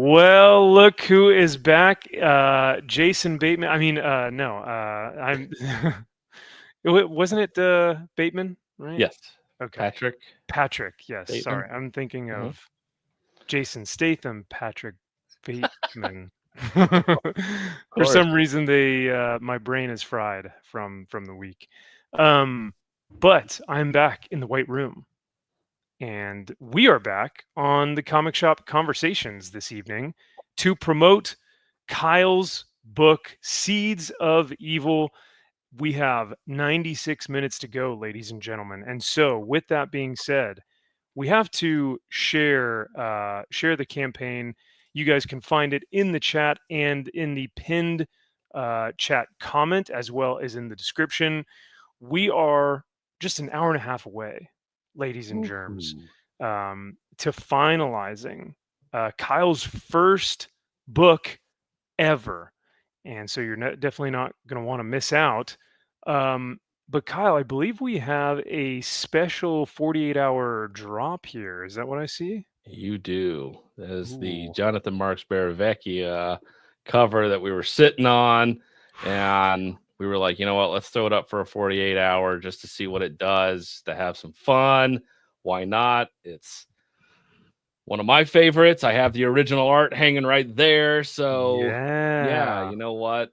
Well, look who is back. Jason Bateman. I mean, no, I'm. Wasn't it Bateman, right? Yes. Okay. Patrick Yes. Bateman. Sorry, I'm thinking Mhm. of Jason Statham, Patrick Bateman. For course. some reason, my brain is fried from the week. But I'm back in the White Room. And we are back on the Comic Shop Conversations this evening to promote Kyle's book, Seeds of Evil. We have 96 minutes to go, ladies and gentlemen. And so, with that being said, we have to share the campaign. You guys can find it in the chat and in the pinned chat comment, as well as in the description. We are just an hour and a half away, ladies and germs, to finalizing Kyle's first book ever. And so you're definitely not going to want to miss out. But Kyle, I believe we have a special 48-hour drop here. Is that what I see? You do. That is the Ooh. Jonathan Marks Baravecchia cover that we were sitting on. And we were like, you know what? Let's throw it up for a 48-hour just to see what it does, to have some fun. Why not? It's one of my favorites. I have the original art hanging right there. So, yeah, you know what?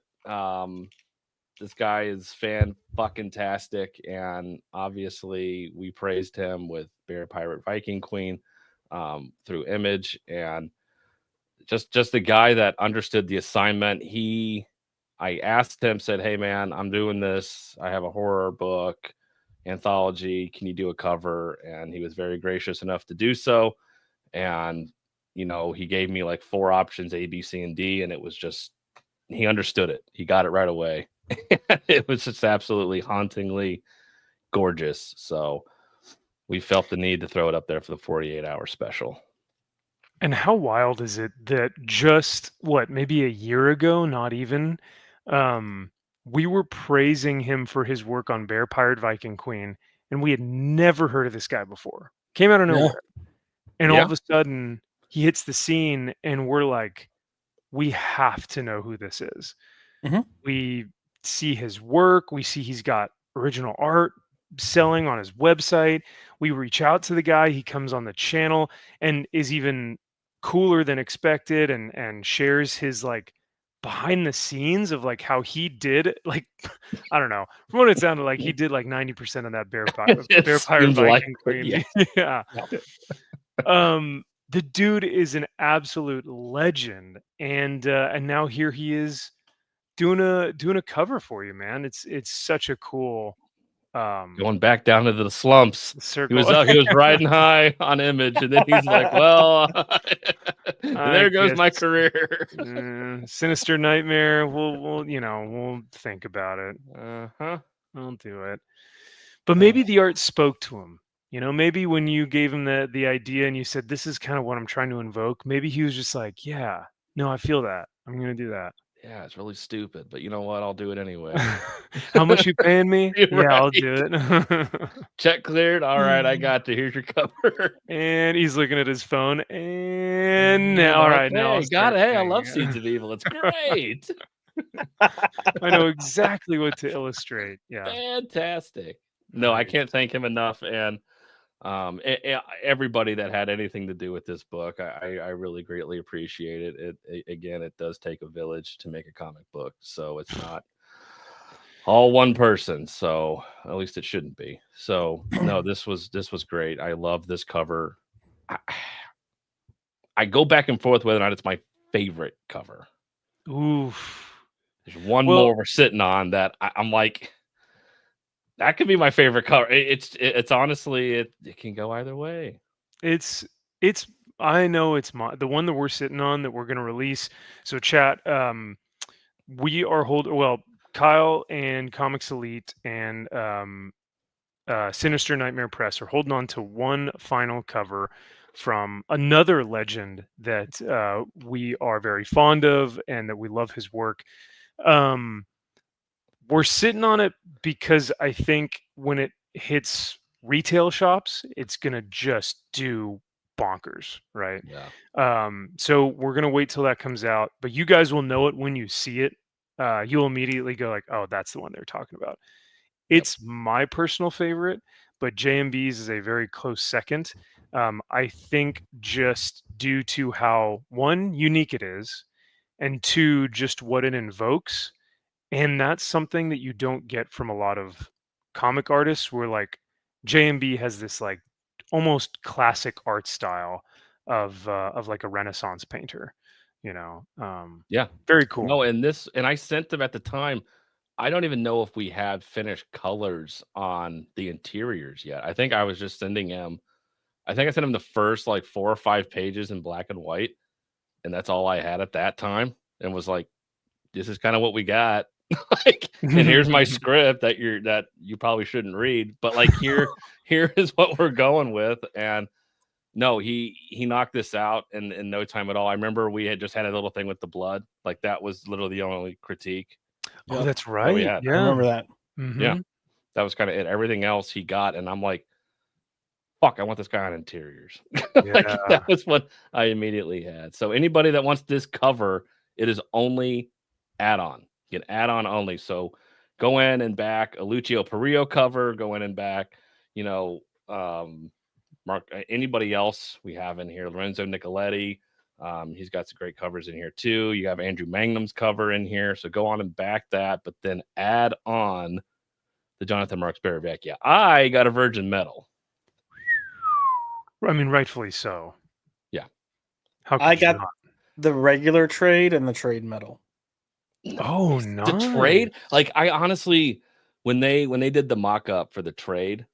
This guy is fan-fucking-tastic. And obviously, we praised him with Bear Pirate Viking Queen through Image, and just the guy that understood the assignment. I asked him, said, hey man, I'm doing this, I have a horror book anthology, can you do a cover? And he was very gracious enough to do so. And he gave me like 4 options, A, B, C, and D, and it was just, he understood it, he got it right away. It was just absolutely hauntingly gorgeous. So we felt the need to throw it up there for the 48-hour special. And how wild is it that just maybe a year ago, not even, we were praising him for his work on Bear Pirate Viking Queen, and we had never heard of this guy before. Came out of nowhere. And all of a sudden he hits the scene and we're like, we have to know who this is. We see his work, we see he's got original art selling on his website. We reach out to the guy, he comes on the channel and is even cooler than expected, and shares his like behind the scenes of like how he did like I don't know, from what it sounded like he did like 90% of that Bear Pirate Viking Queen. Yeah. The dude is an absolute legend, and now here he is doing a cover for you, man. It's such a cool going back down into the slumps. circle. He was riding high on Image, and then he's like, well, there goes my career. Sinister Nightmare. We'll think about it. I'll do it. But maybe the art spoke to him. Maybe when you gave him the idea and you said, this is kind of what I'm trying to invoke, maybe he was just like, yeah, no, I feel that. I'm going to do that. Yeah, it's really stupid, but you know what? I'll do it anyway. How much you paying me? Right. Yeah, I'll do it. Check cleared. All right, I got you. Here's your cover. And he's looking at his phone. And now, all right, now I got it. Hey, I love Seeds of Evil. It's great. I know exactly what to illustrate. Yeah, fantastic. No, I can't thank him enough. And everybody that had anything to do with this book, I really greatly appreciate it. It does take a village to make a comic book, so it's not all one person, so at least it shouldn't be. So no, this was great. I love this cover. I go back and forth whether or not it's my favorite cover. Oof. There's one more we're sitting on that I'm like, that could be my favorite cover. It's honestly, it can go either way. I know it's the one that we're sitting on that we're going to release. So chat, we are Kyle and Comics Elite and Sinister Nightmare Press are holding on to one final cover from another legend that we are very fond of and that we love his work. We're sitting on it because I think when it hits retail shops, it's going to just do bonkers, right? Yeah. So we're gonna wait till that comes out, but you guys will know it when you see it. You'll immediately go like, "Oh, that's the one they're talking about." Yep. It's my personal favorite, but JMB's is a very close second. I think just due to how one unique it is, and two just what it invokes, and that's something that you don't get from a lot of comic artists. Where like JMB has this like almost classic art style of like a Renaissance painter, you know. Yeah. Very cool. No, and I sent them at the time. I don't even know if we had finished colors on the interiors yet. I think I was just sending him. I think I sent him the first like 4 or 5 pages in black and white, and that's all I had at that time. And was like, "This is kind of what we got." Like, and here's my script that you probably shouldn't read, but like here is what we're going with. And no, he knocked this out in no time at all. I remember we had just had a little thing with the blood. Like that was literally the only critique Oh, Yep. that's that we right. had. I Yeah. remember that. Yeah. Hmm. That was kind of it. Everything else he got, and I'm like, fuck, I want this guy on interiors. Like Yeah. that was what I immediately had. So anybody that wants this cover, it is only add-on. You can add-on only. So go in and back a Lucio Perillo cover, go in and back, you know, Mark, anybody else we have in here, Lorenzo Nicoletti. He's got some great covers in here too. You have Andrew Magnum's cover in here. So go on and back that, but then add on the Jonathan Marks Baravecchia. I got a virgin metal. I mean, rightfully so. Yeah. How could I you got not? the regular trade and the trade metal. Oh, The nice. trade, like I honestly, when they did the mock-up for the trade,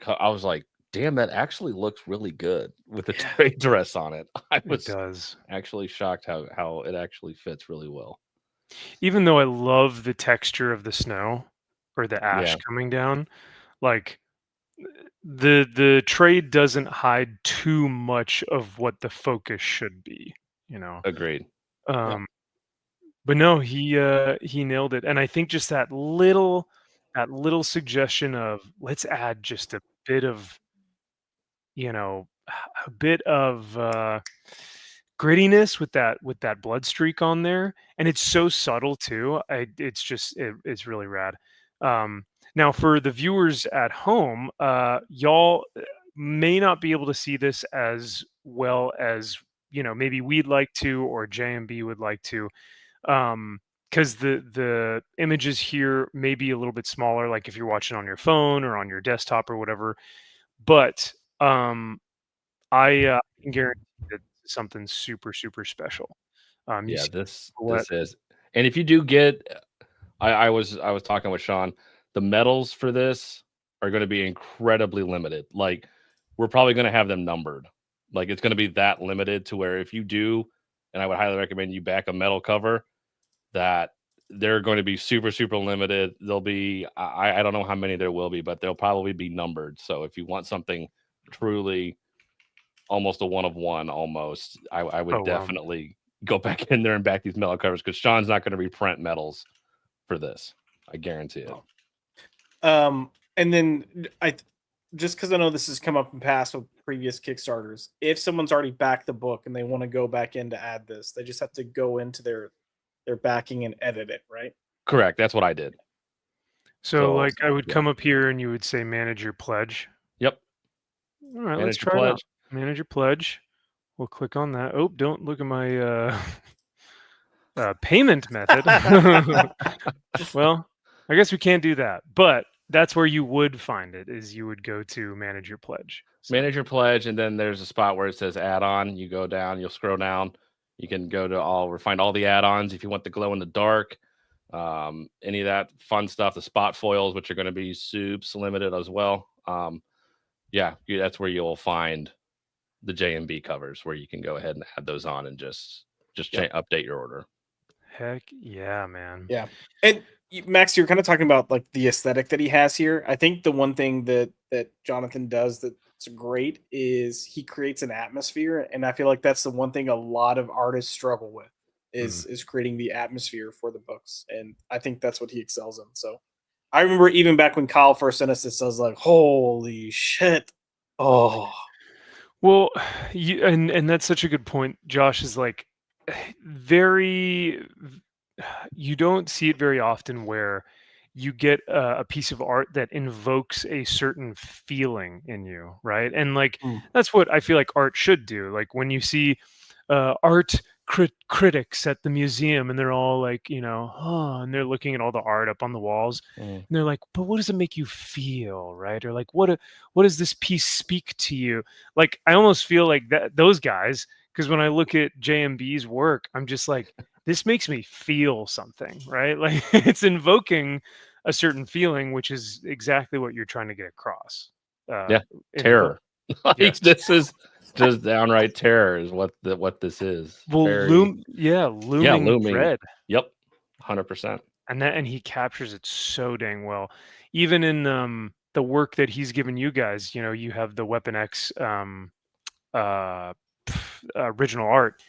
I was like, damn, that actually looks really good with the trade dress on it. I It was does. actually shocked how it actually fits really well. Even though I love the texture of the snow or the ash Yeah. coming down, like the trade doesn't hide too much of what the focus should be, you know. Agreed. Um, but no, he nailed it. And I think just that little suggestion of let's add just a bit of, you know, a bit of grittiness with that blood streak on there, and it's so subtle too. It's really rad. Now for the viewers at home, y'all may not be able to see this as well as maybe we'd like to or JMB would like to, because the images here may be a little bit smaller, like if you're watching on your phone or on your desktop or whatever. But I can guarantee that this is something super, super special. You Yeah, see this what? is. And if you do get, I was talking with Sean, the medals for this are going to be incredibly limited. Like we're probably going to have them numbered. Like it's going to be that limited to where if you do, and I would highly recommend you back a metal cover, that they're going to be super, super limited. There'll be, I don't know how many there will be, but they'll probably be numbered. So if you want something truly almost a one of one, almost, I would Oh, wow. definitely go back in there and back these metal covers because Sean's not going to reprint metals for this. I guarantee it. And then just because I know this has come up in past with previous Kickstarters, if someone's already backed the book and they want to go back in to add this, they just have to go into their backing and edit it, right? Correct. That's what I did. So like I would yeah. come up here and you would say manage your pledge. Yep. All right, Manage let's your try it out. pledge. Manage your pledge. We'll click on that. Oh, don't look at my payment method. Well, I guess we can't do that, but that's where you would find it, is you would go to manage your pledge. So, Manage your pledge, and then there's a spot where it says add-on. You go down, you'll scroll down. You can go to find all the add-ons if you want the glow in the dark, any of that fun stuff, the spot foils, which are going to be soups limited as well. That's where you'll find the JMB covers where you can go ahead and add those on and just update your order. heck yeah, man. Yeah. And Max, you're kind of talking about like the aesthetic that he has here. I think the one thing that Jonathan does that's great is he creates an atmosphere, and I feel like that's the one thing a lot of artists struggle with is creating the atmosphere for the books, and I think that's what he excels in. So I remember even back when Kyle first sent us this, I was like, holy shit. Oh. Well, and that's such a good point. Josh is like very. You don't see it very often where you get a piece of art that invokes a certain feeling in you, right? And like Mm. that's what I feel like art should do. Like when you see art critics at the museum and they're all like, oh, and they're looking at all the art up on the walls and they're like, but what does it make you feel, right? Or like what does this piece speak to you? Like I almost feel like that those guys, because when I look at JMB's work, I'm just like, this makes me feel something, right? Like it's invoking a certain feeling, which is exactly what you're trying to get across. Yeah, In the book. terror. Like Yes. this is just downright terror is what this is. Well, Very looming dread. Yep, 100%. And he captures it so dang well. Even in the work that he's given you guys, you have the Weapon X original art.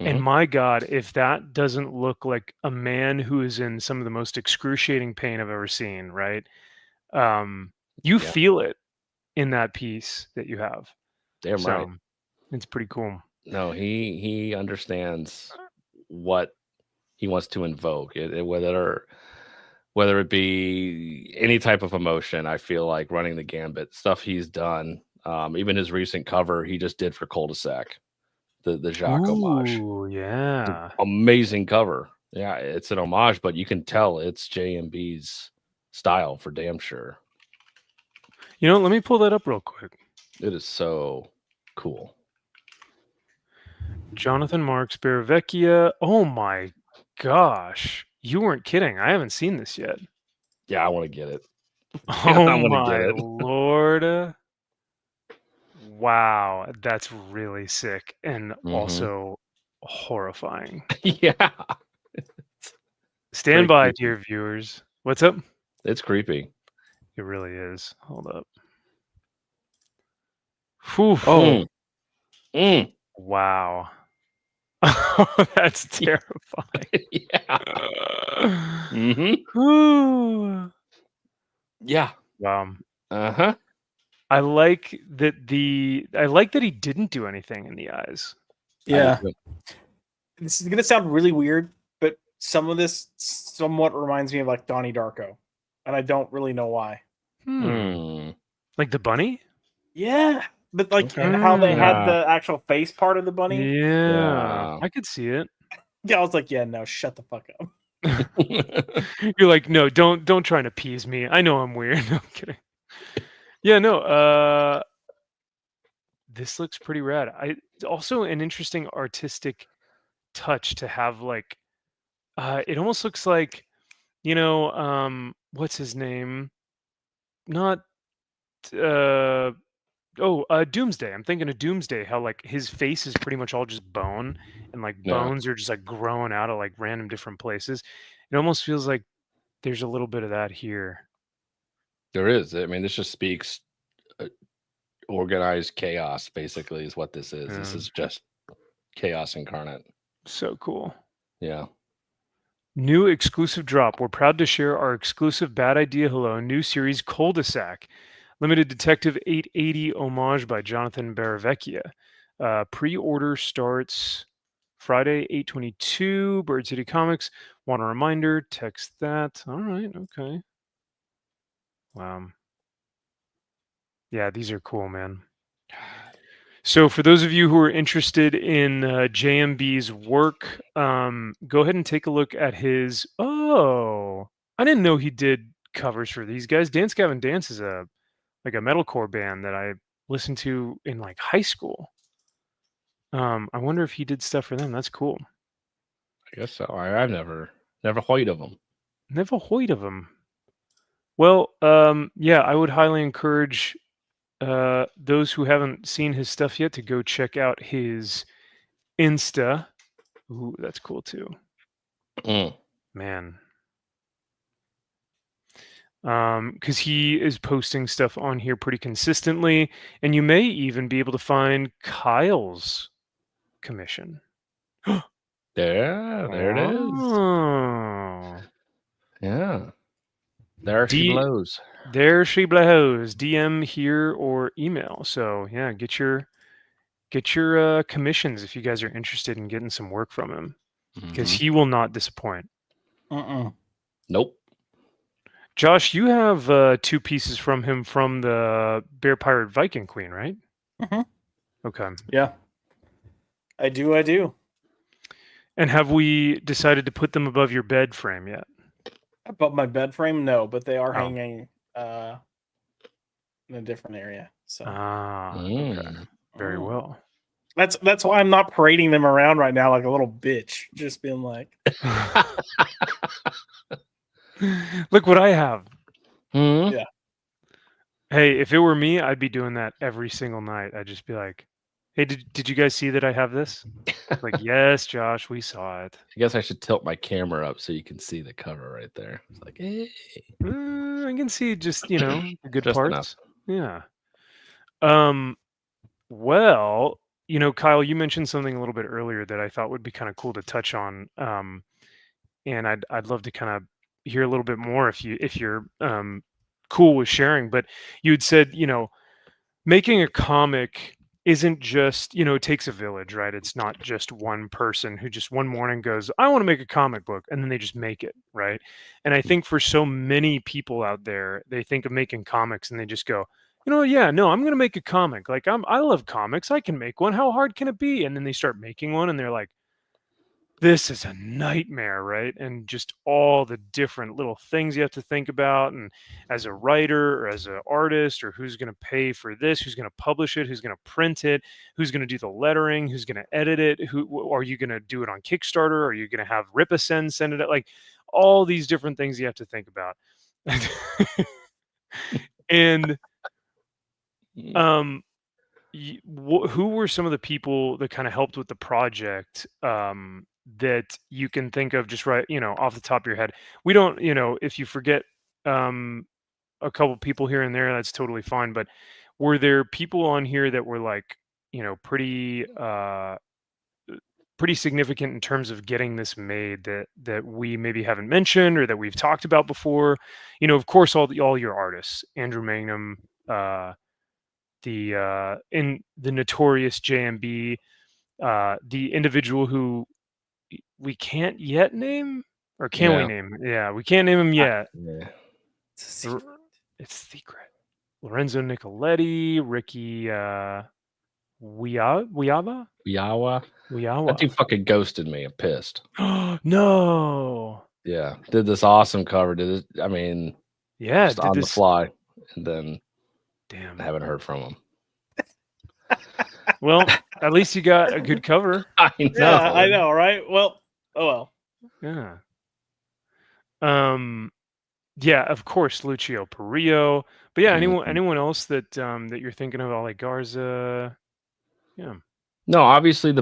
And my God, if that doesn't look like a man who is in some of the most excruciating pain I've ever seen, right? You feel it in that piece that you have. Damn So right. it's pretty cool. No, he understands what he wants to invoke. Whether it be any type of emotion, I feel like running the gambit stuff he's done. Even his recent cover he just did for Cul-de-sac, the Jacques homage. Ooh, yeah. Amazing cover. Yeah, it's an homage, but you can tell it's JMB's style for damn sure. Let me pull that up real quick. It is so cool. Jonathan Marks, Beravecchia. Oh my gosh. You weren't kidding. I haven't seen this yet. Yeah, I want to get it. Oh my Lord. Wow. That's really sick and also horrifying. Yeah. Stand by, dear viewers. What's up? It's creepy. It really is. Hold up. Whew. Oh. Wow. That's terrifying. Yeah. Yeah. I like that he didn't do anything in the eyes. Yeah. This is gonna sound really weird, but some of this somewhat reminds me of like Donnie Darko, and I don't really know why. Like the bunny? Yeah, but like how they had the actual face part of the bunny. Yeah. I could see it. Yeah, I was like, yeah, no, shut the fuck up. You're like, no, don't try and appease me. I know I'm weird. No, I'm kidding. Yeah, no. This looks pretty rad. It's also an interesting artistic touch to have like it almost looks like what's his name, not Doomsday. I'm thinking of Doomsday, how like his face is pretty much all just bone and like bones are just like growing out of like random different places. It almost feels like there's a little bit of that here. There is. I mean, this just speaks organized chaos basically is what this is. This is just chaos incarnate. So cool. Yeah. New exclusive drop. We're proud to share our exclusive Bad Idea Hello new series Cul-de-sac. Limited Detective 880 homage by Jonathan Beravecchia. Pre-order starts Friday, 8/22. Bird City Comics. Want a reminder? Text that. All right. Okay. Wow. Yeah, these are cool, man. So for those of you who are interested in JMB's work, go ahead and take a look at his... Oh, I didn't know he did covers for these guys. Dance Gavin Dance is a metalcore band that I listened to in like high school. I wonder if he did stuff for them. That's cool. I guess so. I've never heard of them. Never heard of them. Well, yeah, I would highly encourage those who haven't seen his stuff yet to go check out his Insta. Ooh, that's cool too. Man. Because he is posting stuff on here pretty consistently, and you may even be able to find Kyle's commission. There it is. Yeah. There she blows. There she blows. DM here or email. So yeah, get your get your commissions if you guys are interested in getting some work from him, because Mhm. he will not disappoint. Nope. Josh, you have 2 pieces from him from the Bear Pirate Viking Queen, right? Mhm. Okay. Yeah. I do. And have we decided to put them above your bed frame yet? Above my bed frame, no, but they are Oh. hanging in a different area. So Okay. Very well. That's why I'm not parading them around right now like a little bitch. Just being like, look what I have. Mhm. Yeah. Hey, if it were me, I'd be doing that every single night. I'd just be like, "Hey, did you guys see that I have this?" Like, yes, Josh, we saw it. I guess I should tilt my camera up so you can see the cover right there. It's like, hey. I can see just the good Just parts. enough. Yeah. Well, Kyle, you mentioned something a little bit earlier that I thought would be kind of cool to touch on. And I'd love to kind of hear a little bit more if you're cool with sharing. But you had said, making a comic isn't just, it takes a village, right? It's not just one person who just one morning goes, I want to make a comic book, and then they just make it, right? And I think for so many people out there, they think of making comics and they just go, yeah, no, I'm going to make a comic. Like I love comics. I can make one. How hard can it be? And then they start making one and they're like, this is a nightmare, right? And just all the different little things you have to think about. And as a writer or as an artist, or who's going to pay for this, who's going to publish it, who's going to print it, who's going to do the lettering, who's going to edit it, who are you going to do it on Kickstarter? Are you going to have Ripasend send it out? Like all these different things you have to think about. And who were some of the people that kind of helped with the project, that you can think of just right, off the top of your head? We don't, if you forget a couple people here and there, that's totally fine. But were there people on here that were like, pretty significant in terms of getting this made that we maybe haven't mentioned or that we've talked about before? Of course, all your artists, Andrew Magnum, in the notorious JMB, the individual who we can't yet name, or can we Yeah. name? Yeah, we can't name him yet. Yeah. It's secret. Lorenzo Nicoletti, Ricky Wiawa. That dude fucking ghosted me. I'm pissed. No. Yeah. Did this awesome cover. Yeah, just on the fly. And then damn, I haven't heard from him. Well, at least you got a good cover. I know. Yeah, I know, right? Well, oh well. Yeah. Yeah, of course, Lucio Perillo. But yeah, anyone else that that you're thinking of? Like Garza. Yeah. No, obviously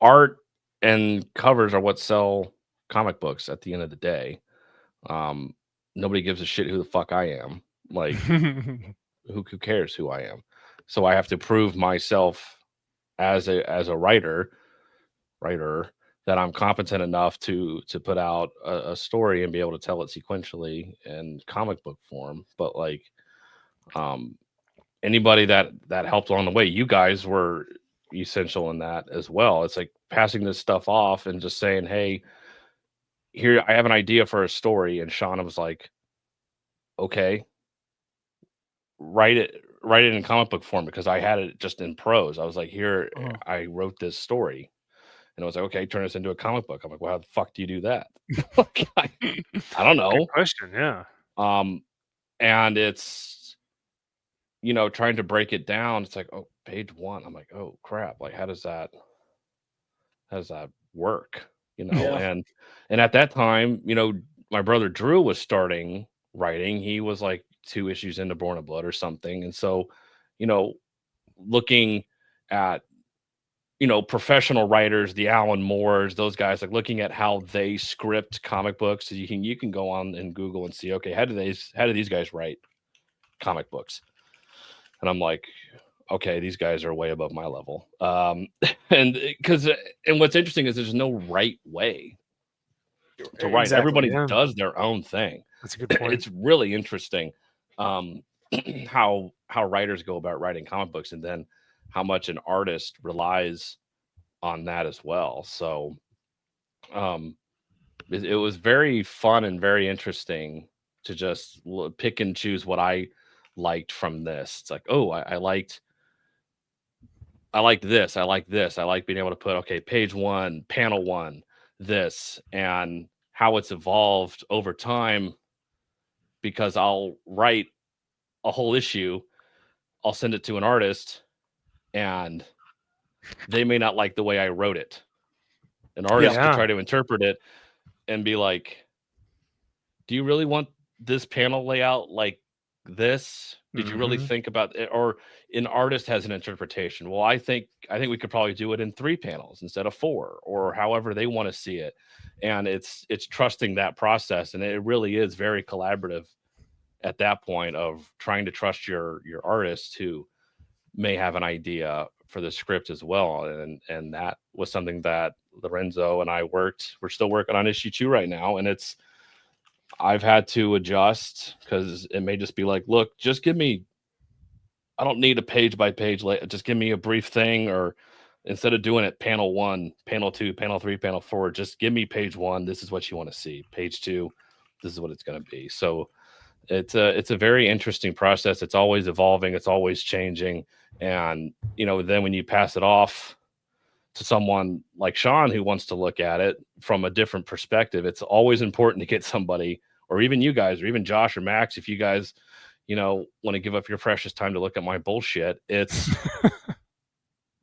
art and covers are what sell comic books at the end of the day. Nobody gives a shit who the fuck I am. Like who cares who I am? So I have to prove myself as a writer that I'm competent enough to put out a story and be able to tell it sequentially in comic book form. But like anybody that helped along the way, you guys were essential in that as well. It's like passing this stuff off and just saying, hey, here, I have an idea for a story. And Shauna was like, okay, write it in comic book form, because I had it just in prose. I was like, here, I wrote this story. And I was like, okay, turn this into a comic book. I'm like, well, how the fuck do you do that? I don't know. Good question, yeah. And it's, trying to break it down. It's like, oh, page 1. I'm like, oh crap. Like, how does that work? Yeah. And at that time, my brother Drew was starting writing. He was like 2 issues into Born of Blood or something. And so, looking at, professional writers, the Alan Moores, those guys, like looking at how they script comic books. So you can go on and Google and see, okay, how do these guys write comic books? And I'm like, okay, these guys are way above my level. And what's interesting is there's no right way to write. Exactly, Everybody yeah. does their own thing. That's a good point. It's really interesting how writers go about writing comic books, and then how much an artist relies on that as well. So it was very fun and very interesting to just pick and choose what I liked from this. It's like, oh, I liked this. I like this. I like being able to put, okay, page 1, panel 1, this, and how it's evolved over time, because I'll write a whole issue, I'll send it to an artist, and they may not like the way I wrote it. An artist could try to interpret it and be like, do you really want this panel layout like this? Did you really think about it? Or an artist has an interpretation. Well, I think we could probably do it in 3 panels instead of 4, or however they want to see it. And it's trusting that process, and it really is very collaborative at that point of trying to trust your artist who may have an idea for the script as well. And that was something that Lorenzo and I we're still working on issue 2 right now, and I've had to adjust because it may just be like, look, just give me, I don't need a page by page, just give me a brief thing, or instead of doing it panel 1, panel 2, panel 3, panel 4, just give me page 1. This is what you want to see. Page 2, this is what it's going to be. So it's a very interesting process. It's always evolving. It's always changing. And, then when you pass it off to someone like Sean who wants to look at it from a different perspective, it's always important to get somebody, or even you guys, or even Josh or Max, if you guys, want to give up your precious time to look at my bullshit, it's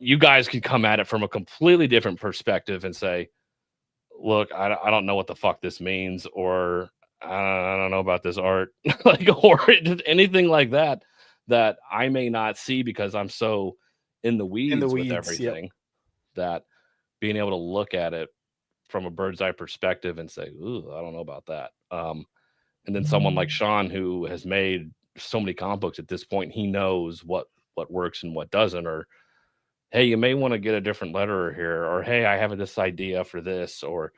you guys can come at it from a completely different perspective and say, look, I don't know what the fuck this means, or I don't know about this art, or anything like that I may not see because I'm so in the weeds with everything. Yep. That being able to look at it from a bird's eye perspective and say, ooh, I don't know about that. And then someone like Sean, who has made so many comic books at this point, he knows what works and what doesn't, or, hey, you may want to get a different letterer here, or, hey, I have this idea for this, or,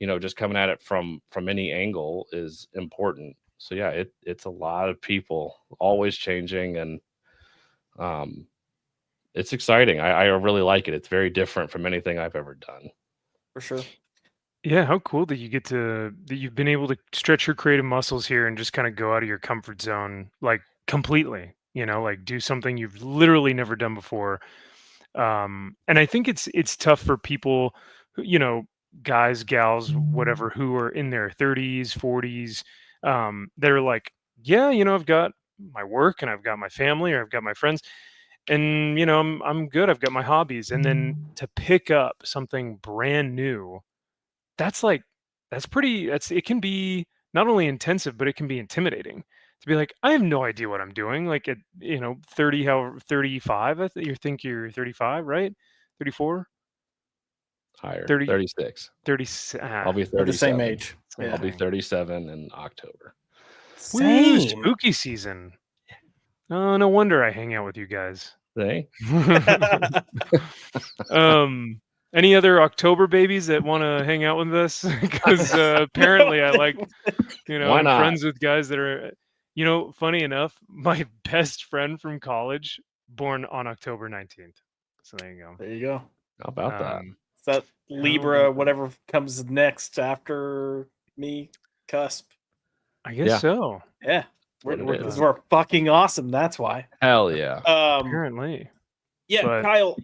just coming at it from any angle is important. So yeah, it's a lot of people always changing, and it's exciting. I really like it. It's very different from anything I've ever done. For sure. Yeah, how cool that you've been able to stretch your creative muscles here and just kind of go out of your comfort zone, like completely, like do something you've literally never done before. And I think it's tough for people who, guys, gals, whatever, who are in their 30s, 40s, they're like, yeah, I've got my work and I've got my family, or I've got my friends, and I'm good. I've got my hobbies. And then to pick up something brand new, it can be not only intensive, but it can be intimidating to be like, I have no idea what I'm doing. Like at 35, you think you're 35, right? 34? Higher. 30, 36. 30. I'll be 37. The same age. Yeah. I'll be 37 in October. Woo, spooky season. Oh, no wonder I hang out with you guys. Hey. Any other October babies that want to hang out with us? Because apparently I like, Why not? I'm friends with guys that are, funny enough, my best friend from college born on October 19th. So there you go. There you go. How about that? Is that Libra, whatever comes next after me, cusp? I guess so. Yeah. We're fucking awesome. That's why. Hell yeah. Apparently. Yeah, but, Kyle,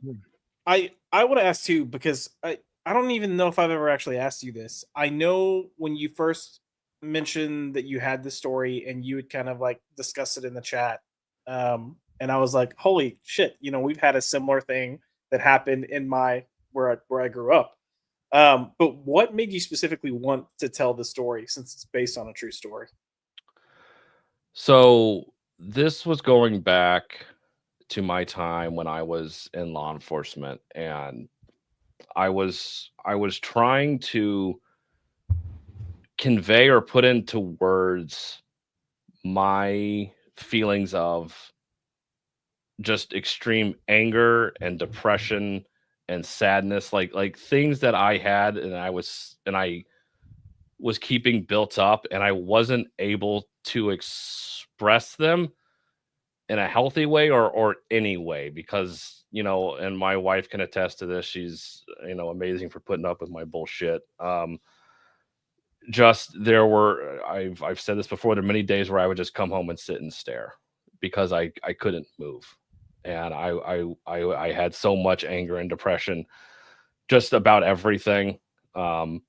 I want to ask too, because I don't even know if I've ever actually asked you this. I know when you first mentioned that you had the story and you would kind of like discuss it in the chat. And I was like, holy shit, we've had a similar thing that happened in where I grew up. But what made you specifically want to tell the story, since it's based on a true story? So this was going back to my time when I was in law enforcement, and I was trying to convey or put into words my feelings of just extreme anger and depression and sadness, like things that I had and I was keeping built up, and I wasn't able to express them in a healthy way or any way, because, you know, and my wife can attest to this. She's, you know, amazing for putting up with my bullshit. Just there were, I've said this before, there are many days where I would just come home and sit and stare because I couldn't move. And I had so much anger and depression just about everything. And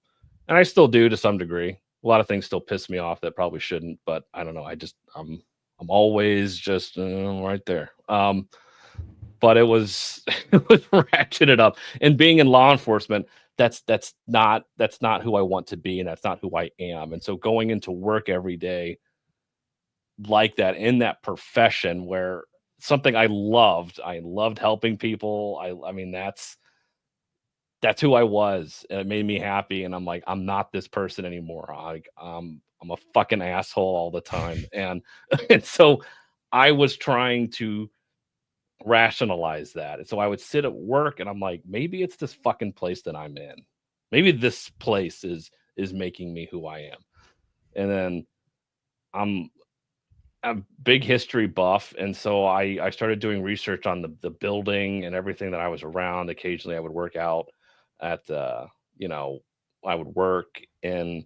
I still do to some degree. A lot of things still piss me off that probably shouldn't, but I don't know. I'm always just right there. But it was it was ratcheted up. And being in law enforcement, that's not who I want to be, and that's not who I am. And so going into work every day like that, in that profession where something I loved helping people. I mean, that's who I was, and it made me happy. And I'm like, I'm not this person anymore. I'm a fucking asshole all the time. And so I was trying to rationalize that. And so I would sit at work and I'm like, maybe it's this fucking place that I'm in. Maybe this place is making me who I am. And then I'm a big history buff, and so I started doing research on the building and everything that I was around. Occasionally I would work out at you know, I would work in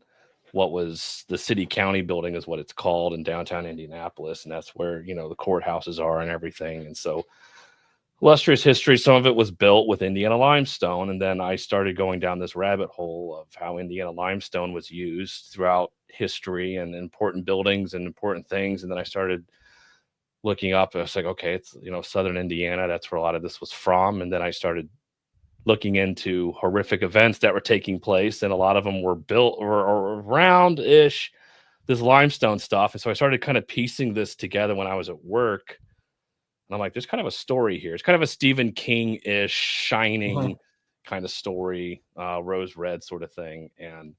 what was the city county building is what it's called in downtown Indianapolis, and that's where, you know, the courthouses are and everything. And so illustrious history, some of it was built with Indiana limestone, and then I started going down this rabbit hole of how Indiana limestone was used throughout history and important buildings and important things. And then I started looking up, and I was like, okay, it's, you know, southern Indiana, that's where a lot of this was from. And then I started looking into horrific events that were taking place, and a lot of them were built or around-ish this limestone stuff. And so I started kind of piecing this together when I was at work. And I'm like, there's kind of a story here. It's kind of a Stephen King-ish, Shining kind of story, Rose Red sort of thing. And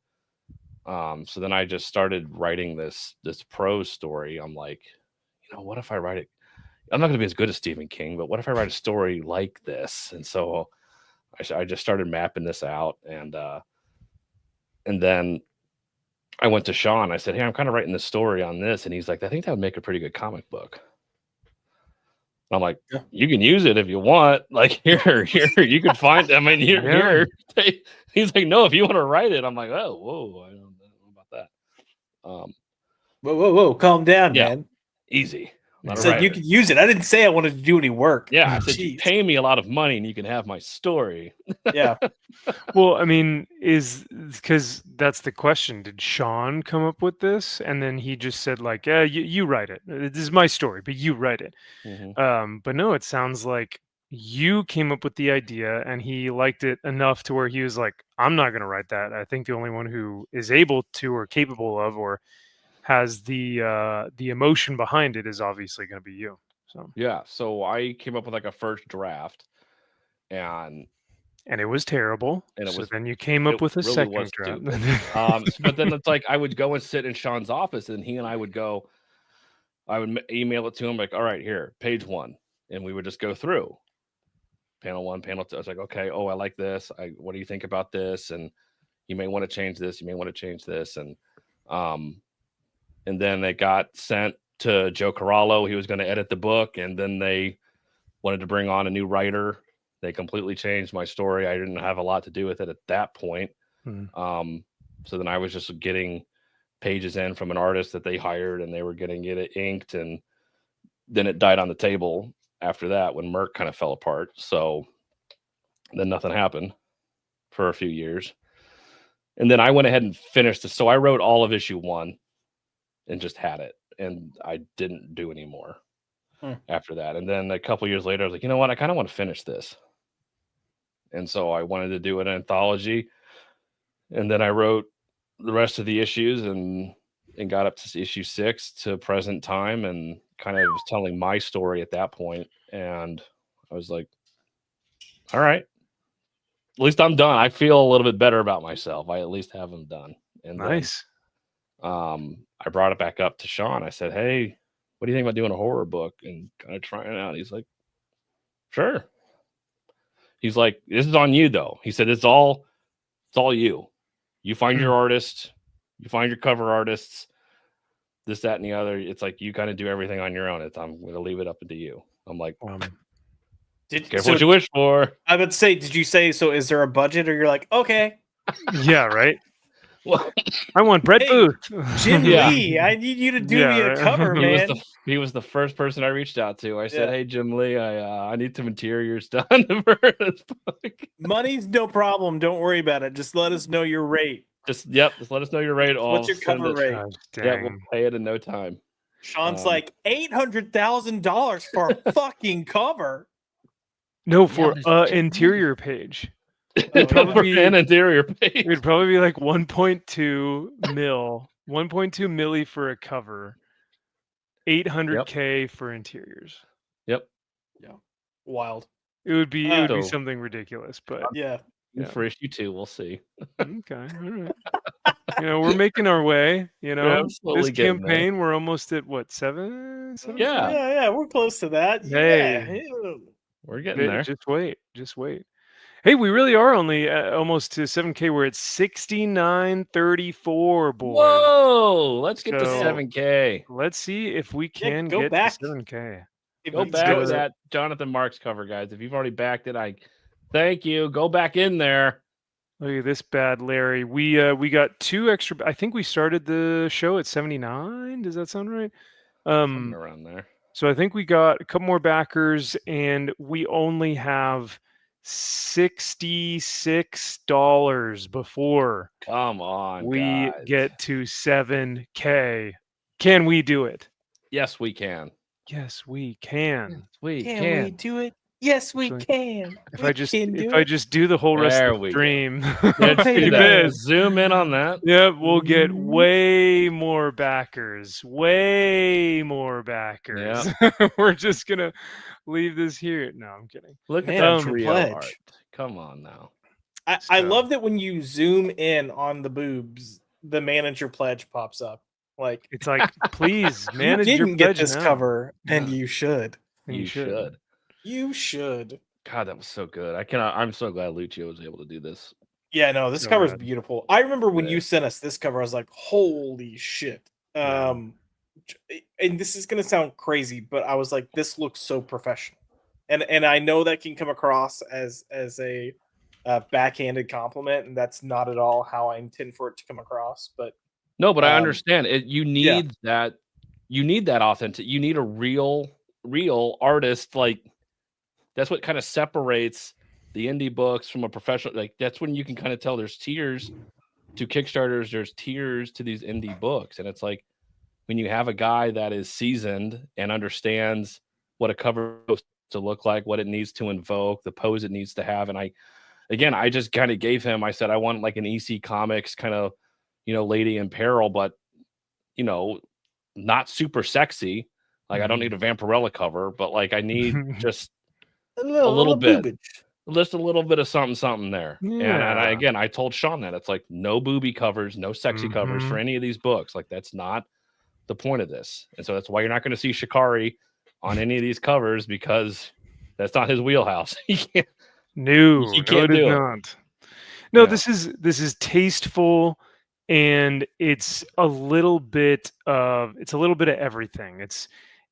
so then I just started writing this prose story. I'm like, you know, what if I write it? I'm not going to be as good as Stephen King, but what if I write a story like this? And so I just started mapping this out, and then I went to Sean. I said, hey, I'm kind of writing this story on this, and he's like, I think that would make a pretty good comic book. And I'm like, yeah, you can use it if you want. Like, here, you can find. I mean, here. He's like, no, if you want to write it. I'm like, oh, whoa, I don't know about that. Whoa, calm down, man. Easy. I said you could use it. I didn't say I wanted to do any work. Yeah, I said, you pay me a lot of money and you can have my story. Yeah. Well, I mean, is because that's the question. Did Sean come up with this? And then he just said, like, yeah, you write it. This is my story, but you write it. Mm-hmm. But no, it sounds like you came up with the idea and he liked it enough to where he was like, I'm not going to write that. I think the only one who is able to or capable of or has the emotion behind it is obviously going to be you. So yeah, so I came up with like a first draft, and it was terrible. And it so was, then you came up with a really second draft. But then it's like I would go and sit in Sean's office, and he and I would go. I would email it to him like, all right, here, page 1, and we would just go through panel 1, panel 2. I was like, okay, oh, I like this. What do you think about this? And you may want to change this. You may want to change this, and then it got sent to Joe Corallo. He was going to edit the book, and then they wanted to bring on a new writer. They completely changed my story. I didn't have a lot to do with it at that point. So then I was just getting pages in from an artist that they hired, and they were getting it inked, and then it died on the table after that when Merck kind of fell apart. So then nothing happened for a few years. And then I went ahead and finished it. So I wrote all of issue 1 and just had it, and I didn't do any more after that. And then a couple years later, I was like, you know what? I kind of want to finish this. And so I wanted to do an anthology, and then I wrote the rest of the issues and got up to issue 6 to present time, and kind of was telling my story at that point. And I was like, all right, at least I'm done. I feel a little bit better about myself. I at least have them done. And nice. Then, I brought it back up to Sean. I said, hey, what do you think about doing a horror book and kind of trying it out? He's like, sure. He's like, this is on you, though. He said, it's all you. You find your artist, you find your cover artists, this, that, and the other. It's like you kind of do everything on your own. I'm going to leave it up to you. I'm like, careful what you wish for. I would say, did you say so? Is there a budget, or you're like, okay? Yeah, right. Well, I want Brett Booth. Jim Lee, I need you to do me a cover, man. He was the first person I reached out to. I said, hey, Jim Lee, I need some interiors done for this book. Money's no problem. Don't worry about it. Just let us know your rate. Just let us know your rate. What's your cover rate? Yeah, we'll pay it in no time. Sean's like $800,000 for a fucking cover. No, for interior page. An interior page. It would probably be like 1.2 milli for a cover, 800K for interiors. Yep. Yeah. Wild. It would be something ridiculous, but for issue 2, we'll see. Okay, all right. We're making our way. This campaign, we're almost at what, 7? Yeah, we're close to that. Hey, we're getting there. Just wait. Hey, we really are only almost to 7K. We're at 69.34, boys. Whoa! Let's get to 7K. Let's see if we can get to 7K. Go back to that Jonathan Marks cover, guys. If you've already backed it, I thank you. Go back in there. Look at this bad Larry. We got 2 extra. I think we started the show at 79. Does that sound right? Something around there. So I think we got a couple more backers, and we only have $66 before we get to 7K. Can we do it? Yes, we can. Yes, we can. Can we do it? Yes, we can. If I just do the whole rest of the stream, zoom in on that. Yep, we'll get way more backers. Yep. We're just gonna leave this here. No, I'm kidding. Look at that trio art. Come on now. I love that when you zoom in on the boobs, the manager pledge pops up. Like it's like, please manage you your didn't get pledge this now. Cover, and you should. You should. You should. God, that was so good. I'm so glad Lucio was able to do this. Yeah, no, this cover is beautiful. I remember when you sent us this cover, I was like, holy shit. And this is gonna sound crazy, but I was like, this looks so professional. And I know that can come across as a backhanded compliment, and that's not at all how I intend for it to come across. But no, but I understand it. You need that. You need that authentic. You need a real artist. Like that's what kind of separates the indie books from a professional. Like that's when you can kind of tell there's tiers to Kickstarters. There's tiers to these indie books, and it's like when you have a guy that is seasoned and understands what a cover is supposed to look like, what it needs to invoke, the pose it needs to have. And I just kind of gave him. I said I want like an EC Comics kind of, lady in peril, but not super sexy. Like I don't need a Vampirella cover, but like I need just a little bit, just a little bit of something there. Yeah. And I told Sean that it's like no booby covers, no sexy covers for any of these books. Like that's not the point of this. And so that's why you're not going to see Shikari on any of these covers, because that's not his wheelhouse. He can't do it. No, this is tasteful, and it's a little bit of everything.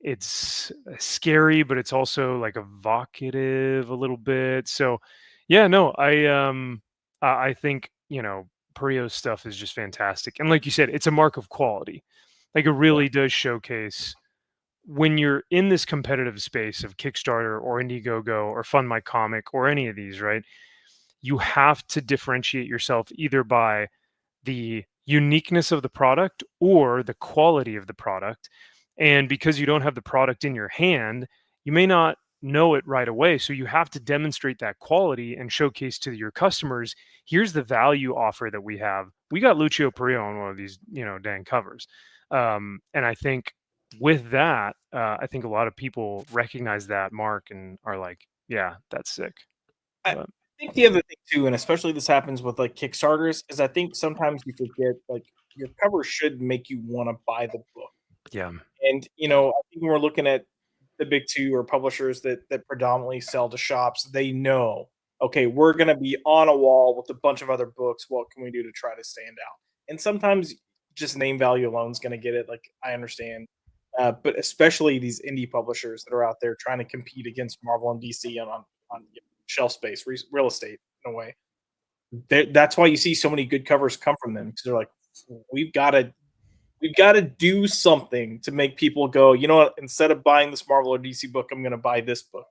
It's scary, but it's also like evocative a little bit. So yeah, no, I think Perio's stuff is just fantastic, and like you said, it's a mark of quality. Like it really does showcase when you're in this competitive space of Kickstarter or Indiegogo or Fund My Comic or any of these, right? You have to differentiate yourself either by the uniqueness of the product or the quality of the product. And because you don't have the product in your hand, you may not know it right away. So you have to demonstrate that quality and showcase to your customers, here's the value offer that we have. We got Lucio Perio on one of these, dang covers. And I think with that, I think a lot of people recognize that mark and are like, yeah, that's sick. I think the other thing too, and especially this happens with like Kickstarters, is I think sometimes you forget like your cover should make you want to buy the book. Yeah. And I think when we're looking at the big two or publishers that predominantly sell to shops, they know, okay, we're gonna be on a wall with a bunch of other books. What can we do to try to stand out? And sometimes just name value alone is going to get it. Like, I understand. But especially these indie publishers that are out there trying to compete against Marvel and DC on shelf space, real estate in a way. That's why you see so many good covers come from them, because they're like, we've got to do something to make people go, you know what? Instead of buying this Marvel or DC book, I'm going to buy this book,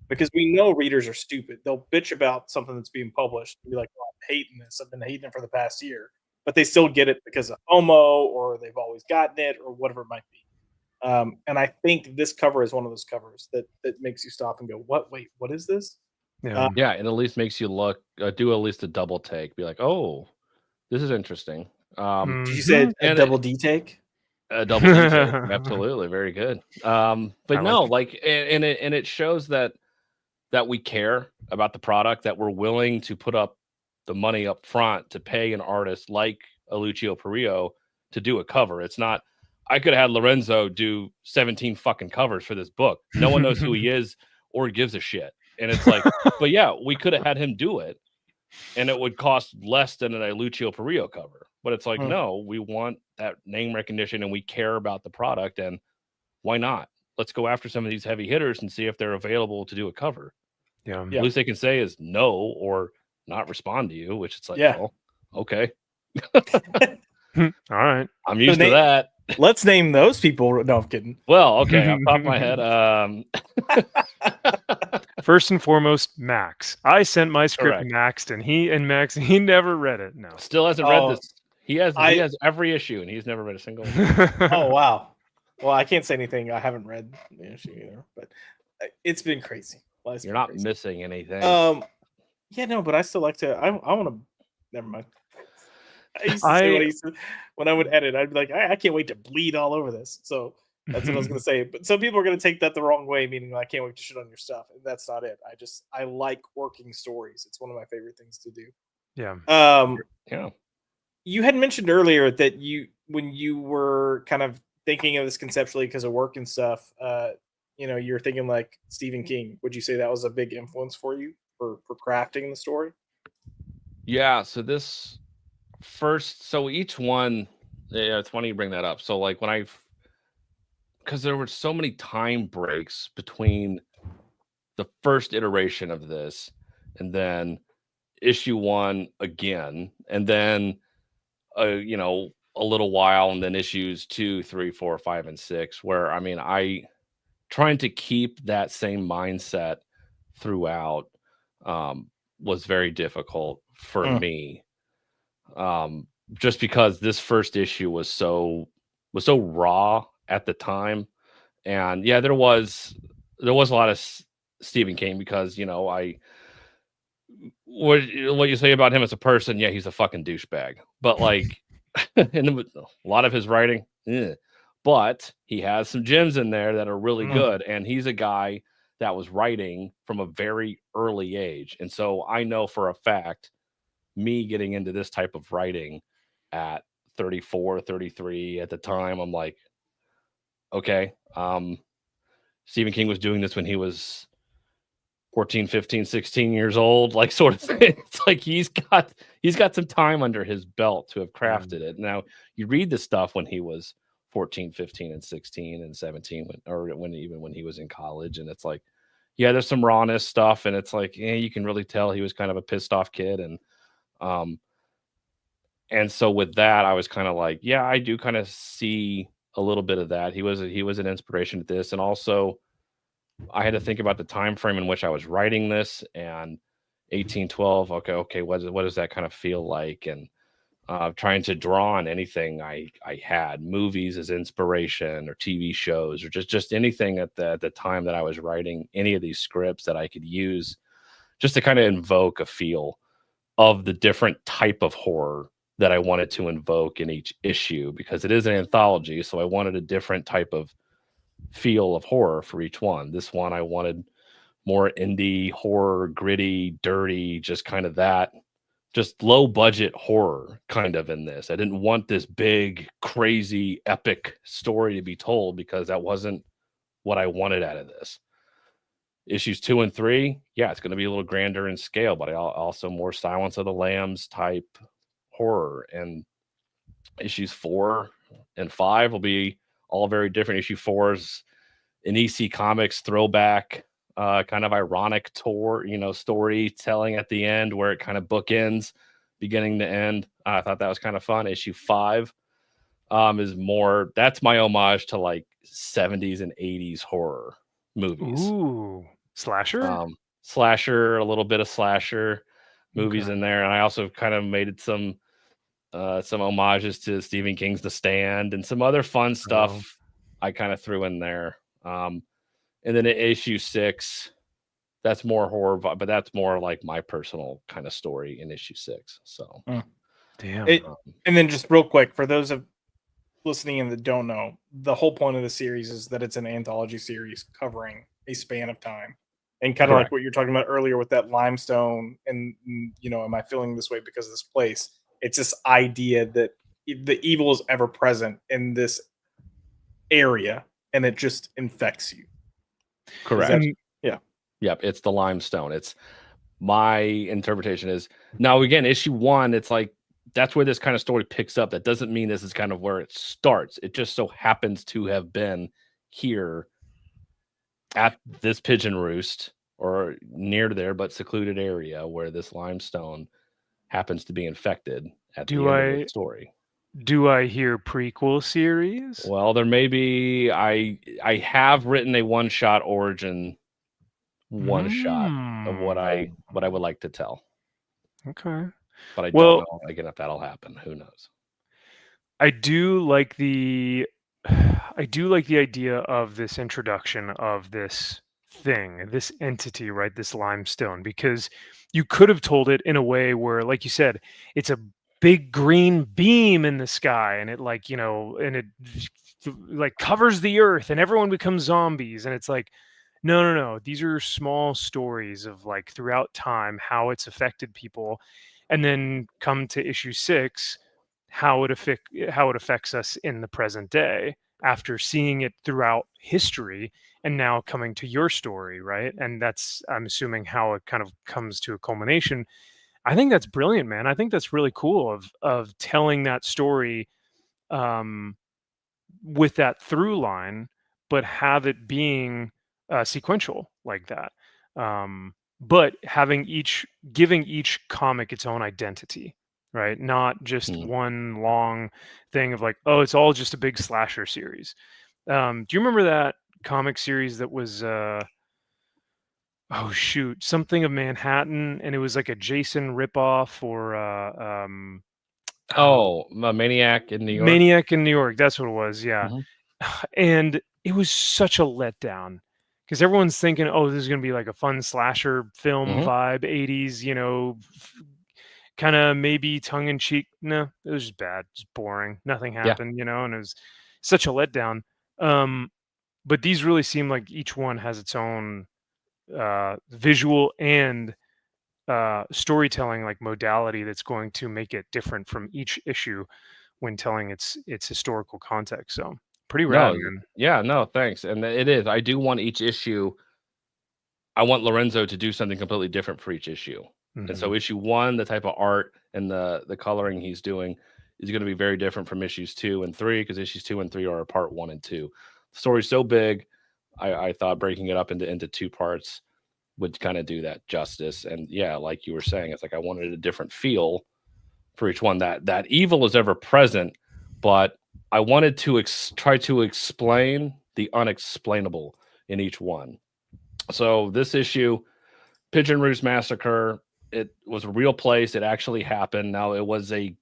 because we know readers are stupid. They'll bitch about something that's being published and be like, "Oh, I'm hating this. I've been hating it for the past year," but they still get it because of FOMO, or they've always gotten it, or whatever it might be. And I think this cover is one of those covers that makes you stop and go, "What? Wait, what is this?" Yeah, it at least makes you look, do at least a double take, be like, "Oh, this is interesting." You said a double D take. A double D take, absolutely, very good. But no, like, and it shows that we care about the product, that we're willing to put up the money up front to pay an artist like Lucio Perillo to do a cover. It's not, I could have had Lorenzo do 17 fucking covers for this book. No one knows who he is or gives a shit. And it's like, but yeah, we could have had him do it, and it would cost less than a Lucio Perillo cover. But it's like, no, we want that name recognition, and we care about the product, and why not? Let's go after some of these heavy hitters and see if they're available to do a cover. Yeah. The least they can say is no or not respond to you, which it's like, well, okay. All right. I'm used to that. Let's name those people. No, I'm kidding. Well, okay, off the top of my head. First and foremost, Max. I sent my script maxed, and he never read it. No. Still hasn't read this. He has every issue, and he's never read a single one. Oh, wow. Well, I can't say anything. I haven't read the issue either, but it's been crazy. You're not missing anything. Yeah, no, but I still like to. I want to. Never mind. I used to say what I used to, when I would edit. I'd be like, I can't wait to bleed all over this. So that's what I was going to say. But some people are going to take that the wrong way, meaning I can't wait to shit on your stuff. And that's not it. I like working stories. It's one of my favorite things to do. Yeah. Yeah. You had mentioned earlier that when you were kind of thinking of this conceptually because of work and stuff, you're thinking like Stephen King. Would you say that was a big influence for you for crafting the story? Yeah. So each one, it's funny you bring that up. So like because there were so many time breaks between the first iteration of this and then issue 1 again, and then a little while, and then issues 2, 3, 4, 5, and 6, where I trying to keep that same mindset throughout was very difficult for me. Just because this first issue was so raw at the time. And yeah, there was a lot of Stephen King, because what you say about him as a person, yeah, he's a fucking douchebag, but like and a lot of his writing, but he has some gems in there that are really good, and he's a guy that was writing from a very early age. And so I know for a fact, me getting into this type of writing at 34, 33 at the time, I'm like, okay, Stephen King was doing this when he was 14, 15, 16 years old, like, sort of thing. It's like he's got some time under his belt to have crafted it. Now, you read the stuff when he was 14, 15, and 16 and 17, when he was in college, and it's like, yeah, there's some rawness stuff, and it's like, you can really tell he was kind of a pissed off kid. And so with that, I was kind of like, yeah, I do kind of see a little bit of that. He was an inspiration to this. And also I had to think about the time frame in which I was writing this, and 1812. Okay. What does that kind of feel like? And trying to draw on anything I had, movies as inspiration, or TV shows, or just anything at the time that I was writing any of these scripts that I could use just to kind of invoke a feel of the different type of horror that I wanted to invoke in each issue, because it is an anthology. So I wanted a different type of feel of horror for each one. This one, I wanted more indie horror, gritty, dirty, just kind of that, just low budget horror kind of in this. I didn't want this big, crazy, epic story to be told, because that wasn't what I wanted out of this. Issues 2 and 3, yeah, it's going to be a little grander in scale, but also more Silence of the Lambs type horror. And Issues 4 and 5 will be all very different. Issue 4 is an EC Comics throwback, kind of ironic tour, storytelling at the end where it kind of bookends beginning to end. I thought that was kind of fun. Issue 5 is more, that's my homage to like 70s and 80s horror movies. Ooh, slasher? Slasher, a little bit of slasher movies in there. And I also kind of made it some homages to Stephen King's The Stand and some other fun stuff I kind of threw in there. And then at issue 6, that's more horror, but that's more like my personal kind of story in issue 6. So, damn. And then just real quick, for those of listening and that don't know, the whole point of the series is that it's an anthology series covering a span of time. And kind of like what you're talking about earlier with that limestone and, am I feeling this way because of this place? It's this idea that the evil is ever present in this area and it just infects you. Correct. Yeah. Yep. It's the limestone. It's my interpretation is now again, issue 1, it's like, that's where this kind of story picks up. That doesn't mean this is kind of where it starts. It just so happens to have been here at this pigeon roost or near there, but secluded area where this limestone happens to be infected at the end of the story. Do I hear prequel series? Well, there may be. I have written a one-shot origin, one-shot of what I would like to tell. Okay. But I don't know again if that'll happen. Who knows? I do like the idea of this introduction of this thing, this entity, right? This limestone, because you could have told it in a way where, like you said, it's a big green beam in the sky and it and it like covers the earth and everyone becomes zombies. And it's like, no. These are small stories of like throughout time, how it's affected people. And then come to issue 6, how it affects us in the present day after seeing it throughout history and now coming to your story, right? And that's, I'm assuming, how it kind of comes to a culmination. I think that's brilliant, man. I think that's really cool of telling that story with that through line, but have it being sequential like that. But giving each comic its own identity, right? Not just one long thing of like, oh, it's all just a big slasher series. Do you remember that comic series that was something of Manhattan, and it was like a Jason ripoff or Maniac in New York? Maniac in New York, that's what it was, yeah. And it was such a letdown. Because everyone's thinking, oh, this is going to be like a fun slasher film vibe, 80s, kind of maybe tongue-in-cheek. No, it was just bad, just boring. Nothing happened, and it was such a letdown. But these really seem like each one has its own visual and storytelling like modality that's going to make it different from each issue when telling its historical context. So pretty rad, man. Yeah, no, thanks. And it is. I do want each issue. I want Lorenzo to do something completely different for each issue. And so issue 1, the type of art and the coloring he's doing is going to be very different from issues 2 and 3, because issues 2 and 3 are a part 1 and 2. The story's so big, I thought breaking it up into 2 parts would kind of do that justice. And yeah, like you were saying, it's like I wanted a different feel for each one. That evil is ever present, but I wanted to try to explain the unexplainable in each one. So this issue, Pigeon Roost Massacre, it was a real place. It actually happened. Now it was it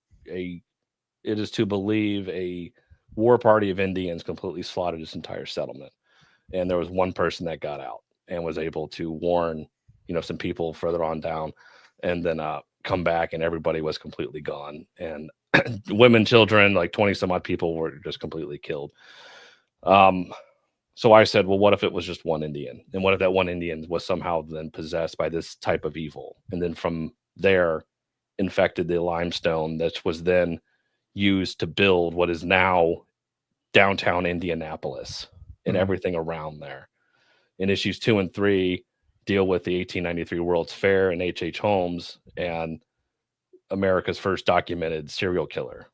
is to believe a war party of Indians completely slaughtered this entire settlement. And there was one person that got out and was able to warn, some people further on down, and then come back, and everybody was completely gone. And women, children, like 20 some odd people were just completely killed. So I said, well, what if it was just one Indian? And what if that one Indian was somehow then possessed by this type of evil? And then from there infected the limestone that was then used to build what is now downtown Indianapolis and everything around there. And issues 2 and 3 deal with the 1893 World's Fair and H.H. Holmes and America's first documented serial killer.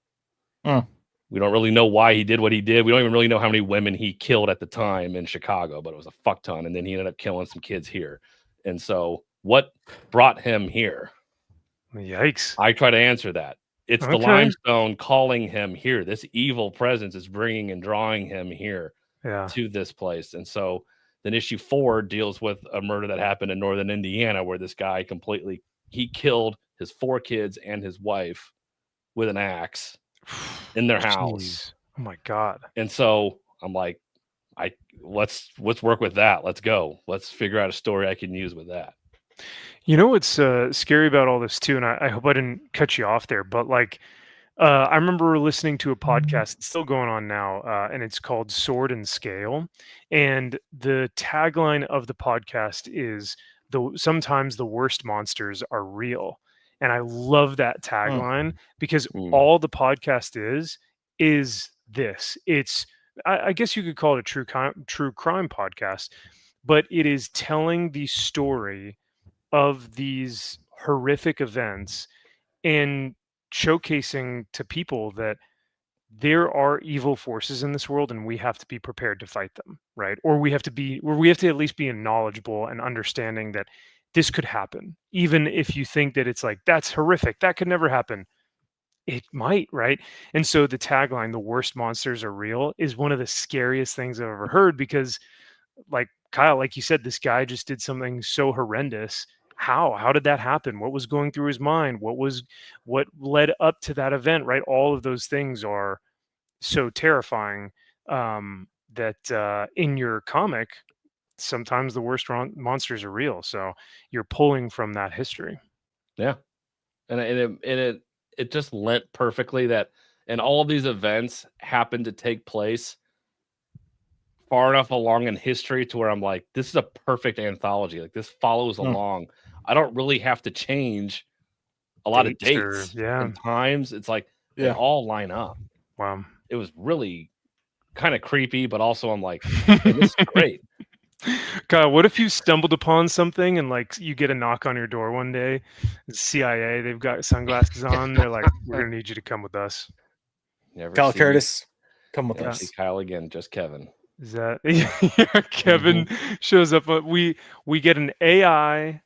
We don't really know why he did what he did. We don't even really know how many women he killed at the time in Chicago, but it was a fuck ton. And then he ended up killing some kids here. And so what brought him here? Yikes. I try to answer that. It's the limestone calling him here. This evil presence is bringing and drawing him here to this place. And so then issue 4 deals with a murder that happened in northern Indiana where this guy he killed his 4 kids and his wife with an axe in their house. Oh my God. And so I'm like, let's work with that. Let's go. Let's figure out a story I can use with that. You know what's scary about all this too, and I hope I didn't cut you off there, but like I remember listening to a podcast, it's still going on now, and it's called Sword and Scale. And the tagline of the podcast is sometimes the worst monsters are real. And I love that tagline because all the podcast is this. It's I guess you could call it a true crime podcast, but it is telling the story of these horrific events and showcasing to people that there are evil forces in this world and we have to be prepared to fight them, right? Or we have to at least be knowledgeable and understanding that this could happen. Even if you think that it's like, that's horrific, that could never happen. It might, right? And so the tagline, "The worst monsters are real," is one of the scariest things I've ever heard because, like Kyle, like you said, this guy just did something so horrendous. How did that happen? What was going through his mind? What led up to that event, right? All of those things are so terrifying that in your comic, sometimes the worst monsters are real. So you're pulling from that history. Yeah. And it just lent perfectly that, and all of these events happen to take place far enough along in history to where I'm like, this is a perfect anthology. Like this follows along. I don't really have to change a lot of dates and times. It's like they all line up. Wow. It was really kind of creepy, but also I'm like, hey, this is great. Kyle, what if you stumbled upon something and like you get a knock on your door one day, the CIA, they've got sunglasses on, they're like, "We're gonna need you to come with us." Kyle Curtis, come with us. See Kyle again, just Kevin. Is that Kevin shows up? We get an AI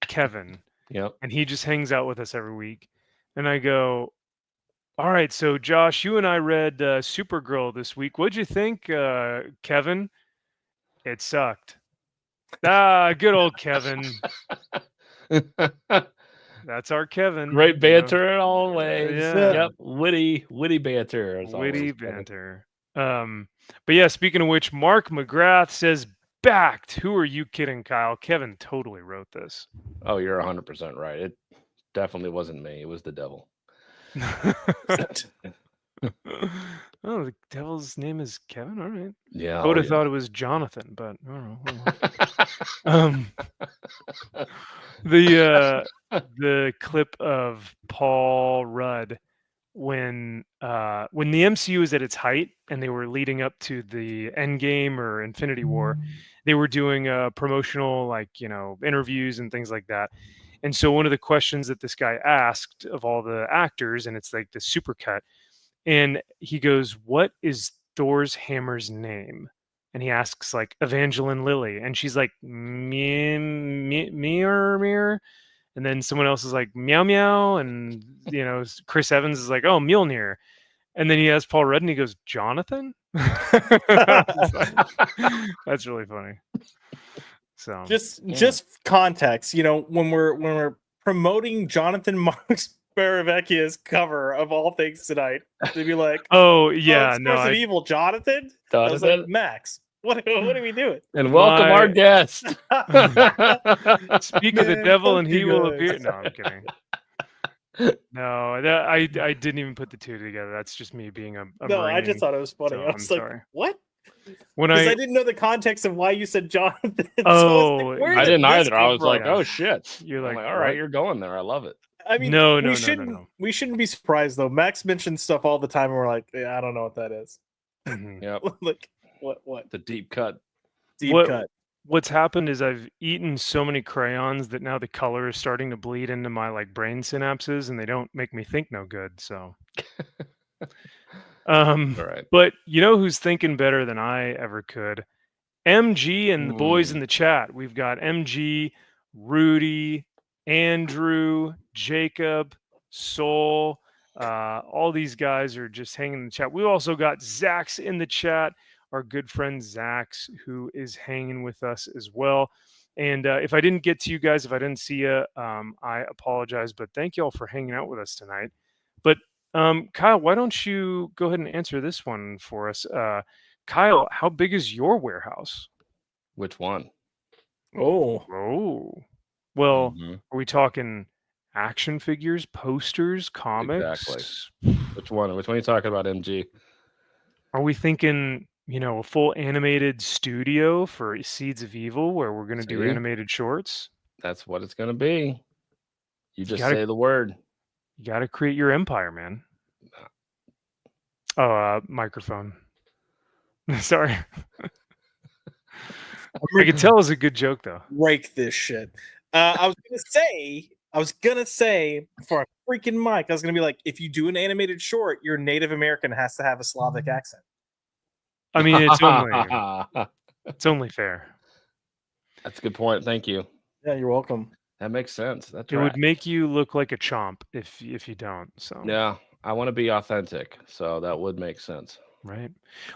Kevin, and he just hangs out with us every week. And I go, "All right, so Josh, you and I read Supergirl this week. What'd you think, Kevin?" "It sucked." Good old Kevin. That's our Kevin. Great banter always. Yep. Witty banter. Witty banter. But yeah, speaking of which, Mark McGrath says, "Backed." Who are you kidding, Kyle? Kevin totally wrote this. Oh, you're 100% right. It definitely wasn't me. It was the devil. Oh, the devil's name is Kevin? All right. Yeah. I would have thought it was Jonathan, but I don't know. The clip of Paul Rudd when the MCU was at its height and they were leading up to the Endgame or Infinity War, they were doing promotional interviews and things like that. And so one of the questions that this guy asked of all the actors, and it's like the supercut, and he goes, "What is Thor's hammer's name?" And he asks like Evangeline Lilly, and she's like, Mir. And then someone else is like, Meow Meow. And, Chris Evans is like, "Oh, Mjolnir." And then he asks Paul Rudd and he goes, "Jonathan?" That's really funny. So just context, when we're promoting Jonathan Marks Baravecchia's cover of All Things Tonight, they'd be like, "Oh yeah, no, evil Jonathan." I was like, Max, what are we doing? And welcome our guest. Speak of the devil, and he will appear. No, I'm kidding. No, I didn't even put the two together. That's just me being a no. Marine, I just thought it was funny. So I was like, sorry. What? Because I didn't know the context of why you said Jonathan. Oh, I didn't either. I was like, oh shit. You're like, all right, you're going there. I love it. I mean, no. We shouldn't be surprised though. Max mentions stuff all the time, and we're like, I don't know what that is. Yep. Like what? The deep cut. Cut. What's happened is I've eaten so many crayons that now the color is starting to bleed into my brain synapses, and they don't make me think no good. So All right. But you know who's thinking better than I ever could? MG and the boys in the chat. We've got MG, Rudy, Andrew, Jacob, Soul. All these guys are just hanging in the chat. We've also got Zaxx in the chat, our good friend Zaxx, who is hanging with us as well. And if I didn't get to you guys, if I didn't see you, I apologize. But thank you all for hanging out with us tonight. But Kyle, why don't you go ahead and answer this one for us? Kyle, how big is your warehouse? Which one? Oh. Well, are we talking action figures, posters, comics? Exactly. Which one? Which one are you talking about, MG? Are we thinking, a full animated studio for Seeds of Evil where we're going to do animated shorts? That's what it's going to be. You just say the word. You got to create your empire, man. Oh, microphone. Sorry. I could tell it was a good joke, though. Break this shit. I was gonna say for a freaking mic, I was gonna be like, if you do an animated short, your Native American has to have a Slavic accent. I mean, it's only fair. That's a good point. Thank you. Yeah, you're welcome. That makes sense. It would make you look like a chomp if you don't. So yeah, I want to be authentic, so that would make sense. Right.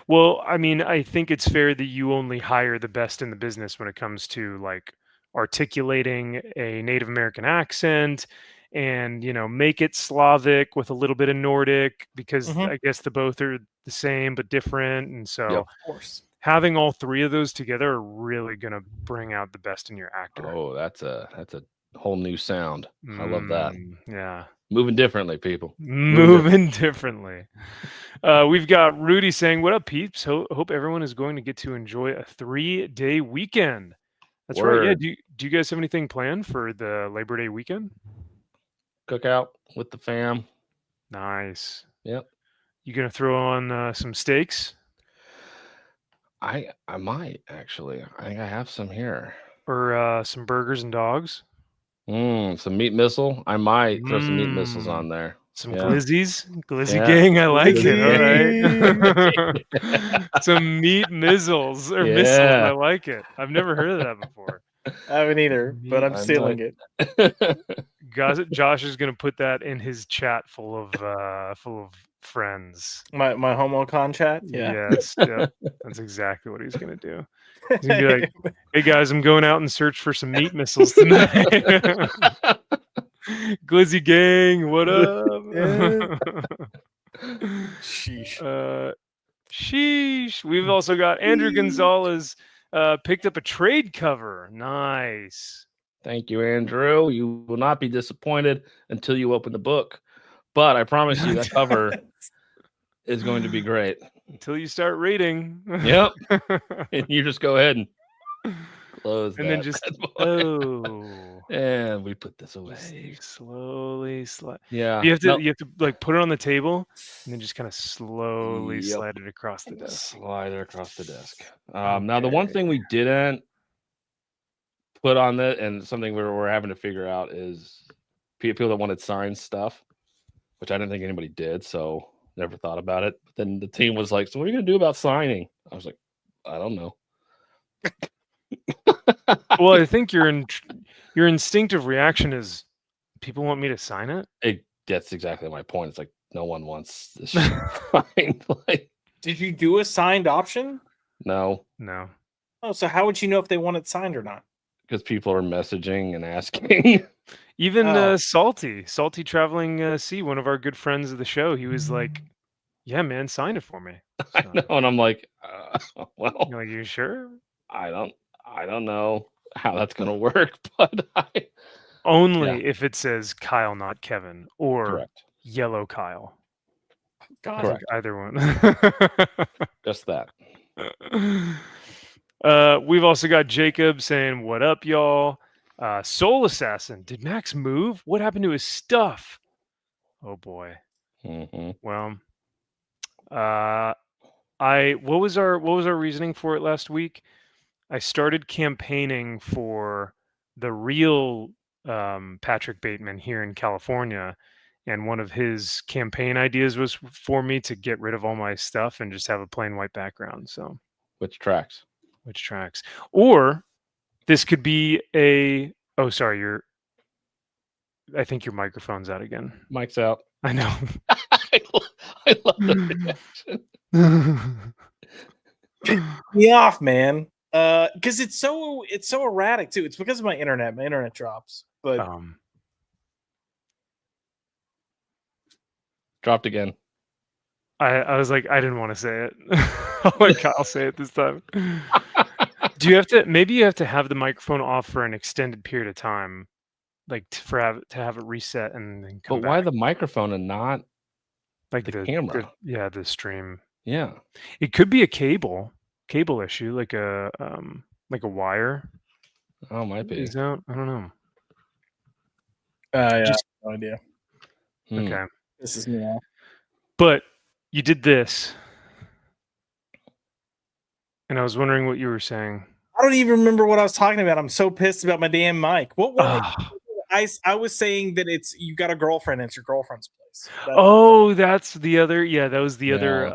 Well, I mean, I think it's fair that you only hire the best in the business when it comes to like articulating a Native American accent and, make it Slavic with a little bit of Nordic because I guess the both are the same but different. And so of course, having all three of those together are really going to bring out the best in your actor. Oh, that's a whole new sound. I love that. Yeah. Moving differently, people. Moving differently. We've got Rudy saying, "What up, peeps? Hope everyone is going to get to enjoy a 3-day weekend." That's right. Yeah. Do you guys have anything planned for the Labor Day weekend? Cookout with the fam. Nice. Yep. You gonna throw on some steaks? I might actually. I think I have some here. Or some burgers and dogs. Some meat missile. I might throw some meat missiles on there. Some glizzies, gang. I like it. All right. Some meat missiles or missiles. I like it. I've never heard of that before. I haven't either, but I'm stealing it. Josh is gonna put that in his chat full of friends. My HomoCon chat. Yeah. Yes. Yep. That's exactly what he's gonna do. He's gonna be like, "Hey guys, I'm going out and search for some meat missiles tonight." Glizzy gang, what up? Sheesh. Sheesh. We've also got Andrew Gonzalez picked up a trade cover. Nice. Thank you, Andrew. You will not be disappointed until you open the book. But I promise you that cover is going to be great. Until you start reading. Yep. And you just go ahead and close and then just and we put this away slowly. Yeah. You have to like put it on the table and then just kind of slowly slide it across the desk. Slide it across the desk. Now the one thing we didn't put on that and something we're having to figure out is people that wanted signed stuff, which I didn't think anybody did, so never thought about it. But then the team was like, "So what are you gonna do about signing?" I was like, "I don't know." Well, I think your instinctive reaction is people want me to sign it. That's exactly my point. It's like no one wants this signed. Like, did you do a signed option? No. Oh, so how would you know if they want it signed or not? Because people are messaging and asking. Even Salty Traveling C, one of our good friends of the show, he was like, "Yeah, man, sign it for me." So, I know, and I'm like, "Well, you're like, you sure?" I don't know how that's gonna work, but only if it says Kyle, not Kevin, or correct. Yellow Kyle. God, correct. Either one. Just that. We've also got Jacob saying, "What up, y'all?" Soul Assassin. Did Max move? What happened to his stuff? Oh boy. Mm-hmm. Well, what was our reasoning for it last week? I started campaigning for the real Patrick Bateman here in California, and one of his campaign ideas was for me to get rid of all my stuff and just have a plain white background. So, Which tracks? Or this could be a. Oh, sorry, I think your microphone's out again. Mic's out. I know. I love the reaction. Me off, man. Because it's so erratic too. It's because of my internet. My internet drops. But dropped again. I was like, I didn't want to say it. I'll let Kyle say it this time. Do you have to? Maybe you have to have the microphone off for an extended period of time, like to have it reset and then come But back. why the microphone and not like the camera? The stream. Yeah, it could be a cable issue, like a wire. Oh, might be. Is out? I don't know. Yeah, no idea. Okay, this is new. But you did this, and I was wondering what you were saying. I don't even remember what I was talking about. I'm so pissed about my damn mic. What I was saying that you got a girlfriend and it's your girlfriend's place. That's the other. Yeah, that was the other.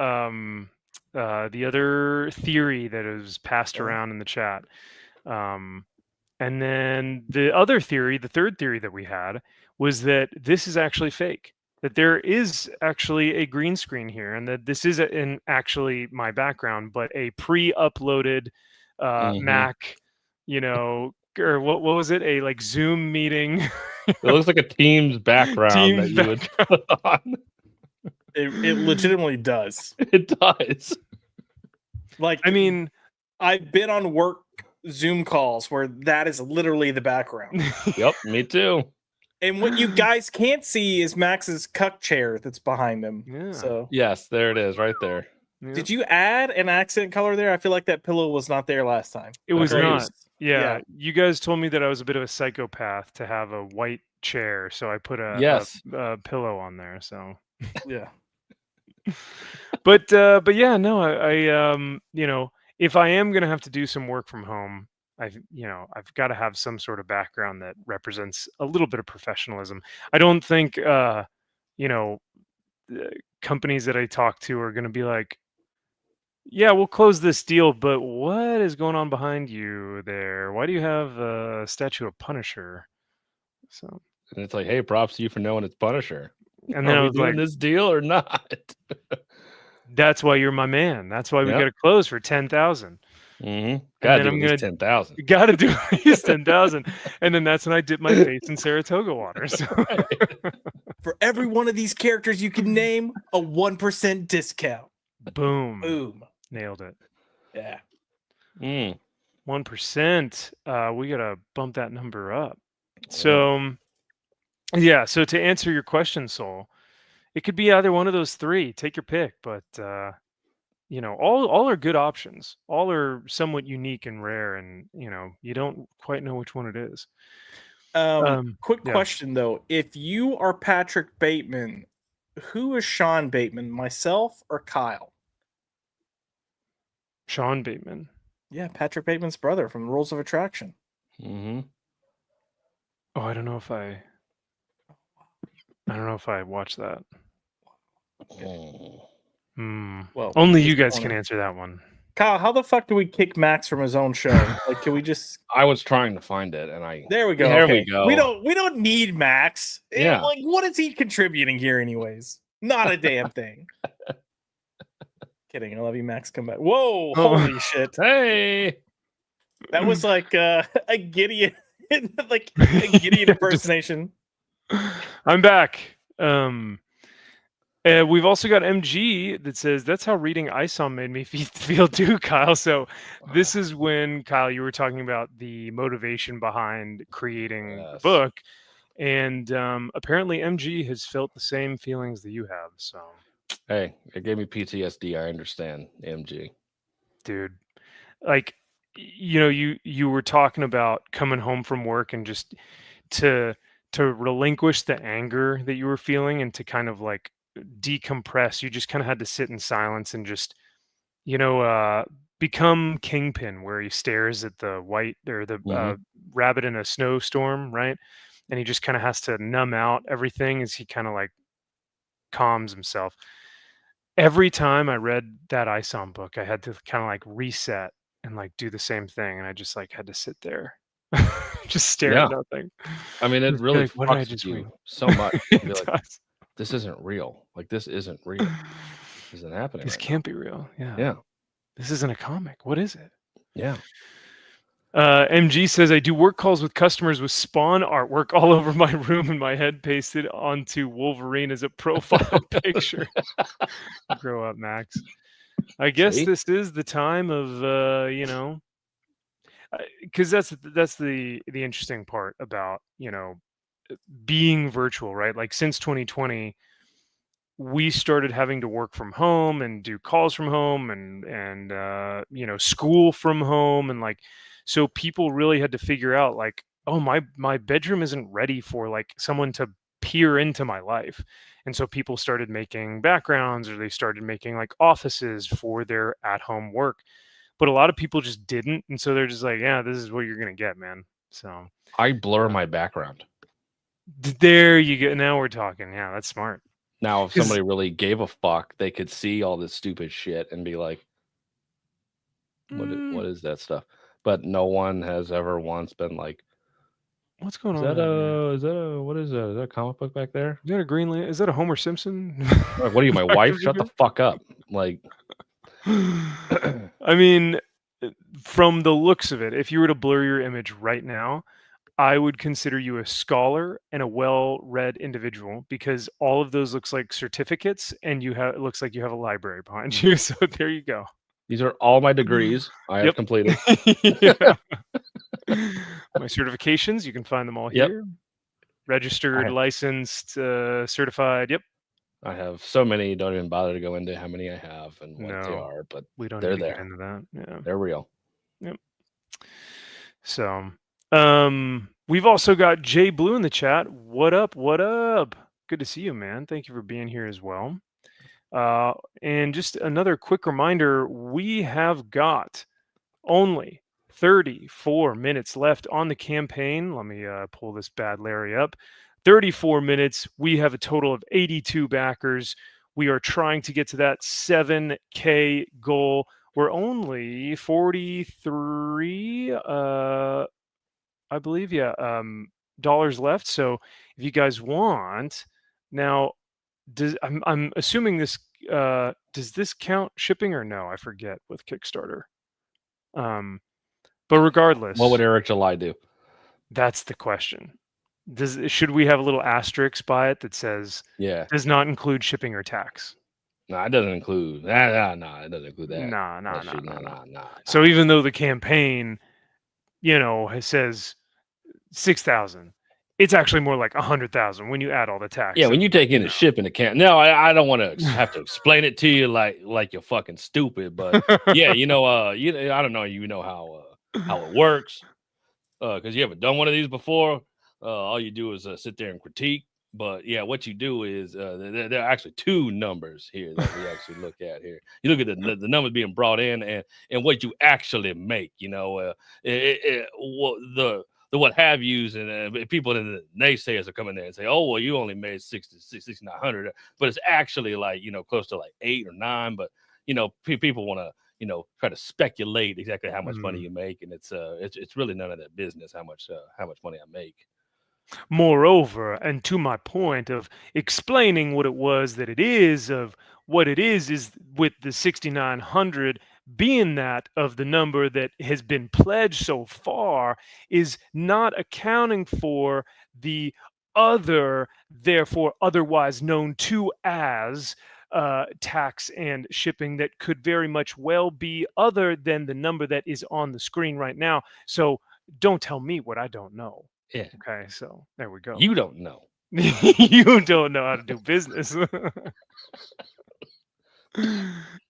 The other theory that was passed around in the chat. And then the other theory, the third theory that we had, was that this is actually fake. That there is actually a green screen here, and that this is actually my background, but a pre-uploaded Mac, or what was it? A like Zoom meeting. It looks like a Teams background that you would put on. It legitimately does. It does. Like, I mean, I've been on work Zoom calls where that is literally the background. Yep, me too. And what you guys can't see is Max's cuck chair that's behind him. Yeah. So yes, there it is, right there. Yeah. Did you add an accent color there? I feel like that pillow was not there last time. It was not. Yeah, you guys told me that I was a bit of a psychopath to have a white chair, so I put a pillow on there. So yeah. But yeah, no, I if I am gonna have to do some work from home, I've got to have some sort of background that represents a little bit of professionalism. I don't think companies that I talk to are gonna be like, yeah, we'll close this deal, but what is going on behind you there? Why do you have a statue of Punisher? So, and it's like, hey, props to you for knowing it's Punisher. And then I was doing this deal or not? That's why you're my man. That's why we got to close for 10,000. Gotta do at least 10,000. Got to do at least 10,000, and then that's when I dip my face in Saratoga water. So. For every one of these characters you can name, a 1% discount. Boom. Nailed it. Yeah. 1%. We gotta bump that number up. So, yeah. So to answer your question, Soul, it could be either one of those three. Take your pick, but all are good options. All are somewhat unique and rare, and you don't quite know which one it is. Quick question though: if you are Patrick Bateman, who is Sean Bateman? Myself or Kyle? Sean Bateman. Yeah, Patrick Bateman's brother from Rules of Attraction. Oh, I don't know if I watched that. Well, only you guys can answer that one. Kyle, how the fuck do we kick Max from his own show? Like, can we just? I was trying to find it, and there we go. There we go. We don't need Max. Yeah. Like, what is he contributing here, anyways? Not a damn thing. Kidding. I love you, Max. Come back. Whoa! Holy shit! Hey, that was like a Gideon, like a Gideon impersonation. I'm back. We've also got MG that says that's how reading ISOM made me feel too, Kyle. So this is when, Kyle, you were talking about the motivation behind creating the book, and apparently MG has felt the same feelings that you have. So hey, it gave me PTSD. I understand, MG. Dude, like, you were talking about coming home from work and just to relinquish the anger that you were feeling and to kind of like decompress. You just kind of had to sit in silence and just become Kingpin, where he stares at the white or the rabbit in a snowstorm, right? And he just kind of has to numb out everything as he kind of like calms himself. Every time I read that ISOM book, I had to kind of like reset and like do the same thing, and I just like had to sit there, just stare at nothing. I mean, it Just be really like, what did I fucks with just you read? so much. You'd be It like, does. this isn't real. Like, this isn't real. This isn't happening This right now. can't be real. Yeah. Yeah. This isn't a comic. What is it? Yeah. MG says, I do work calls with customers with Spawn artwork all over my room and my head pasted onto Wolverine as a profile picture. Grow up, Max. I guess See? this is the time of, you know, because that's the interesting part about, you know, being virtual, right? Like since 2020, we started having to work from home and do calls from home and you know, school from home, and like, so people really had to figure out like, oh, my bedroom isn't ready for like someone to peer into my life. And so people started making backgrounds, or they started making like offices for their at-home work, but a lot of people just didn't, and so they're just like, yeah, this is what you're gonna get, man. So I blur my background. there you go. Now we're talking. Yeah, that's smart. Now, if somebody really gave a fuck, they could see all this stupid shit and be like, what is that stuff? But no one has ever once been like, what's going is on? that what is that? Is that a comic book back there? Is that a Greenland? Is that a Homer Simpson? Like, what are you, my wife? Shut the fuck up. Like, I mean, from the looks of it, if you were to blur your image right now, I would consider you a scholar and a well-read individual, because all of those looks like certificates, and it looks like you have a library behind you. So there you go. These are all my degrees I have completed. My certifications, you can find them all here. Registered, licensed, certified. Yep. I have so many. Don't even bother to go into how many I have and what they are, but we don't they're need to there. get into that. Yeah, they're real. Yep. So, we've also got Jay Blue in the chat. What up? What up? Good to see you, man. Thank you for being here as well. And just another quick reminder, we have got only 34 minutes left on the campaign. Let me pull this bad Larry up. 34 minutes. We have a total of 82 backers. We are trying to get to that 7K goal. We're only 43, I believe, dollars left. So if you guys want, now, I'm assuming this, does this count shipping or no? I forget with Kickstarter. But regardless, what would Eric July do? That's the question. Should we have a little asterisk by it that says, does not include shipping or tax? No, it doesn't include. No, it doesn't include that. No. So even though the campaign, you know, says 6,000, it's actually more like 100,000 when you add all the tax. Yeah, when you take in the shipping account. No, I don't want to have to explain it to you like you're fucking stupid. But yeah, I don't know. You know how it works, because you haven't done one of these before. All you do is sit there and critique. But yeah, what you do is there are actually two numbers here that we actually look at here. You look at the numbers being brought in and what you actually make. You know, the what have yous and people in the naysayers are coming there and say, oh, well, you only made 6,900, but it's actually like, close to like 8 or 9. But people want to try to speculate exactly how much money you make, and it's really none of that business how much money I make. Moreover, and to my point of explaining what it was that it is, of what it is with the 6,900 being that of the number that has been pledged so far, is not accounting for the other, therefore otherwise known to as tax and shipping, that could very much well be other than the number that is on the screen right now. So don't tell me what I don't know. Yeah. Okay, so there we go. You don't know. You don't know how to do business.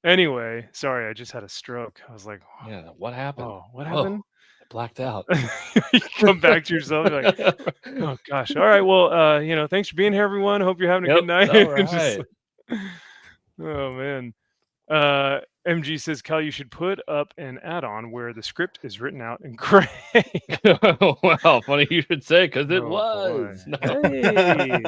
Anyway, sorry, I just had a stroke. I was like, yeah, what happened? Oh, what happened? I blacked out. You come back to yourself, you're like, oh gosh. All right, well, thanks for being here, everyone. Hope you're having a good night. All right. Oh man. MG says, Cal, you should put up an add-on where the script is written out in gray. Well, funny you should say, because it was. Hey.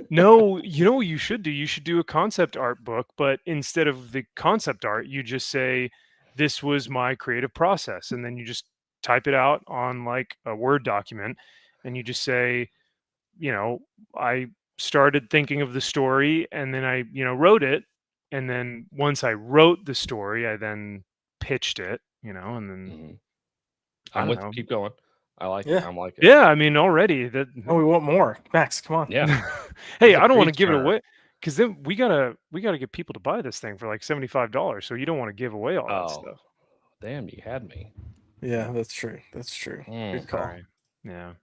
No, you know what you should do? You should do a concept art book, but instead of the concept art, you just say, "This was my creative process," and then you just type it out on like a Word document, and you just say, you know, I started thinking of the story, and then I, wrote it, and then once I wrote the story, I then pitched it, and then Mhm. I I'm don't with. know. Keep going. I like Yeah. it. I'm like it. Yeah, I mean, already that. Oh, we want more. Max, come on. Yeah. Hey, He's a I don't want to give it preacher. away because then we gotta get people to buy this thing for like $75. So you don't want to give away all that Oh, stuff. damn! You had me. Yeah, that's true. That's true. Good call. Sorry. Yeah.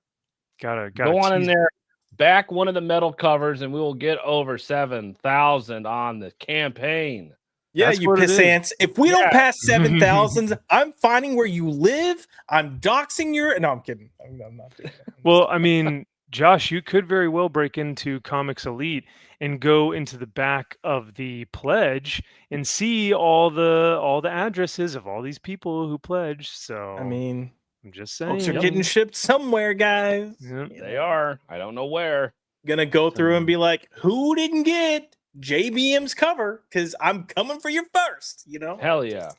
Gotta Go on in tease. there. Back one of the metal covers, and we will get over 7,000 on the campaign. Yeah, That's you what it is. pissants. If we don't Yeah. pass 7,000, I'm finding where you live. I'm doxing your. No, I'm kidding. I'm not doing that. Well, I mean, Josh, you could very well break into Comics Elite and go into the back of the pledge and see all the addresses of all these people who pledged. So I mean, I'm just books saying. are getting shipped somewhere, guys. Yep. They are. I don't know where. Gonna go through and be like, who didn't get JBM's cover? Because I'm coming for you first. Hell yeah.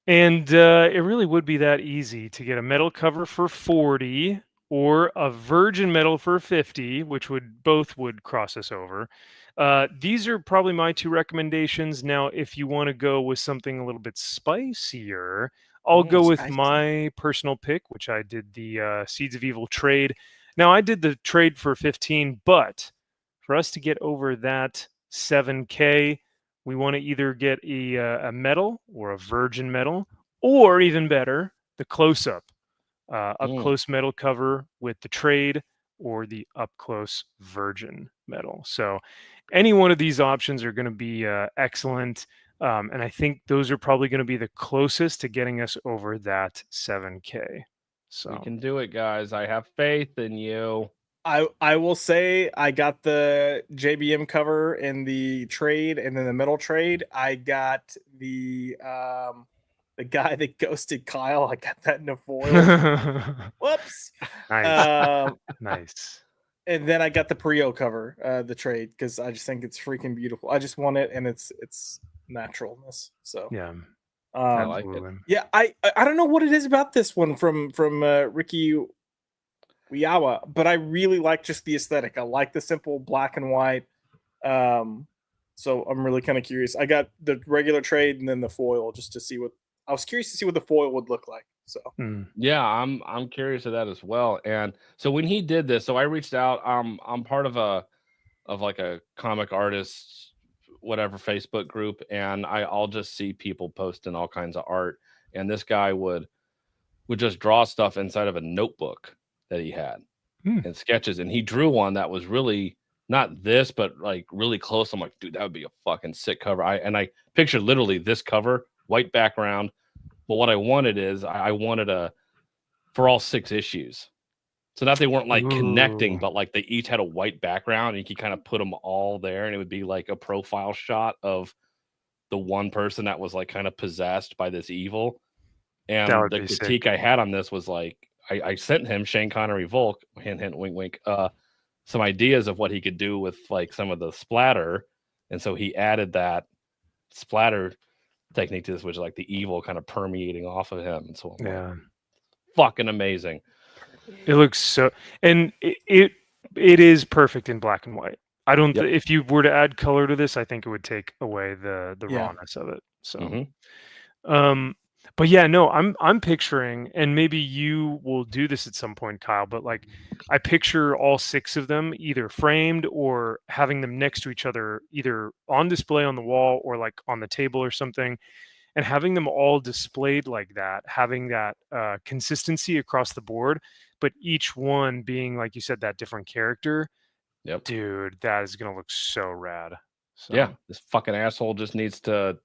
And it really would be that easy to get a metal cover for 40 or a virgin metal for 50, which both would cross us over. These are probably my two recommendations. Now, if you want to go with something a little bit spicier, I'll go with spicy. my personal pick, which I did the Seeds of Evil trade. Now, I did the trade for 15, but for us to get over that 7K, we want to either get a metal or a virgin metal, or even better, the close-up, up close metal cover with the trade, or the up close virgin metal. So any one of these options are going to be excellent. And I think those are probably going to be the closest to getting us over that 7K. So We can do it, guys. I have faith in you. I will say I got the JBM cover in the trade, and then the metal trade. I got the guy that ghosted Kyle. I got that in a foil. Whoops. Nice. Nice. And then I got the Prio cover, the trade, because I just think it's freaking beautiful. I just want it, and it's naturalness. So yeah, I like it. yeah, I don't know what it is about this one from Ricky Wiawa, but I really like just the aesthetic. I like the simple black and white. So I'm really kind of curious. I got the regular trade and then the foil just to see what I was curious to see what the foil would look like. So yeah, I'm curious of that as well. And so when he did this, so I reached out. I'm part of a comic artists whatever Facebook group, and I'll just see people posting all kinds of art. And this guy would just draw stuff inside of a notebook that he had and sketches, and he drew one that was really not this, but like really close. I'm like, dude, that would be a fucking sick cover. I pictured literally this cover, white background. But what I wanted is I wanted for all 6 issues. So not they weren't like connecting, but like they each had a white background, and you could kind of put them all there, and it would be like a profile shot of the one person that was like kind of possessed by this evil. And the critique I had on this was like, I sent him Shane Connery Volk, hint, hint, wink, wink, some ideas of what he could do with like some of the splatter. And so he added that splatter technique to this, which is like the evil kind of permeating off of him. And so I'm like, fucking amazing. It looks so, and it is perfect in black and white. I don't, if you were to add color to this, I think it would take away the rawness of it. So, but yeah, no, I'm picturing, and maybe you will do this at some point, Kyle, but like I picture all 6 of them either framed or having them next to each other, either on display on the wall or like on the table or something, and having them all displayed like that, having that consistency across the board, but each one being, like you said, that different character. Yep. Dude, that is going to look so rad. So. Yeah, this fucking asshole just needs to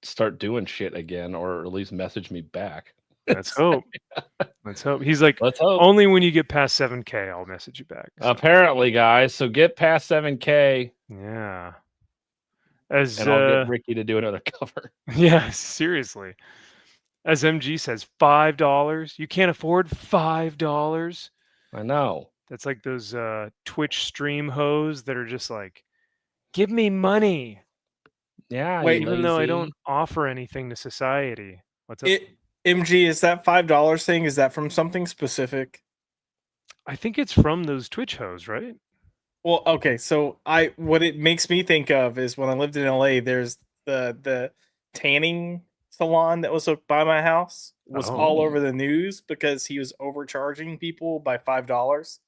start doing shit again, or at least message me back. Let's hope. Let's hope. He's like, let's hope. Only when you get past 7K, I'll message you back. So. Apparently, guys. So get past 7K. Yeah. And I'll get Ricky to do another cover. Yeah, seriously. As MG says, $5. You can't afford $5. I know. That's like those Twitch stream hoes that are just like, give me money, Yeah, Wait, you even though I don't lazy. offer anything to society. What's up? MG, is that $5 thing? Is that from something specific? I think it's from those Twitch hoes, right? Well, okay, so what it makes me think of is when I lived in LA, there's the tanning salon that was by my house was all over the news because he was overcharging people by $5.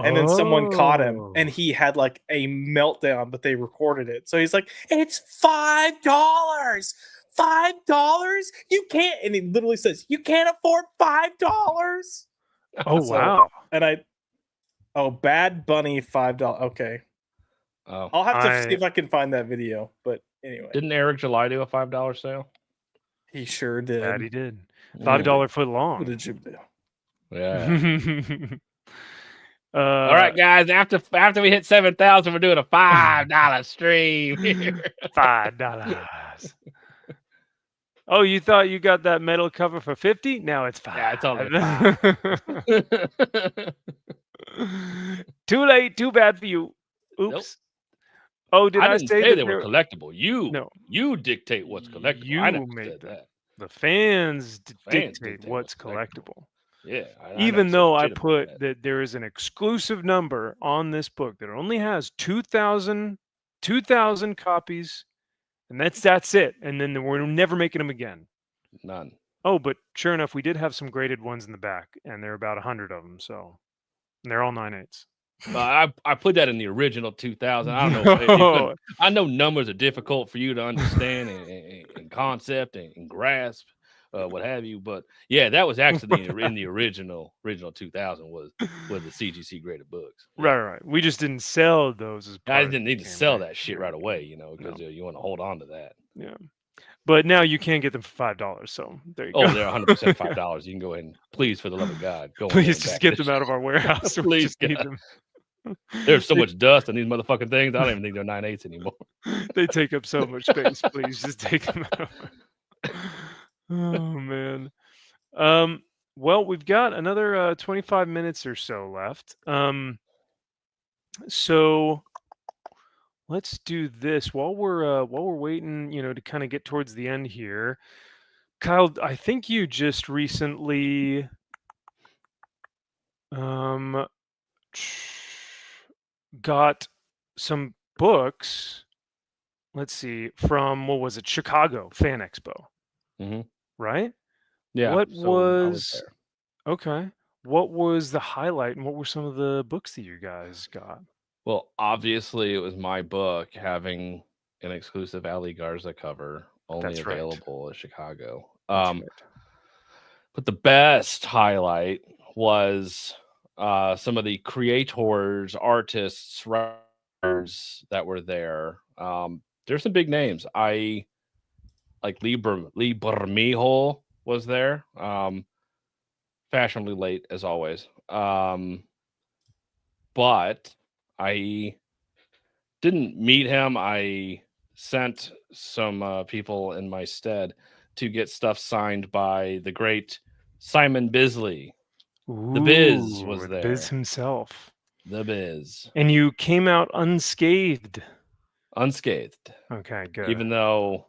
And then someone caught him and he had like a meltdown, but they recorded it. So he's like, it's $5. $5? You can't. And he literally says, you can't afford $5. Oh, So, wow. And Bad Bunny $5. Okay. Oh, I'll have to see if I can find that video. But anyway. didn't Eric July do a $5 sale? He sure did. That he did. $5 foot long. What did you do? Yeah. All right, guys. After we hit 7,000, we're doing a $5 stream here. $5. Oh, you thought you got that metal cover for 50? Now it's 5. Yeah, it's only 5. Too late. Too bad for you. Oops. Nope. Oh, did I didn't say that they were collectible? You dictate what's collectible. You I never made said that. The fans Fans dictate what's collectible. Yeah. Even though I put that there is an exclusive number on this book that only has 2,000 copies, and that's it. And then we're never making them again. None. Oh, but sure enough, we did have some graded ones in the back, and there are about 100 of them. So, and they're all 9/8. I put that in the original 2000. I don't know. I know numbers are difficult for you to understand and concept and grasp, what have you. But yeah, that was actually in the original 2000 was the CGC graded books. Yeah. Right. We just didn't sell those as part I didn't need to sell that shit right away, because you want to hold on to that. Yeah. But now you can get them for $5. So there you go. Oh, they're 100% $5. You can go ahead and please, for the love of God, go. Please just get them out of our warehouse. Please get them. There's so much dust on these motherfucking things. I don't even think they're 9/8 anymore. They take up so much space. Please just take them out. Oh man. Well, we've got another 25 minutes or so left. So let's do this while we're waiting, to kind of get towards the end here. Kyle, I think you just recently got some books. Let's see, from what was it, Chicago Fan Expo, right? Yeah. What was okay? What was the highlight, and what were some of the books that you guys got? Well, obviously, it was my book having an exclusive Ali Garza cover, only available at Chicago. But the best highlight was some of the creators, artists, writers that were there. There's some big names. I like Lee Bermejo was there. Fashionably late as always. But I didn't meet him. I sent some people in my stead to get stuff signed by the great Simon Bisley. The Biz was there. The Biz himself. The Biz. And you came out unscathed. Unscathed. Okay, good. Even though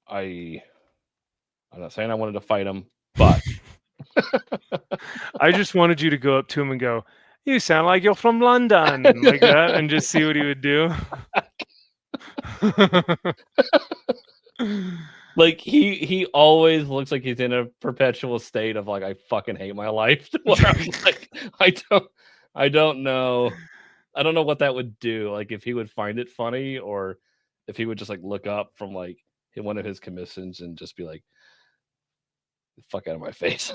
I'm not saying I wanted to fight him, but I just wanted you to go up to him and go, "You sound like you're from London," like that, and just see what he would do. Like he always looks like he's in a perpetual state of like, I fucking hate my life. Where I'm like, I don't know. I don't know what that would do. Like if he would find it funny, or if he would just like look up from like one of his commissions and just be like, "Fuck out of my face."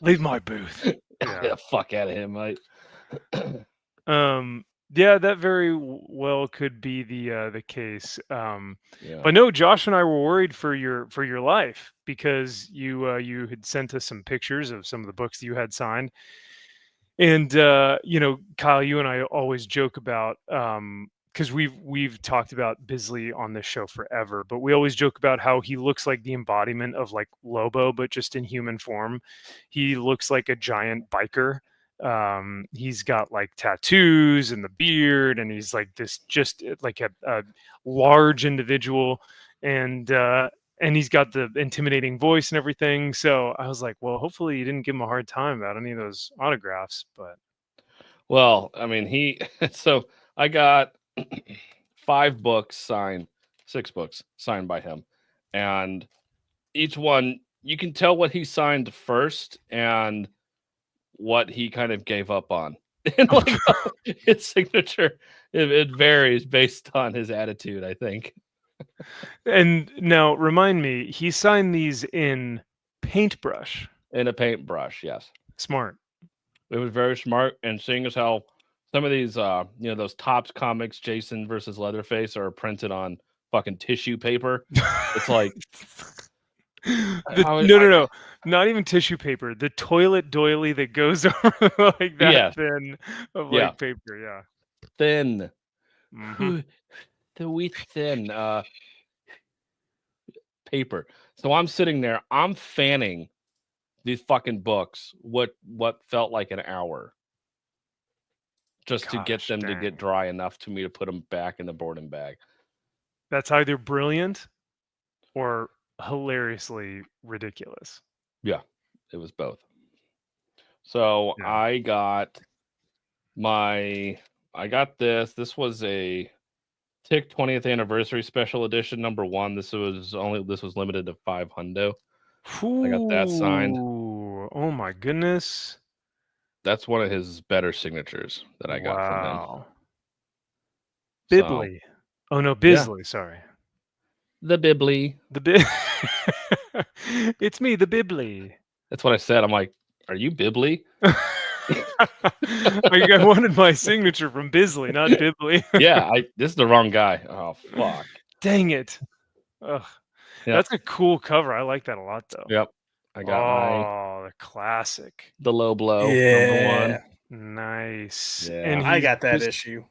Leave my booth. Yeah, fuck out of him, mate. Yeah, that very well could be the case. But no, Josh and I were worried for your life, because you had sent us some pictures of some of the books that you had signed. And Kyle, you and I always joke about, because we've talked about Bisley on this show forever, but we always joke about how he looks like the embodiment of like Lobo, but just in human form. He looks like a giant biker. He's got like tattoos and the beard, and he's like this just like a large individual, and he's got the intimidating voice and everything. So I was like, well, hopefully you didn't give him a hard time about any of those autographs. But Well, I mean, so I got 5 books signed, 6 books signed by him, and each one you can tell what he signed first and what he kind of gave up on. And like his signature, it varies based on his attitude, I think. And now remind me, he signed these in paintbrush. In a paintbrush, yes. Smart. It was very smart, and seeing as how some of these those Topps comics, Jason versus Leatherface, are printed on fucking tissue paper. It's like no, not even tissue paper. The toilet doily that goes over like that thin of like paper. Yeah, thin. Mhm. The wee thin paper. So I'm sitting there, I'm fanning these fucking books what felt like an hour just to get them to get dry enough to me to put them back in the boarding bag. That's either brilliant or hilariously ridiculous. Yeah, it was both. So Yeah. I got this. This was a Tick 20th anniversary special edition #1. This was limited to 5 hundo. I got that signed. Oh my goodness. That's one of his better signatures that I got from him. Wow. Bibley. Oh no, Bisley, sorry. The Bibley. It's me, the Bibley. That's what I said. I'm like, are you Bibley? I wanted my signature from Bisley, not Bibley. Yeah, this is the wrong guy. Oh, fuck. Dang it. Ugh. Yep. That's a cool cover. I like that a lot, though. Yep. I got the classic. The Low Blow, #1. Nice. Yeah. And I got that issue.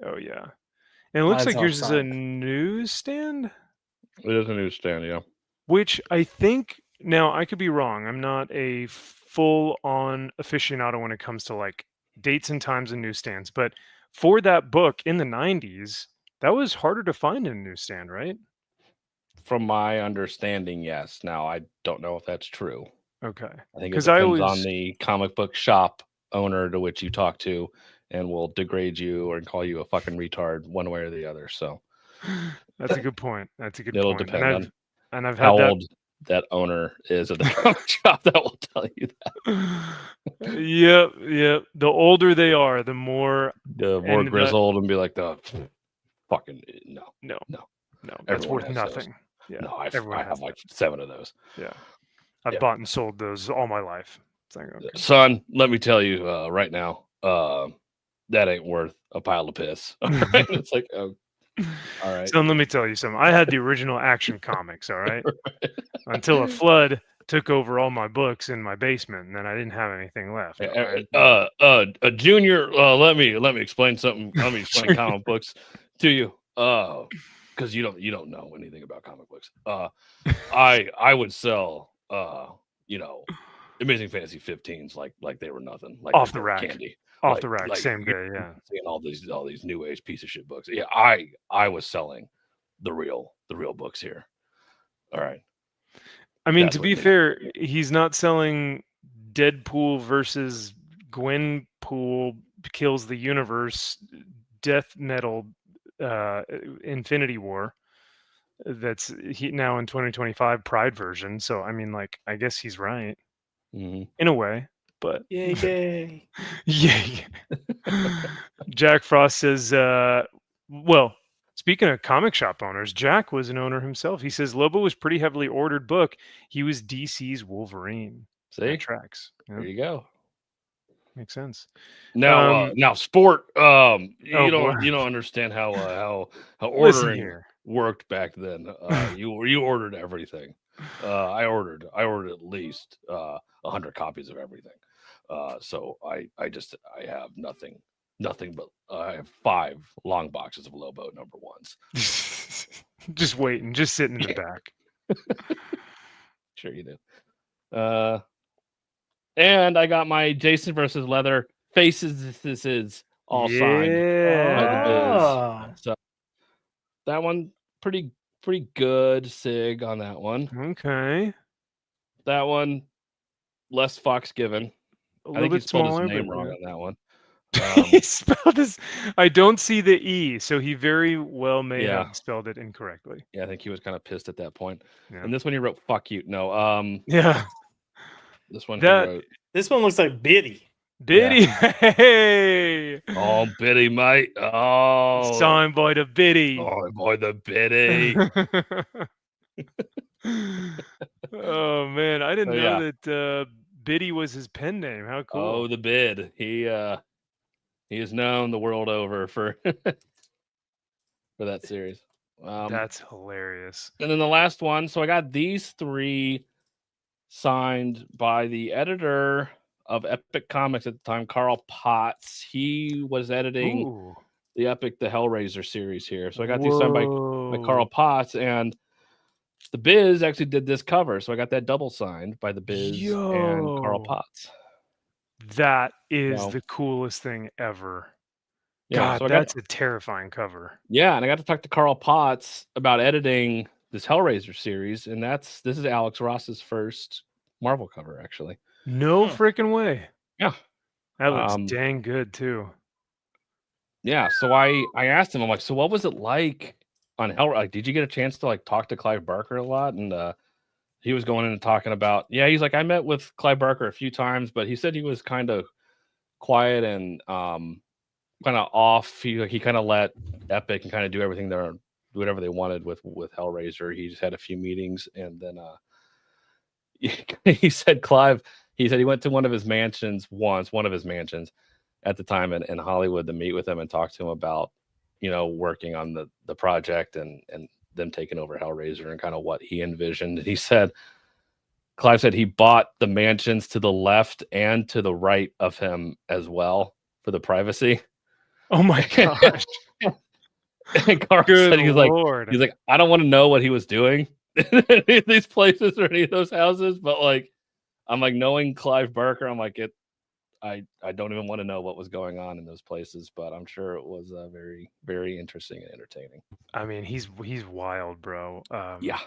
Oh, yeah. And it looks like yours is a newsstand? It is a newsstand, yeah. Which I think, now I could be wrong. I'm not a full-on aficionado when it comes to like dates and times and newsstands. But for that book in the 90s, that was harder to find in a newsstand, right? From my understanding, yes. Now, I don't know if that's true. Okay. I think it depends on the comic book shop owner to which you talk to, and will degrade you or call you a fucking retard one way or the other. So that's a good point. That's a good It'll point. depend and I've had how that... old that owner is at the comic shop. That will tell you that. Yep. The older they are, the more grizzled and be like, the fucking no. That's worth nothing. Yeah. No, I have like 7 of those. Yeah. I've bought and sold those all my life. It's like, okay. Son, let me tell you right now, that ain't worth a pile of piss. It's like, oh, all right. So let me tell you something. I had the original Action Comics, all right? Until a flood took over all my books in my basement, and then I didn't have anything left. A junior, let me explain something. Let me explain comic books to you. Because you don't know anything about comic books. I would sell Amazing Fantasy 15s like they were nothing, like off the rack candy. Off the rack, same day, yeah. Seeing all these new age piece of shit books. Yeah, I was selling the real books here. All right. I mean, to be fair, he's not selling Deadpool versus Gwenpool kills the universe, death metal, Infinity War. That's now in 2025 Pride version. So I mean, like, I guess he's right in a way. But yay. Jack Frost says, well, speaking of comic shop owners, Jack was an owner himself. He says Lobo was pretty heavily ordered book. He was DC's Wolverine. See, that tracks. There you go. Makes sense. Now, sport. You don't understand how ordering worked back then. You ordered everything. I ordered at least 100 copies of everything. So I have nothing but I have 5 long boxes of Lobo #1s. Just waiting, just sitting in the back. Sure you do. And I got my Jason versus Leather Faces. This is all signed by the Oh. Biz. So that one pretty good sig on that one. Okay. That one less Fox given. A I little think he bit spelled smaller, his name but wrong yeah. on that one. He spelled this. I don't see the E, so he very well may Yeah. have spelled it incorrectly. Yeah, I think he was kind of pissed at that point. Yeah. And this one he wrote "fuck you." No, Yeah. this one That- he wrote This one looks like Biddy. Biddy. Hey. "Oh, Biddy, mate. Oh, Signed by the Biddy. oh, boy, the Biddy." Oh man, I didn't So, know yeah. that Biddy was his pen name. How cool. Oh, the Bid. He is known the world over for for that series. That's hilarious. And then the last one. So I got these 3 signed by the editor of Epic Comics at the time, Carl Potts. He was editing Ooh. the Hellraiser series here. So I got these signed by Carl Potts, and the Biz actually did this cover. So I got that double signed by the Biz and Carl Potts. That is the coolest thing ever. Yeah, God, so that's a terrifying cover. Yeah, and I got to talk to Carl Potts about editing this Hellraiser series, and this is Alex Ross's first Marvel cover, actually. No freaking way. Yeah. That looks dang good too. Yeah, so I asked him, I'm like, so what was it like on Hellraiser? Like, did you get a chance to like talk to Clive Barker a lot? And he was going in and talking about, he's like, I met with Clive Barker a few times, but he said he was kind of quiet and kind of off. He kind of let Epic and kind of do everything do whatever they wanted with Hellraiser. He just had a few meetings, and then he said he went to one of his mansions at the time in Hollywood to meet with him and talk to him about working on the project and them taking over Hellraiser and kind of what he envisioned. And he said, Clive said he bought the mansions to the left and to the right of him as well for the privacy. Oh my gosh. And Carl said he's like, I don't want to know what he was doing in these places or any of those houses, but like, I'm like, knowing Clive Barker, I'm like, I don't even want to know what was going on in those places, but I'm sure it was very, very interesting and entertaining. I mean, he's wild, bro. Yeah.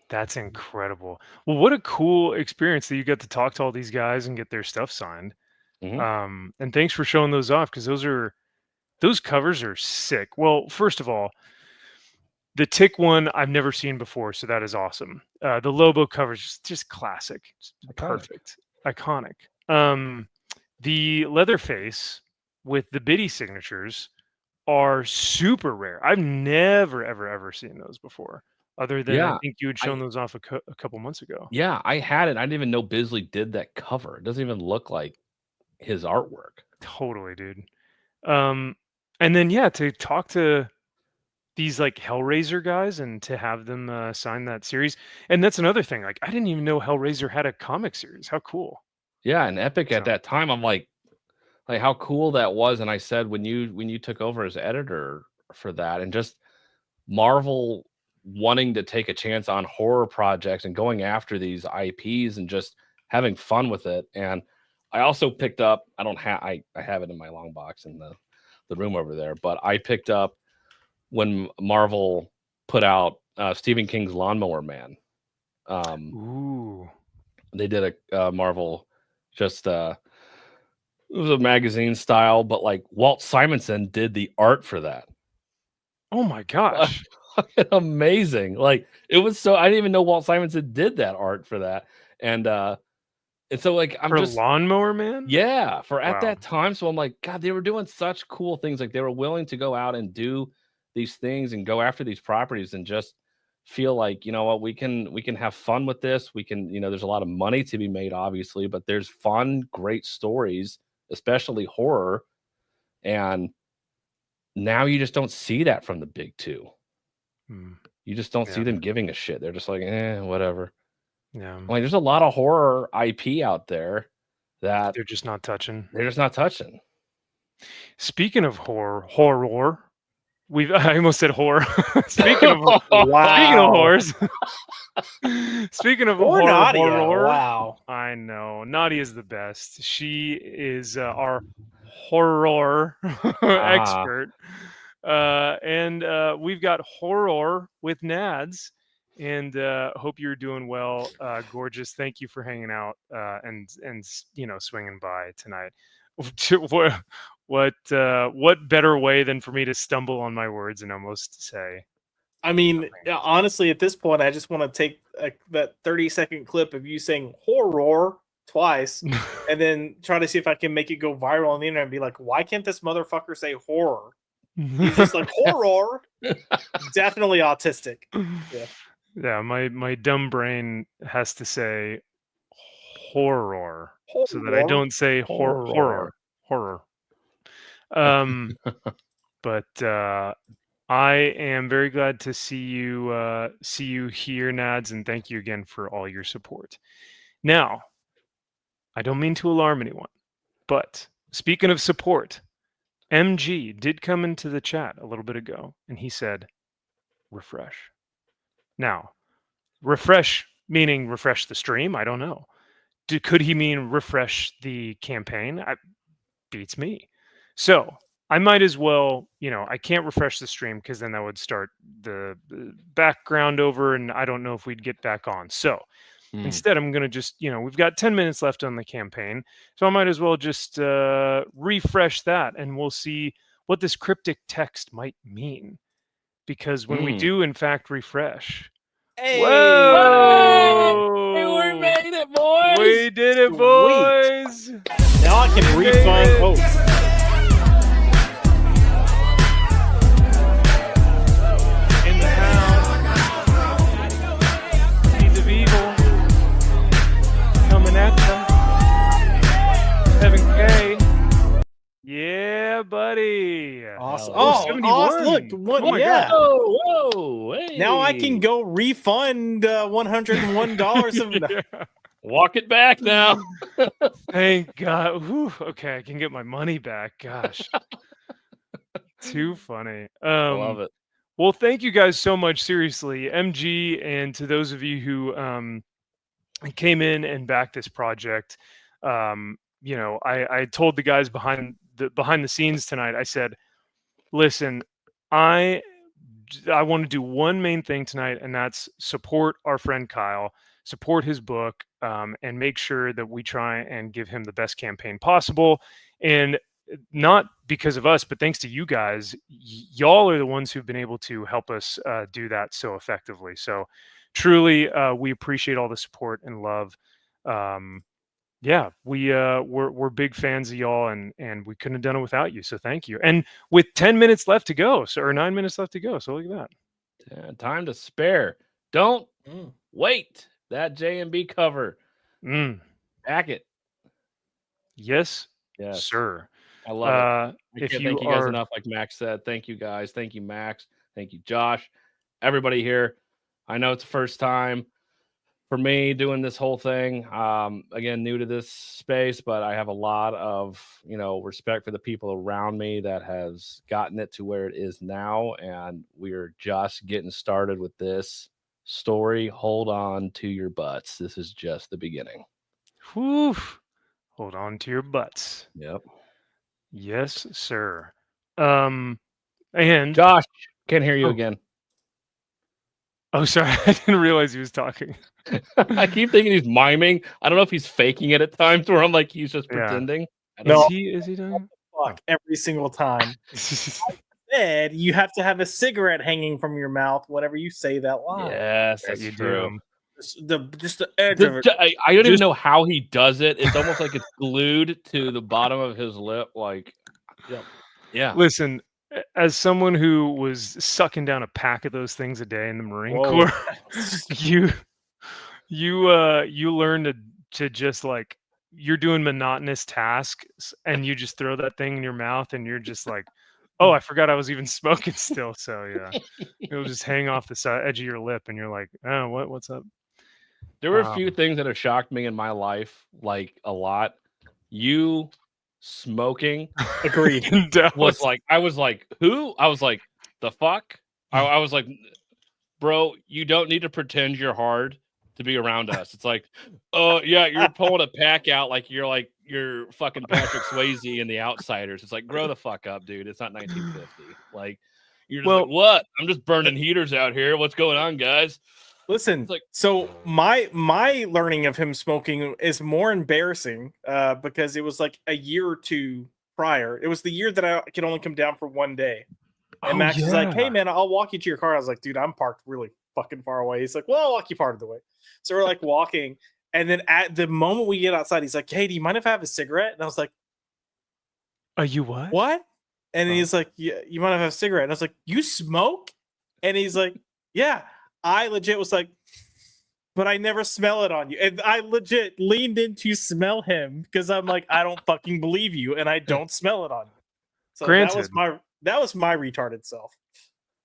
That's incredible. Well, what a cool experience that you get to talk to all these guys and get their stuff signed. Mm-hmm. And thanks for showing those off, because those covers are sick. Well, first of all, the Tick one I've never seen before, so that is awesome. The Lobo cover is just classic, perfect, iconic. The Leatherface with the Biddy signatures are super rare. I've never ever seen those before, other than I think you had shown those off a couple months ago. Yeah, I had it. I didn't even know Bisley did that cover. It doesn't even look like his artwork. Totally, dude. And then to talk to these like Hellraiser guys and to have them sign that series. And that's another thing. Like, I didn't even know Hellraiser had a comic series. How cool. Yeah, and Epic at that time, I'm like how cool that was. And I said, when you took over as editor for that, and just Marvel wanting to take a chance on horror projects and going after these IPs and just having fun with it. And I also picked up, I have it in my long box in the room over there, but I picked up when Marvel put out Stephen King's Lawnmower Man. Ooh. They did a Marvel, just it was a magazine style, but like Walt Simonson did the art for that. Oh my gosh. Amazing. Like, it was so, I didn't even know Walt Simonson did that art for that. And so like, I'm for just Lawnmower Man. Yeah, at that time. So I'm like, God, they were doing such cool things. Like, they were willing to go out and do these things and go after these properties and just feel like, you know what, we can have fun with this. We can, there's a lot of money to be made, obviously, but there's fun, great stories, especially horror. And now you just don't see that from the big two. You just don't see them giving a shit. They're just like, whatever. Yeah. Like, there's a lot of horror IP out there that they're just not touching. Speaking of horror, I almost said horror. Speaking of wow. Speaking of horrors. Speaking of horror. Wow. I know. Nadia is the best. She is our horror expert. And we've got horror with Nads. And hope you're doing well, gorgeous. Thank you for hanging out and swinging by tonight. What better way than for me to stumble on my words and almost say? I mean, honestly, at this point, I just want to take that 30-second clip of you saying horror twice and then try to see if I can make it go viral on the internet and be like, why can't this motherfucker say horror? He's just like, horror. Definitely autistic. Yeah, my dumb brain has to say horror so that I don't say horror. But I am very glad to see you here, Nads, and thank you again for all your support. Now, I don't mean to alarm anyone, but speaking of support, MG did come into the chat a little bit ago, and he said, refresh. Now, refresh meaning refresh the stream? I don't know. Could he mean refresh the campaign? Beats me. So I might as well, I can't refresh the stream because then that would start the background over, and I don't know if we'd get back on. So instead, I'm going to just, we've got 10 minutes left on the campaign. So I might as well just refresh that, and we'll see what this cryptic text might mean. Because when we do, in fact, refresh. Hey! Whoa! Hey, we made it, boys! We did it, boys! Now I can refund. In the house. Seeds of evil. Coming at you. 7K. Yeah, buddy. Awesome. Oh, Oh, 71. awesome. Look, Oh my yeah. God. Whoa, hey. Now I can go refund $101 of Yeah. Walk it back now. Thank God. Whew. Okay, I can get my money back. Gosh. Too funny. I love it. Well, thank you guys so much. Seriously, MG, and to those of you who came in and backed this project. I told the guys behind the scenes tonight, I said, listen, I want to do one main thing tonight, and that's support our friend Kyle, support his book, and make sure that we try and give him the best campaign possible. And not because of us, but thanks to you guys. Y'all are the ones who've been able to help us do that so effectively. So truly, we appreciate all the support and love. Yeah, we're big fans of y'all, and we couldn't have done it without you. So thank you. And with 10 minutes left to go, or 9 minutes left to go. So look at that. Yeah, time to spare. Don't wait. That J&B cover. Back it. Yes, yes, sir. I love it. If you thank you guys enough, like Max said. Thank you guys. Thank you, Max. Thank you, Josh. Everybody here. I know it's the first time for me doing this whole thing. Again, new to this space, but I have a lot of respect for the people around me that has gotten it to where it is now, and we're just getting started with this story. Hold on to your butts. This is just the beginning. Whew. Hold on to your butts. Yep. Yes, sir. And Josh, can't hear you again. Oh, sorry. I didn't realize he was talking. I keep thinking he's miming. I don't know if he's faking it at times where I'm like, he's just pretending. No. Is he doing? Fuck, every single time. I said you have to have a cigarette hanging from your mouth whenever you say that line. Yes, that's true. Just the edge of it. I don't even know how he does it. It's almost like it's glued to the bottom of his lip. Like, yeah. Listen, as someone who was sucking down a pack of those things a day in the Marine Corps, you learn to just like, you're doing monotonous tasks and you just throw that thing in your mouth and you're just like, oh, I forgot I was even smoking still. So yeah, it'll just hang off the edge of your lip and you're like, oh, what's up? There were a few things that have shocked me in my life, like a lot. You smoking, agreed. Was like, I was like, who? I was like, the fuck? I was like, bro, you don't need to pretend you're hard to be around us. It's like, oh yeah, you're pulling a pack out like you're fucking Patrick Swayze in The Outsiders. It's like, grow the fuck up, dude. It's not 1950. Like, you're just like, what? I'm just burning heaters out here. What's going on, guys? Listen, It's like, so my learning of him smoking is more embarrassing because it was like a year or two prior. It was the year that I could only come down for one day. And Max is like, hey man, I'll walk you to your car. I was like, dude, I'm parked really fucking far away. He's like, well, I'll walk you part of the way. So we're like walking, and then at the moment we get outside, he's like, hey, do you mind if I have a cigarette? And I was like, are you what? What? And he's like, yeah, you mind if I have a cigarette? And I was like, you smoke? And he's like, yeah. I legit was like, but I never smell it on you. And I legit leaned in to smell him because I'm like, I don't fucking believe you, and I don't smell it on you. So Granted. that was my retarded self.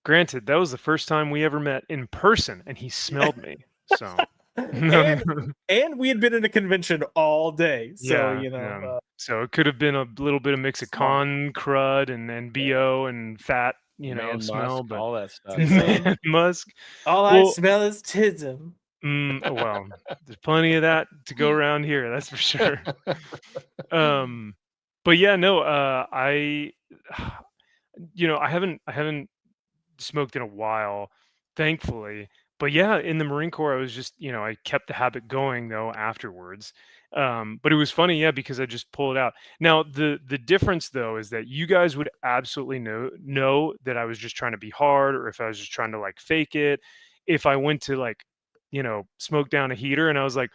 Granted, that was the first time we ever met in person, and he smelled me. So, and we had been in a convention all day, so so it could have been a little bit of mix of con crud and bo and fat, smell, musk, but all that stuff. Man musk. All I smell is tism. Well, there's plenty of that to go around here, that's for sure. But yeah, no, I haven't smoked in a while, thankfully. But yeah, in the Marine Corps, I was just, I kept the habit going though afterwards. But it was funny, yeah, because I just pulled it out. Now the difference though is that you guys would absolutely know that I was just trying to be hard, or if I was just trying to like fake it. If I went to like, smoke down a heater and I was like,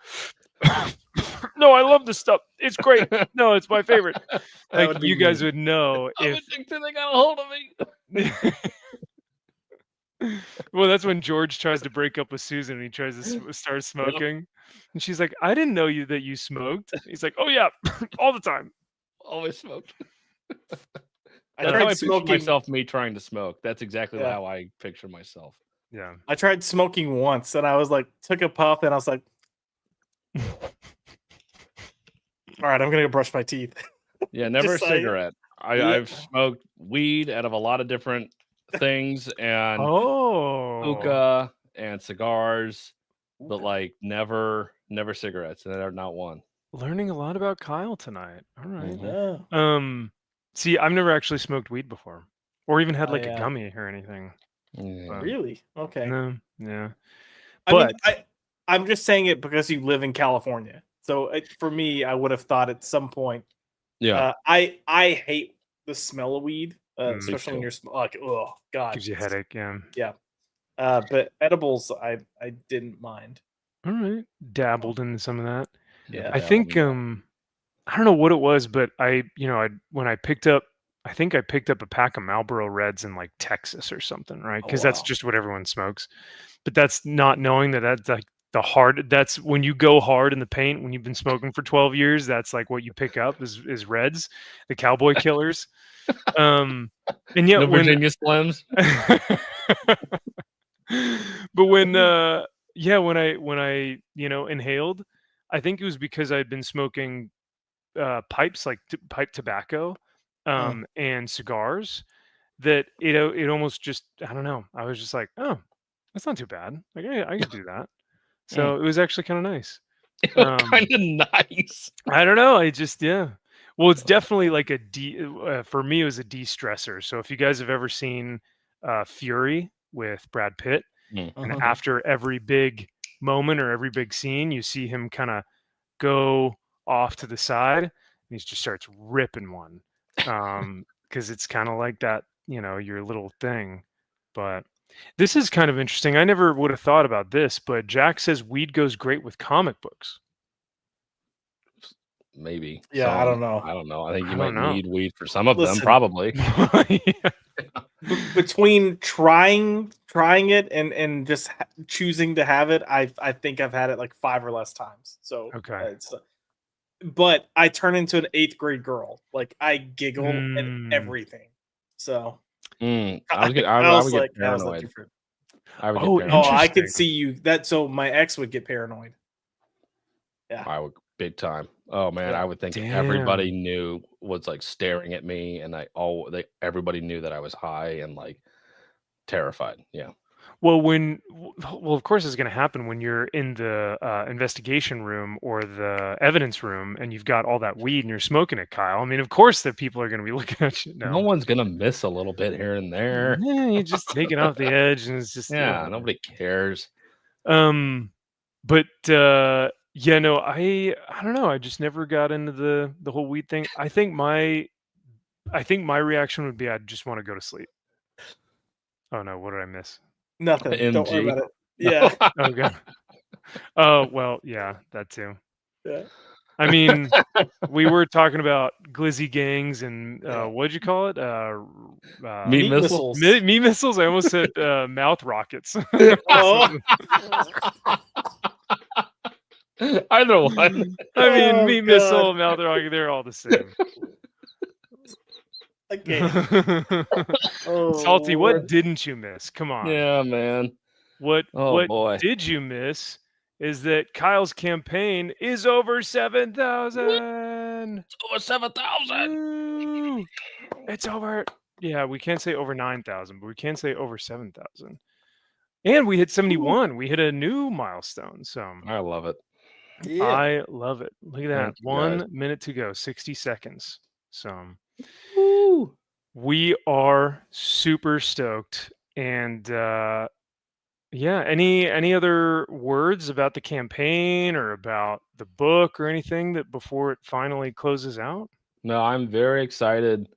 no, I love this stuff. It's great. No, it's my favorite. Like you guys would know if they got a hold of me. Well, that's when George tries to break up with Susan and he tries to start smoking. And she's like, I didn't know that you smoked. He's like, oh yeah, all the time. Always smoked. I tried smoking myself, me trying to smoke. That's exactly how I picture myself. Yeah. I tried smoking once and I was like, took a puff and I was like, all right, I'm gonna go brush my teeth. Yeah, never a cigarette. I've smoked weed out of a lot of different things and hookah and cigars, but like never cigarettes, and they're not one. Learning a lot about Kyle tonight. All right. Mm-hmm. See, I've never actually smoked weed before, or even had like a gummy or anything. Really? Okay. No, yeah. But I'm just saying it because you live in California. So for me, I would have thought at some point. Yeah. I hate the smell of weed, especially when you're like, oh god, gives you a headache. Yeah. Yeah. But edibles, I didn't mind. All right. Dabbled in some of that. Yeah. I think I don't know what it was, but when I picked up a pack of Marlboro Reds in like Texas or something, right? Because that's just what everyone smokes. But that's not knowing that's like that's when you go hard in the paint when you've been smoking for 12 years. That's like what you pick up is Reds, the cowboy killers. And yet the Virginia Slims. But when I inhaled, I think it was because I'd been smoking pipes, like pipe tobacco, and cigars, that it almost just, I don't know, I was just like, oh, that's not too bad, like I could do that. So it was actually kind of nice. Kind of nice. I don't know, I just well, it's definitely like for me it was a de-stressor. So if you guys have ever seen Fury with Brad Pitt, and after every big moment or every big scene, you see him kind of go off to the side and he just starts ripping one, because it's kind of like that, your little thing. But this is kind of interesting. I never would have thought about this, but Jack says weed goes great with comic books. Maybe. Yeah, I don't know. I think you might need weed for some of them, probably. Between trying it and just choosing to have it, I think I've had it like 5 or less times. So okay. But I turn into an 8th grade girl. Like I giggle and everything. So I was get paranoid. I could see you. So my ex would get paranoid. Yeah, I would big time. Oh man, I would think everybody was like staring at me, and everybody knew that I was high and like terrified. Yeah. Well, of course, it's going to happen when you're in the investigation room or the evidence room, and you've got all that weed and you're smoking it, Kyle. I mean, of course, that people are going to be looking at you. No one's gonna miss a little bit here and there. Yeah, you just take it off the edge, and it's just Yeah, nobody cares. But yeah, no, I don't know. I just never got into the whole weed thing. I think my reaction would be I'd just want to go to sleep. Oh no, what did I miss? Nothing. Don't worry MG. about it. Yeah. Okay. Oh well, yeah, that too. Yeah. I mean, we were talking about glizzy gangs and what'd you call it? Meat missiles. Meat missiles. I almost said mouth rockets. Oh. Either one. I mean, Oh, meat God. missile, mouth rocket, they're all the same. Again. Oh, Salty, Lord. what didn't you miss? Come on. Yeah, man. What boy. did you miss is that Kyle's campaign is over 7,000. Over 7,000. It's over. Yeah, we can't say over 9,000, but we can say over 7,000. And we hit 71. We hit a new milestone. So I love it. Yeah. I love it. Look at that. Thank you, 1 guys. minute to go, 60 seconds. So Woo. we are super stoked. And yeah, any other words about the campaign or about the book or anything that before it finally closes out? No, I'm very excited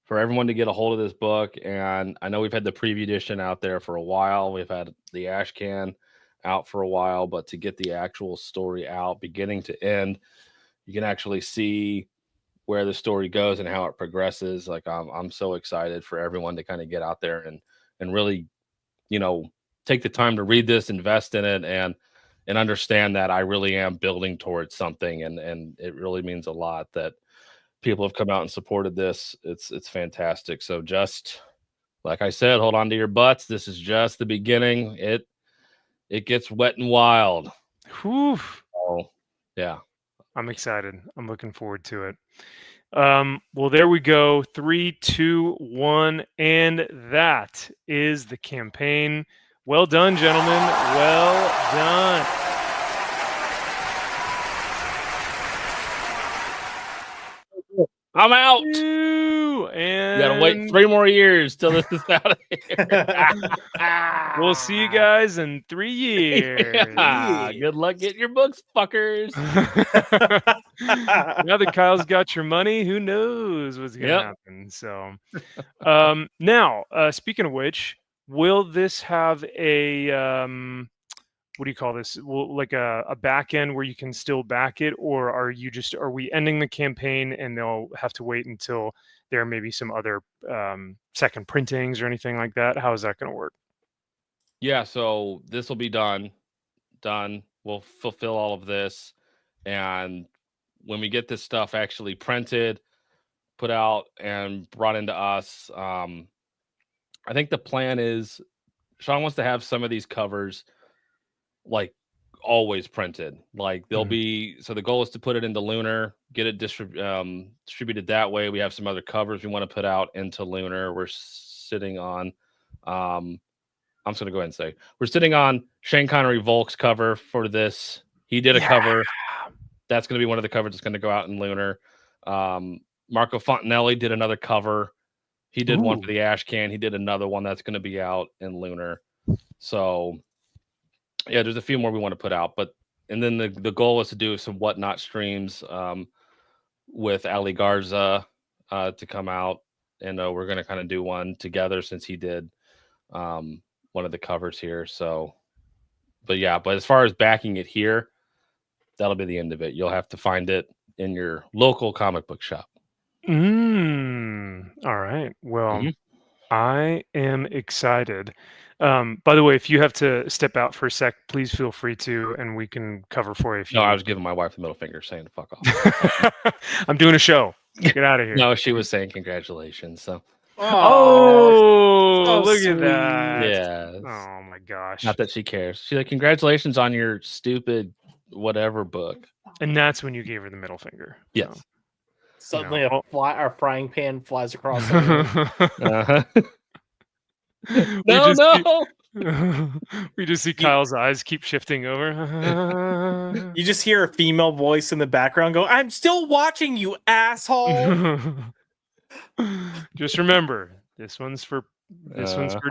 for everyone to get a hold of this book. And I know we've had the preview edition out there for a while. We've had the ash can out for a while, but to get the actual story out beginning to end, you can actually see where the story goes and how it progresses. Like I'm so excited for everyone to kind of get out there and really, take the time to read this, invest in it, and understand that I really am building towards something. And it really means a lot that people have come out and supported this. It's fantastic. So just like I said, hold on to your butts. This is just the beginning. It gets wet and wild. Whew. Oh, yeah. I'm excited. I'm looking forward to it. Well, there we go. 3, 2, 1, and that is the campaign. Well done, gentlemen. Well done. I'm out. And You gotta wait 3 more years till this is out of here. We'll see you guys in 3 years. Yeah. Good luck getting your books, fuckers. Now that Kyle's got your money, who knows what's gonna happen? So now, speaking of which, will this have a what do you call this? Like a back end where you can still back it, or are we ending the campaign and they'll have to wait until there may be some other second printings or anything like that? How is that going to work? Yeah, so this will be done. We'll fulfill all of this, and when we get this stuff actually printed, put out, and brought into us, I think the plan is Sean wants to have some of these covers like always printed. Like they'll be, so the goal is to put it into Lunar, get it distributed that way. We have some other covers we want to put out into Lunar. We're sitting on I'm just gonna go ahead and say we're sitting on Shane Connery Volk's cover for this. He did a cover. That's gonna be one of the covers that's gonna go out in Lunar. Marco Fontanelli did another cover. He did one for the ash can. He did another one that's gonna be out in Lunar. So yeah, there's a few more we want to put out, and then the goal is to do some whatnot streams with Ali Garza to come out, and we're going to kind of do one together since he did one of the covers here. So, but as far as backing it here, that'll be the end of it. You'll have to find it in your local comic book shop. All right. Well, I am excited. By the way, if you have to step out for a sec, please feel free to, and we can cover for you. If you I was giving my wife the middle finger saying fuck off. I'm doing a show. Get out of here. No, she was saying congratulations. So. Oh, so look sweet. at that. Yeah. Oh my gosh. Not that she cares. She's like, congratulations on your stupid whatever book. And that's when you gave her the middle finger. Yes. So, suddenly a frying pan flies across the room. No. We just see Kyle's eyes keep shifting over. You just hear a female voice in the background go, "I'm still watching you, asshole." Just remember, this one's for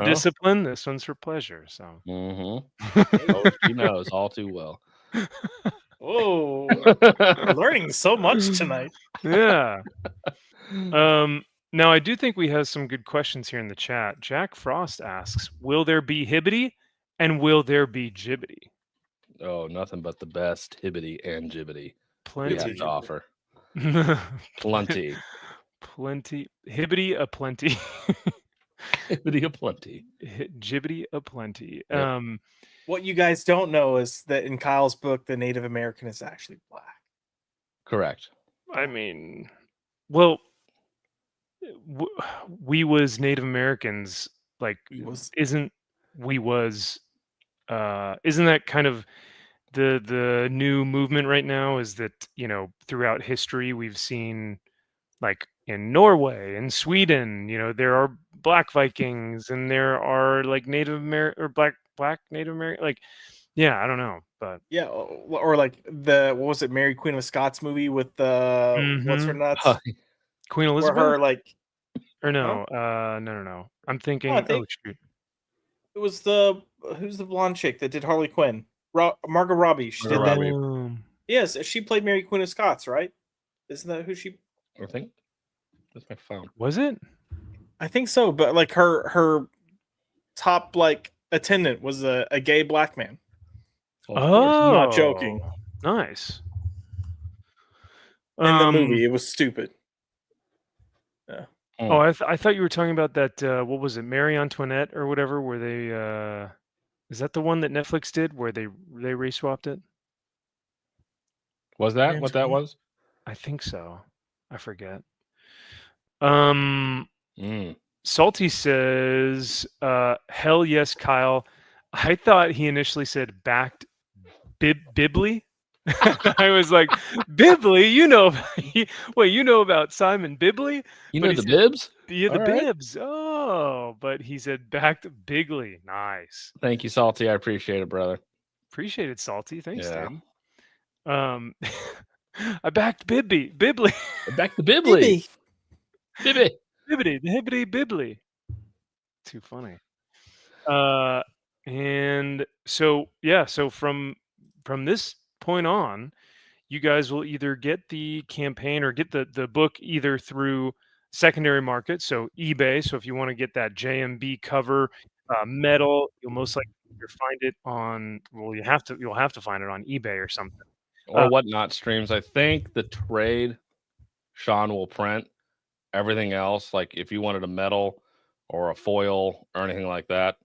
discipline. This one's for pleasure. So. Oh, she knows all too well. Oh, we're learning so much tonight. Yeah. Now I do think we have some good questions here in the chat. Jack Frost asks, "Will there be hibbity and will there be jibbity?" Oh, nothing but the best hibbity and jibbity we have Plenty. to offer. Plenty. Plenty. Hibbity aplenty. Hibbity aplenty. Jibbity aplenty. Yep. What you guys don't know is that in Kyle's book, the Native American is actually black. Correct. I mean, well, we was Native Americans, like, isn't that kind of the new movement right now? Is that, you know, throughout history we've seen, like in Norway and Sweden, you know, there are black Vikings and there are like Native American or black Native American, like, yeah, I don't know, but yeah, or like what was it, Mary Queen of Scots movie with what's her nuts, Queen Elizabeth, or her like, or no, no. I'm thinking, shoot, it was who's the blonde chick that did Harley Quinn? Margot Robbie. She did that. Yes, she played Mary Queen of Scots, right? Isn't that who she? I think that's my phone. Was it? I think so, but like her top like attendant was a gay black man. Oh, not joking. Nice. In the movie, it was stupid. Yeah. Oh, I thought you were talking about that. What was it, Marie Antoinette or whatever? Where they is that the one that Netflix did where they race swapped it? Was that what that was? I think so. I forget. Salty says, "Hell yes, Kyle." I thought he initially said backed Bibly. I was like, Bibly, you know? Wait, you know about Simon Bibly? You know the Bibs? Yeah, the Bibs. Oh, but he said backed Bigley. Nice. Thank you, Salty. I appreciate it, brother. Appreciate it, Salty. Thanks, dude. I backed Bibly. I backed the Bibly. Bibbity, the hibbity Bibly. Too funny. And so yeah, so from this point on, you guys will either get the campaign or get the book either through secondary market, so eBay. So if you want to get that JMB cover metal, you'll most likely find it on. Well, you'll have to find it on eBay or something, or Whatnot streams. I think the trade Sean will print. Everything else, like if you wanted a metal or a foil or anything like that,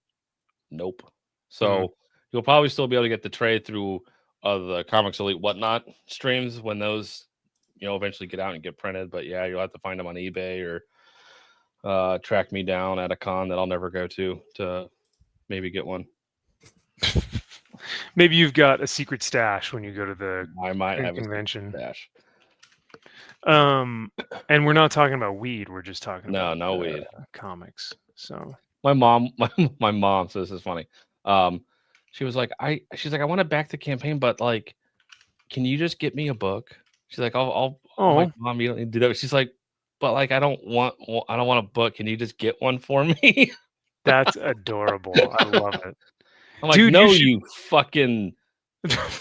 nope. So you'll probably still be able to get the trade through the Comics Elite Whatnot streams when those, you know, eventually get out and get printed. But yeah, you'll have to find them on eBay or track me down at a con that I'll never go to maybe get one. Maybe you've got a secret stash when you go to the I might have convention. A stash. And we're not talking about weed. We're just talking about no weed comics. So my mom so this is funny. She was like, she's like, I want to back the campaign, but like, can you just get me a book? She's like, I'm like, Mom, you don't need to do that. She's like, but like, I don't want a book. Can you just get one for me? That's adorable. I love it. I'm like, dude, no, you fucking.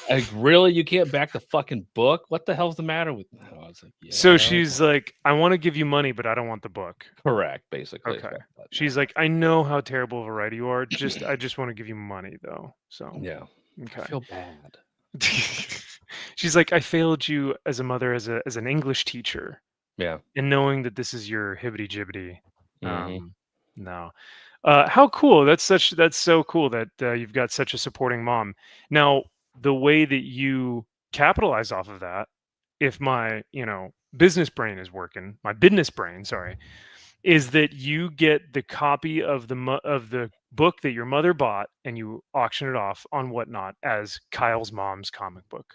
Like, really? You can't back the fucking book? What the hell's the matter with me? I was like, yeah. So she's like, I want to give you money, but I don't want the book. Correct, basically. Okay. She's like, I know how terrible of a writer you are. I just want to give you money, though. So yeah. Okay. I feel bad. She's like, I failed you as a mother, as an English teacher. Yeah. And knowing that this is your hibbity jibbity. No. How cool. That's so cool that you've got such a supporting mom. Now, the way that you capitalize off of that, if my, business brain is working, my business brain, sorry, is that you get the copy of the book that your mother bought and you auction it off on Whatnot as Kyle's mom's comic book.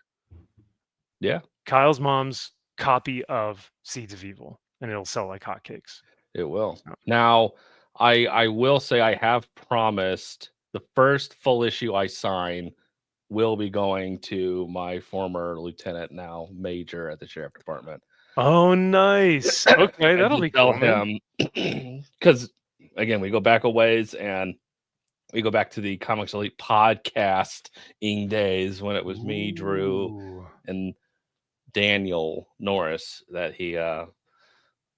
Yeah. Kyle's mom's copy of Seeds of Evil, and it'll sell like hotcakes. It will. So. Now, I will say I have promised the first full issue I sign will be going to my former lieutenant, now major at the sheriff department. Oh, nice. Okay, that'll be tell cool, man. him because again, we go back a ways, and we go back to the Comics Elite podcasting days when it was me, Drew, Ooh. and Daniel Norris that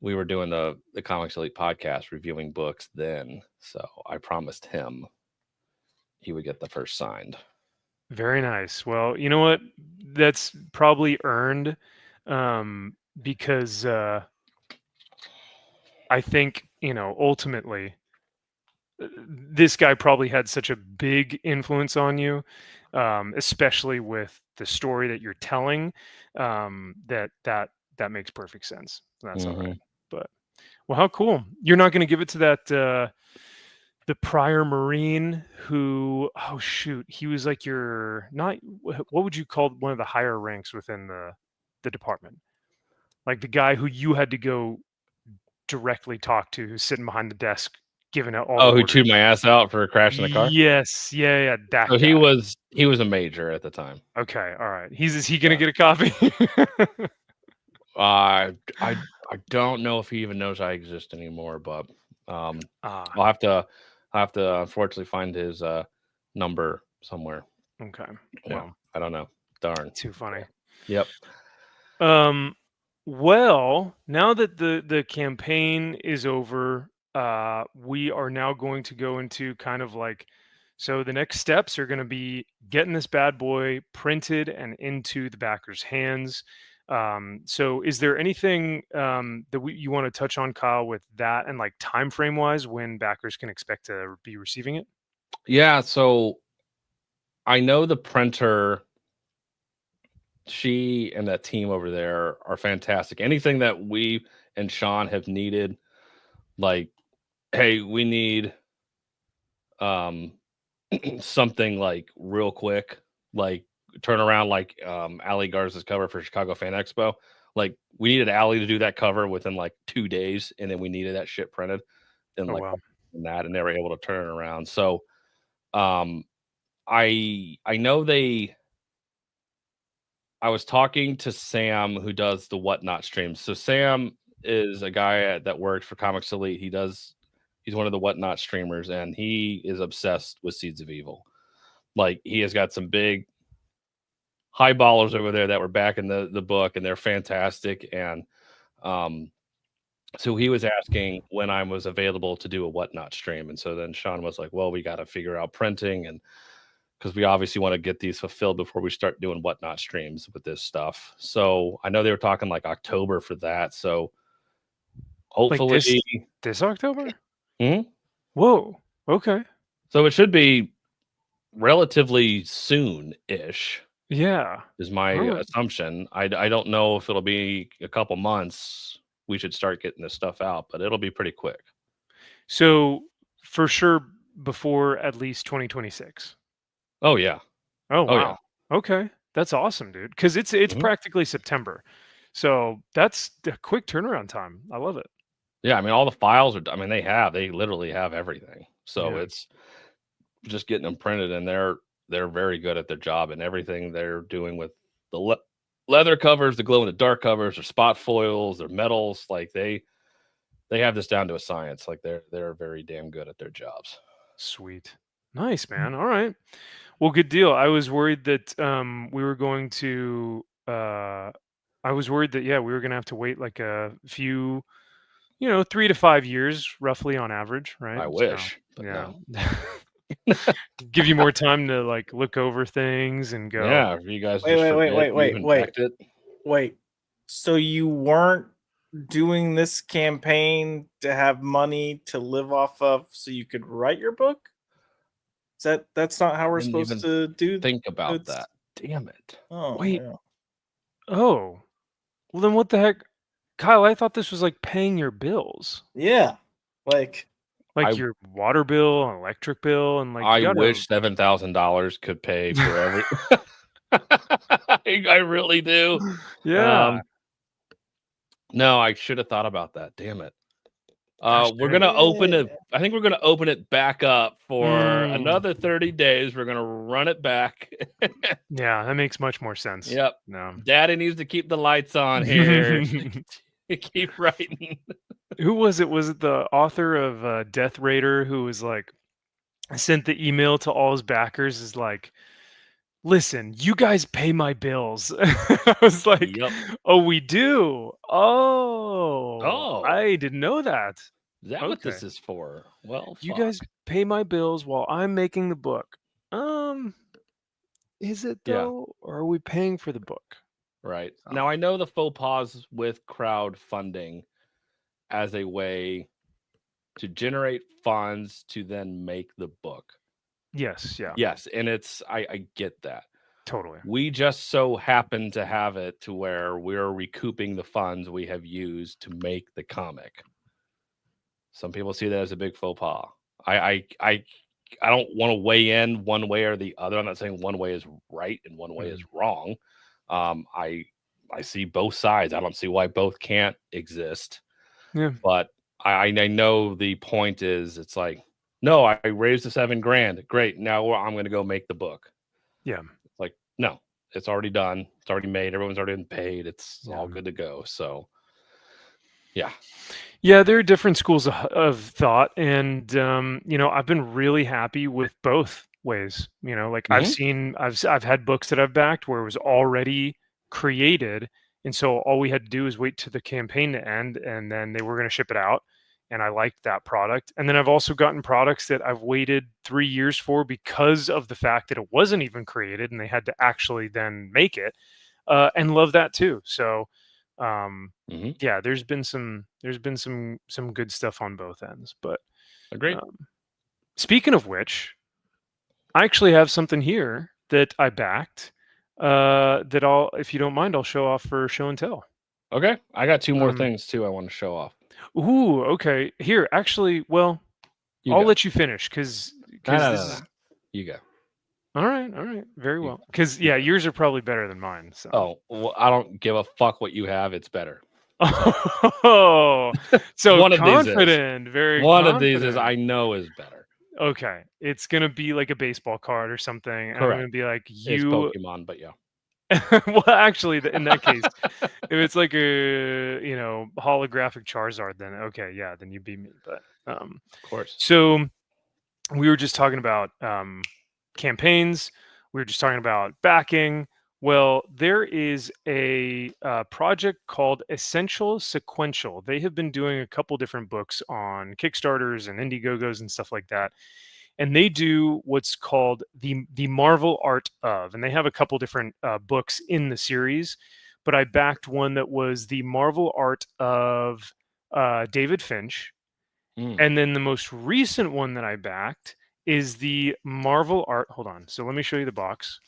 we were doing the Comics Elite podcast reviewing books then. So I promised him he would get the first signed. Very nice. Well, you know what? That's probably earned, because I think, ultimately, this guy probably had such a big influence on you, especially with the story that you're telling, that makes perfect sense. That's all right. But well, how cool! You're not going to give it to that the prior Marine who, oh shoot, he was like your not what would you call one of the higher ranks within the department, like the guy who you had to go directly talk to, who's sitting behind the desk giving out all the who orders. chewed my ass out for crashing the car? Yes, yeah, that So guy. he was a major at the time. Okay, all right. Is he gonna get a copy? I don't know if he even knows I exist anymore, but I'll have to unfortunately find his number somewhere. Okay. Yeah, Well, I don't know. Darn. too funny. Yep. Well, now that the campaign is over, we are now going to go into kind of like, so the next steps are going to be getting this bad boy printed and into the backers' hands. So is there anything that you want to touch on, Kyle, with that, and like time frame wise when backers can expect to be receiving it? Yeah, so I know the printer, she and that team over there are fantastic. Anything that we and Sean have needed, like, hey, we need something like real quick, like turn around, like Ali Garza's cover for Chicago Fan Expo. Like, we needed Ali to do that cover within like 2 days, and then we needed that shit printed and Oh, like wow. that, and they were able to turn it around. So I know I was talking to Sam, who does the Whatnot streams. So Sam is a guy that works for Comics Elite. He's one of the Whatnot streamers, and he is obsessed with Seeds of Evil. Like, he has got some big high ballers over there that were back in the book, and they're fantastic. And so he was asking when I was available to do a Whatnot stream. And so then Sean was like, well, we got to figure out printing, and because we obviously want to get these fulfilled before we start doing Whatnot streams with this stuff. So I know they were talking like October for that. So hopefully like this October. Mhm. Whoa. Okay. So it should be relatively soon-ish. Yeah. Is my assumption. I don't know if it'll be a couple months. We should start getting this stuff out, but it'll be pretty quick. So for sure before at least 2026. Oh yeah. Oh wow. Yeah. Okay. That's awesome, dude. Because it's practically September. So that's a quick turnaround time. I love it. Yeah, I mean, all the files are, I mean, they literally have everything. So it's just getting them printed, and they're very good at their job, and everything they're doing with the leather covers, the glow in the dark covers, their spot foils, their metals, like they have this down to a science. Like they're very damn good at their jobs. Sweet. Nice, man. All right. Well, good deal. I was worried that we were going to we were going to have to wait like a few 3 to 5 years roughly on average, right? I wish, but yeah. no. Give you more time to like look over things and go. Yeah, you guys wait. So you weren't doing this campaign to have money to live off of so you could write your book? That's not how we're supposed to do. Think about that. Damn it. Oh, wait. yeah. Oh. Well, then what the heck? Kyle, I thought this was like paying your bills. Yeah. Like your water bill, electric bill, and like I wish $7,000 could pay for every. I really do. Yeah. No, I should have thought about that. Damn it. We're gonna open it. I think we're gonna open it back up for another 30 days. We're gonna run it back. Yeah, that makes much more sense. Yep. No. Daddy needs to keep the lights on here. Keep writing. Who was it? Was it the author of Death Raider who was like sent the email to all his backers? Is like, listen, you guys pay my bills. I was like, Yep. oh, we do. Oh, Oh. I didn't know that. Is that what this is for? Well, You fuck. guys pay my bills while I'm making the book. Is it though, or are we paying for the book? Right. So. Now I know the faux pas with crowdfunding as a way to generate funds to then make the book. Yes, yeah. Yes, and I get that. Totally. We just so happen to have it to where we're recouping the funds we have used to make the comic. Some people see that as a big faux pas. I don't want to weigh in one way or the other. I'm not saying one way is right and one way is wrong. I see both sides. I don't see why both can't exist. Yeah. But I know the point is, it's like, no, I raised the $7,000. Great. Now I'm going to go make the book. Yeah. It's like, no, it's already done. It's already made. Everyone's already been paid. It's all good to go. So, yeah. Yeah, there are different schools of thought. And, I've been really happy with both ways. Like I've had books that I've backed where it was already created. And so all we had to do is wait to the campaign to end, and then they were going to ship it out. And I liked that product. And then I've also gotten products that I've waited 3 years for because of the fact that it wasn't even created and they had to actually then make it, and love that too. So, yeah, there's been some good stuff on both ends, but agreed. Speaking of which, I actually have something here that I backed, that if you don't mind, I'll show off for show and tell. Okay. I got two more things too I want to show off. Ooh, okay. Here, actually, well, I'll let you finish because no. You go. All right, very well. Because yours are probably better than mine. So. Oh, well, I don't give a fuck what you have. It's better. Oh, so one confident. Very. One confident. of these is I know is better. Okay, it's gonna be like a baseball card or something. And I'm gonna be like It's Pokemon, but yeah. Well, actually, in that case, if it's like a holographic Charizard, then okay, yeah, then you beat me. But of course. So we were just talking about campaigns. We were just talking about backing. Well, there is a project called Essential Sequential. They have been doing a couple different books on Kickstarters and Indiegogos and stuff like that. And they do what's called the Marvel Art of, and they have a couple different books in the series. But I backed one that was the Marvel Art of David Finch, and then the most recent one that I backed is the Marvel Art. Hold on, so let me show you the box.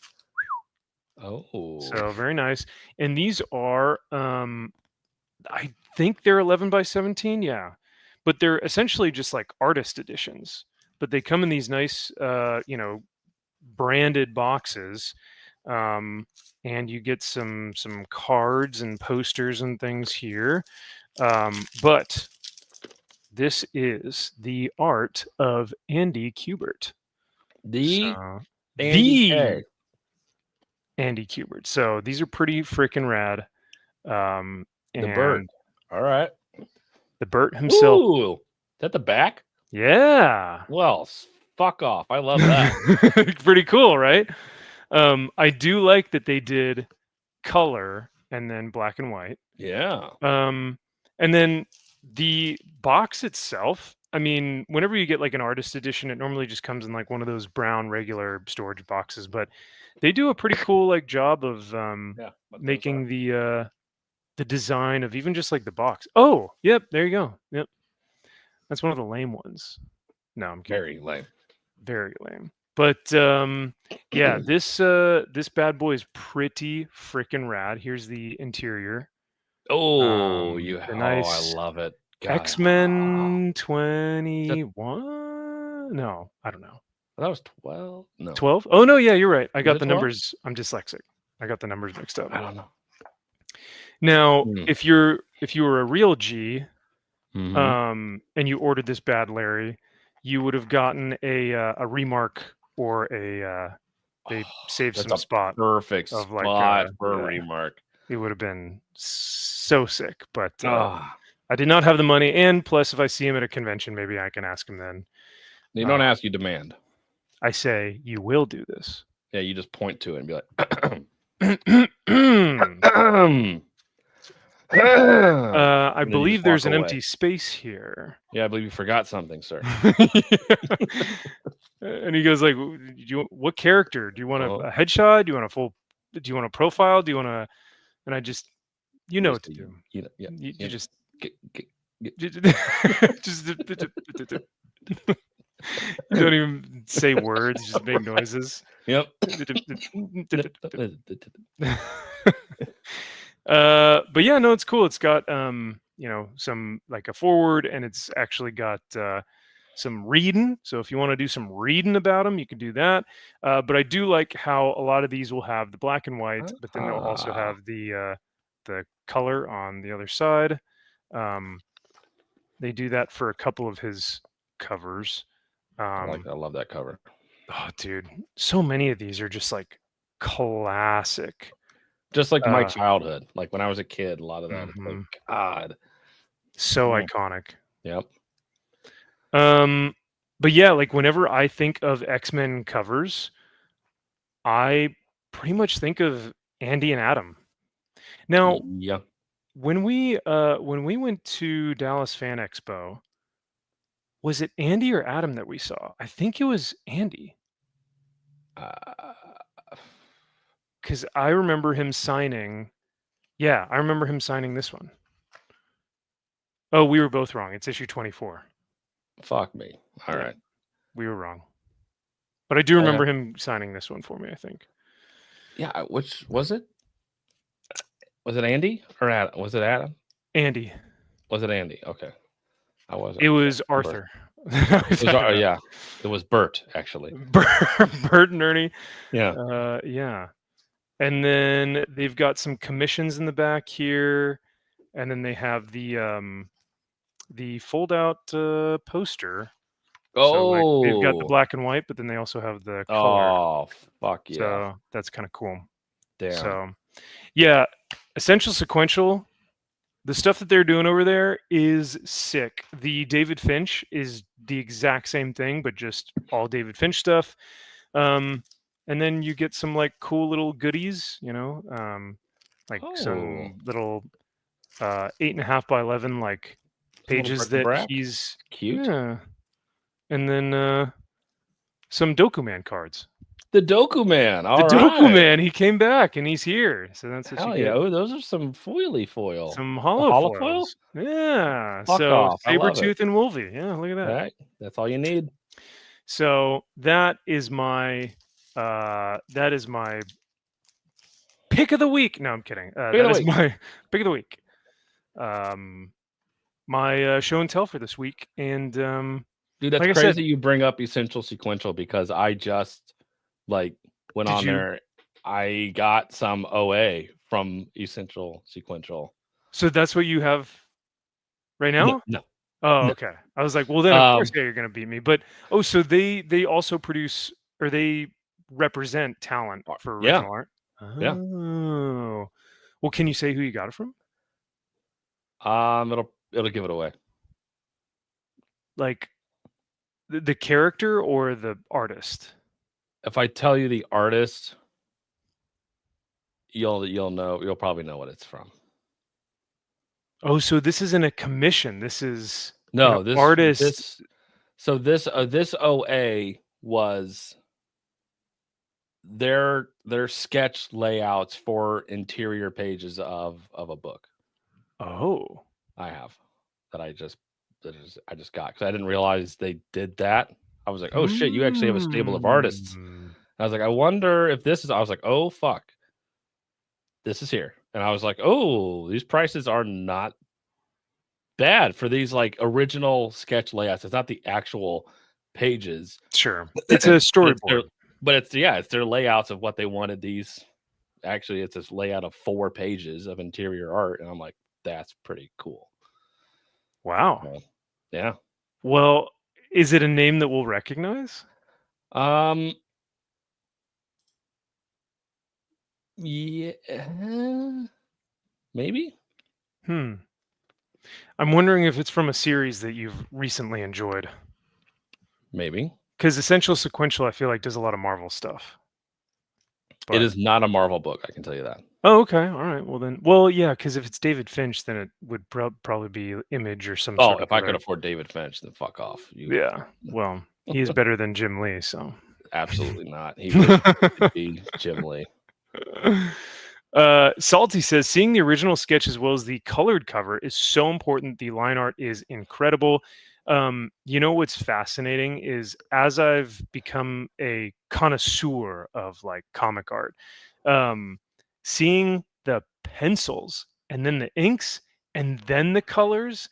Oh, so very nice. And these are, I think they're 11 by 17, yeah, but they're essentially just like artist editions. But they come in these nice, branded boxes, and you get some cards and posters and things here. But this is the art of Andy Kubert. Andy Kubert. So these are pretty freaking rad. The Bert. All right. The Bert himself. Ooh, is that the back? Yeah. Well, fuck off. I love that. Pretty cool, right? I do like that they did color and then black and white. Yeah. And then the box itself, I mean, whenever you get like an artist edition, it normally just comes in like one of those brown regular storage boxes, but they do a pretty cool like job of making the design of even just like the box. Oh, yep, there you go. Yep. That's one of the lame ones. No, I'm kidding. Very lame. Very lame. But yeah, this bad boy is pretty freaking rad. Here's the interior. Oh, nice I love it. X-Men 21? No, I don't know. That was 12. No, 12. Oh no, yeah, you're right. I got the numbers. I'm dyslexic. I got the numbers mixed up. I don't know. Now, if you were a real G, Mhm. and you ordered this bad Larry, you would have gotten a remark or they saved That's some a spot perfect of like spot for a yeah, remark. it would have been so sick. But Ah, I did not have the money, and plus, if I see him at a convention, maybe I can ask him then. you don't ask, you demand. I say, you will do this. Yeah, you just point to it and be like, I and then you believe just there's walk an away. empty space here. Yeah, I believe you forgot something, sir. And he goes like, what character? Do you want Oh, a headshot? Do you want a full, do you want a profile? Do you want to, and I just, you know what to do. You know, yeah, You yeah. just, Get- just, you don't even say words, you just make noises. Yep. But yeah, no, it's cool. It's got some like a forward, and it's actually got some reading. So if you want to do some reading about them, you can do that. But I do like how a lot of these will have the black and white, but then they'll also have the color on the other side. They do that for a couple of his covers. I love that cover. Oh, dude, so many of these are just like classic. Just like my childhood, like when I was a kid, a lot of that. It's like, God, so iconic. Yep. But yeah, like whenever I think of X-Men covers, I pretty much think of Andy and Adam. Now, yeah, when we went to Dallas Fan Expo, was it Andy or Adam that we saw? I think it was Andy. Because I remember him signing. Yeah, I remember him signing this one. Oh, we were both wrong. It's issue 24. Fuck me. All right. We were wrong. But I do remember him signing this one for me, I think. Yeah, which was it? Was it Andy or Adam? Was it Adam? Andy. Was it Andy? Okay. I wasn't. It was Arthur. Yeah. It was Bert, actually. Bert and Ernie. Yeah. Yeah. And then they've got some commissions in the back here. And then they have the fold-out poster. Oh, so, like, they've got the black and white, but then they also have the color. Oh, fuck yeah! So that's kind of cool. Damn. So, yeah, Essential Sequential. The stuff that they're doing over there is sick. The David Finch is the exact same thing, but just all David Finch stuff. And then you get some like cool little goodies, like some little 8.5 by 11 like pages that he's cute. Yeah. And then some Dokuman cards. The Dokuman. Dokuman, he came back and he's here. So that's what you get. Oh, those are some foil. Some hollow foils. Yeah. So Sabretooth and Wolvie. Yeah, look at that. Right. That's all you need. So that is my pick of the week. No, I'm kidding. That is my pick of the week. My show and tell for this week. And dude, that's like crazy you bring up Essential Sequential because I just went on there. I got some OA from Essential Sequential. So that's what you have right now? No. Oh, okay. I was like, well, then of course you're going to beat me. But so they also produce or they represent talent for original art. Oh. Yeah. Well, can you say who you got it from? It'll give it away. Like the character or the artist? If I tell you the artist, you'll know. You'll probably know what it's from. Oh, so this isn't a commission. This is this artist. This OA was their sketch layouts for interior pages of a book. Oh, I have that I just got because I didn't realize they did that. I was like, oh shit, you actually have a stable of artists. And I was like, I wonder if this is. I was like, oh fuck, this is here. And I was like, oh, these prices are not bad for these like original sketch layouts. It's not the actual pages. Sure, it's a storyboard, but it's their layouts of what they wanted these. Actually, it's this layout of 4 pages of interior art, and I'm like, that's pretty cool. Wow. Yeah. Well, is it a name that we'll recognize? Yeah. Maybe. I'm wondering if it's from a series that you've recently enjoyed. Maybe. Because Essential Sequential, I feel like, does a lot of Marvel stuff. It is not a Marvel book, I can tell you that. Oh, okay. All right. Well, then. Well, yeah, because if it's David Finch, then it would probably be Image or some sort of... if I could afford David Finch, then fuck off. Yeah. Well, he is better than Jim Lee, so... Absolutely not. He would be Jim Lee. Salty says, seeing the original sketch as well as the colored cover is so important. The line art is incredible. You know what's fascinating is, as I've become a connoisseur of like comic art, seeing the pencils and then the inks and then the colors,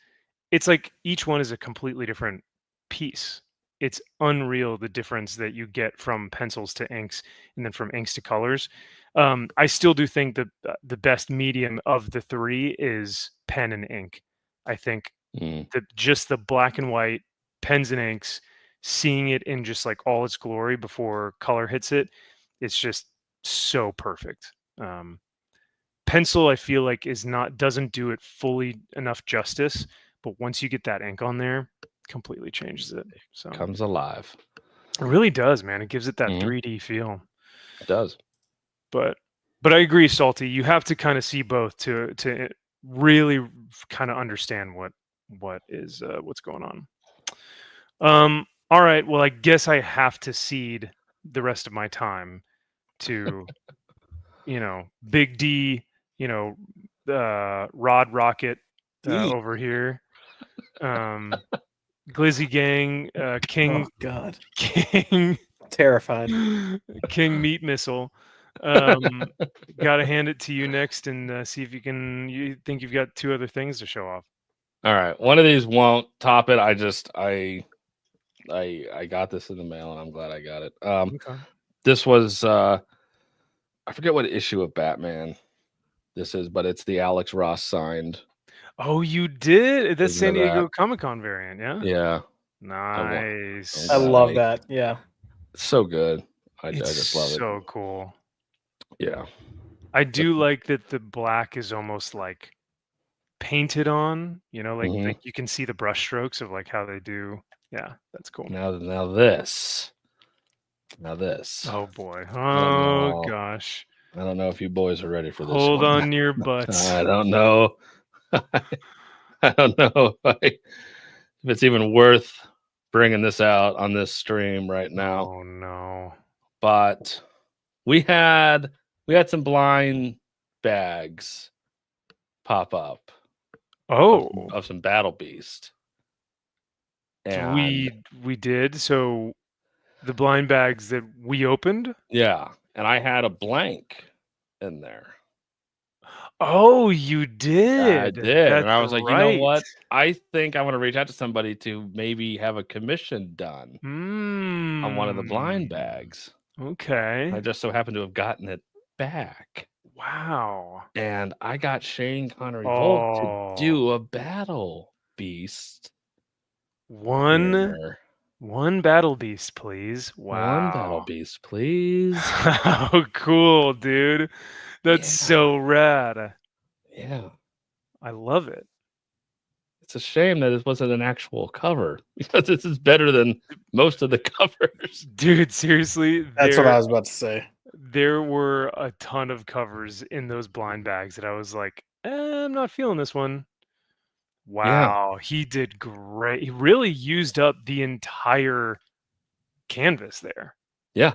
it's like each one is a completely different piece. It's unreal, the difference that you get from pencils to inks and then from inks to colors. I still do think that the best medium of the three is pen and ink. I think that just the black and white pens and inks, seeing it in just like all its glory before color hits it, it's just so perfect. Pencil, I feel like, doesn't do it fully enough justice, but once you get that ink on there, completely changes it. So comes alive. It really does, man. It gives it that 3D feel. It does. But I agree, Salty. You have to kind of see both to really kind of understand what's going on. All right. Well, I guess I have to cede the rest of my time to Big D, Rod Rocket over here. Glizzy Gang, King. Oh God. King. Terrified. King Meat Missile. Gotta hand it to you next and see if you think you've got two other things to show off. All right. One of these won't top it. I got this in the mail and I'm glad I got it. Okay. This was I forget what issue of Batman this is, but it's the Alex Ross signed. Oh, you did? That's San Diego Comic-Con variant, yeah? Yeah. Nice. I love that. Yeah. It's so good. I It's just love it. so cool. Yeah. I do like that the black is almost like painted on, like you can see the brush strokes of like how they do. Yeah, that's cool. Now this. Oh boy. Oh gosh. I don't know if you boys are ready for this. Hold on your butts. I don't know. I don't know if it's even worth bringing this out on this stream right now. Oh no. But we had some blind bags pop up. Oh, of some Battle Beast. And we did. So the blind bags that we opened? Yeah. And I had a blank in there. Oh, you did. I did. And I was like, you know what? I think I want to reach out to somebody to maybe have a commission done on one of the blind bags. Okay. I just so happened to have gotten it back. Wow. And I got Shane Connery Volk to do a Battle Beast. One Battle Beast, please. Wow. One Battle Beast, please. How cool, dude. That's so rad. Yeah. I love it. It's a shame that it wasn't an actual cover, because this is better than most of the covers. Dude, seriously. That's what I was about to say. There were a ton of covers in those blind bags that I was like, I'm not feeling this one. Wow, he did great. He really used up the entire canvas there. Yeah.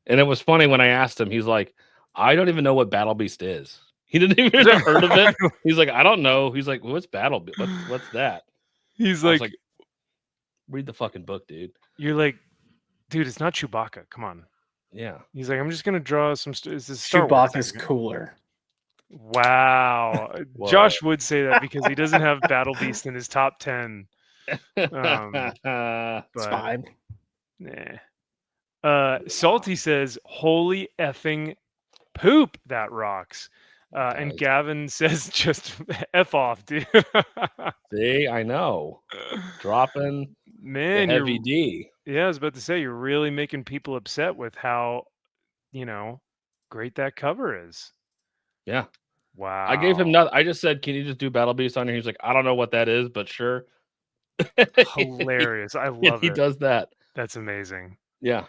And it was funny when I asked him, he's like, I don't even know what Battle Beast is. He didn't even have heard of it. He's like, I don't know. He's like, what's Battle Beast? What's that? He's like, read the fucking book, dude. You're like, dude, it's not Chewbacca. Come on. Yeah. He's like, I'm just going to draw some... Chewbacca's cooler. Wow. Josh would say that because he doesn't have Battle Beast in his top 10. It's fine. Nah. Salty says, holy effing poop, that rocks. And Gavin says, "Just f off, dude." See, I know. Dropping Man, the heavy D. Yeah, I was about to say you're really making people upset with how great that cover is. Yeah. Wow. I gave him nothing. I just said, "Can you just do Battle Beast on here?" He's like, "I don't know what that is, but sure." Hilarious. I love he it. does that. That's amazing. Yeah.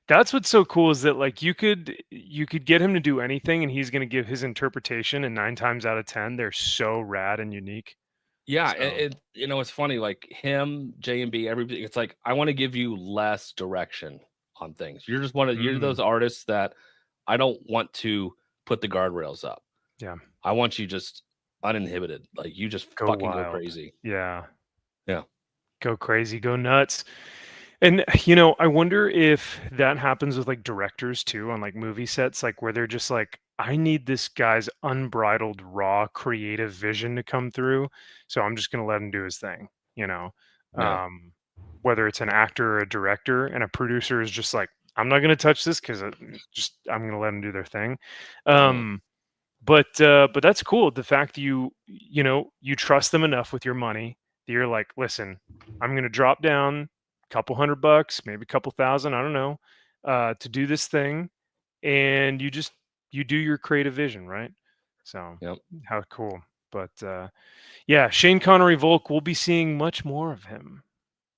That's what's so cool is that like you could get him to do anything and he's going to give his interpretation, and 9 times out of 10 they're so rad and unique. Yeah, So. it's funny, like him, J&B, everybody. It's like I want to give you less direction on things. You're just you're those artists that I don't want to put the guardrails up. Yeah, I want you just uninhibited, like you just go fucking wild. go crazy. Yeah, yeah, go crazy, go nuts. And I wonder if that happens with like directors too on like movie sets, like where they're just like, I need this guy's unbridled, raw, creative vision to come through. So I'm just going to let him do his thing, whether it's an actor or a director, and a producer is just like, I'm not going to touch this because I'm going to let them do their thing. But that's cool. The fact that you trust them enough with your money that you're like, listen, I'm going to drop down a couple $100, maybe a couple thousand, I don't know, to do this thing. And you do your creative vision, right? So how cool. But yeah, Shane Connery Volk, we'll be seeing much more of him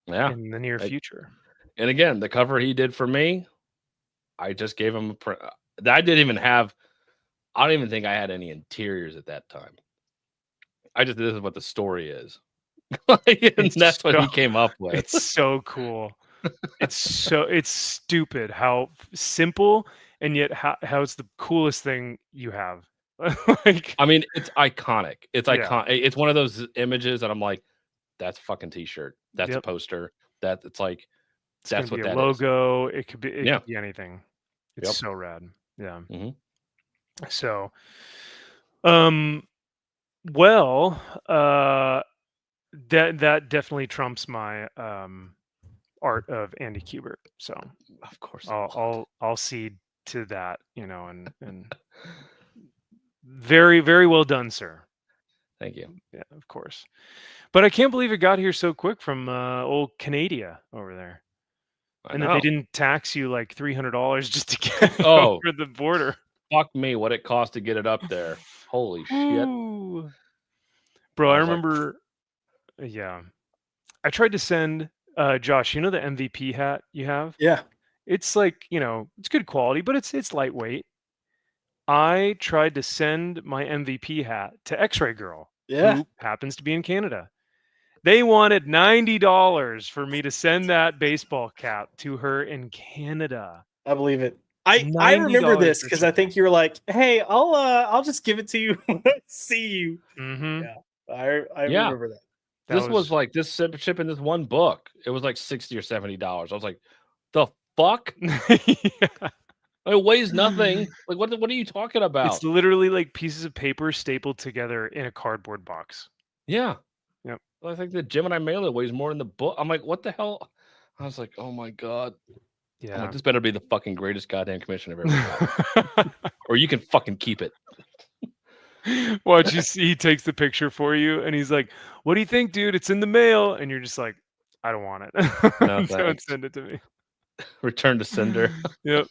in the near future. And again, the cover he did for me, I just gave him I don't even think I had any interiors at that time. This is what the story is. And that's what he came up with. It's so cool. It's stupid how simple, and yet how it's the coolest thing you have. I mean, it's iconic. It's iconic. It's one of those images that I'm like, that's a fucking t-shirt. That's a poster. That's what that logo. is. It could be anything. It's so rad. Yeah. Mm-hmm. So, that definitely trumps my art of Andy Kubert. So of course I'll cede to that, and very, very well done, sir. Thank you. Yeah, of course. But I can't believe it got here so quick from old Canada over there. And that they didn't tax you like $300 just to get over the border. Fuck me, what it cost to get it up there. Holy shit. Bro, I remember I tried to send Josh, the MVP hat you have? Yeah. It's like, it's good quality, but it's lightweight. I tried to send my MVP hat to X-Ray Girl, who happens to be in Canada. They wanted $90 for me to send that baseball cap to her in Canada. I believe it. I remember this because I think you were like, "Hey, I'll just give it to you. See you." Mm-hmm. Yeah, I remember that. This was like this shipping this one book. It was like $60 or $70. I was like, "The fuck." It weighs nothing. Like, what are you talking about? It's literally like pieces of paper stapled together in a cardboard box. Yeah. Yep. I think the Gemini mailer weighs more than the book. I'm like, what the hell? I was like, oh my God. Yeah. I'm like, this better be the fucking greatest goddamn commission I've ever got. Or you can fucking keep it. Watch, you see, he takes the picture for you and he's like, what do you think, dude? It's in the mail. And you're just like, I don't want it. No, don't send it to me. Return to sender. Yep.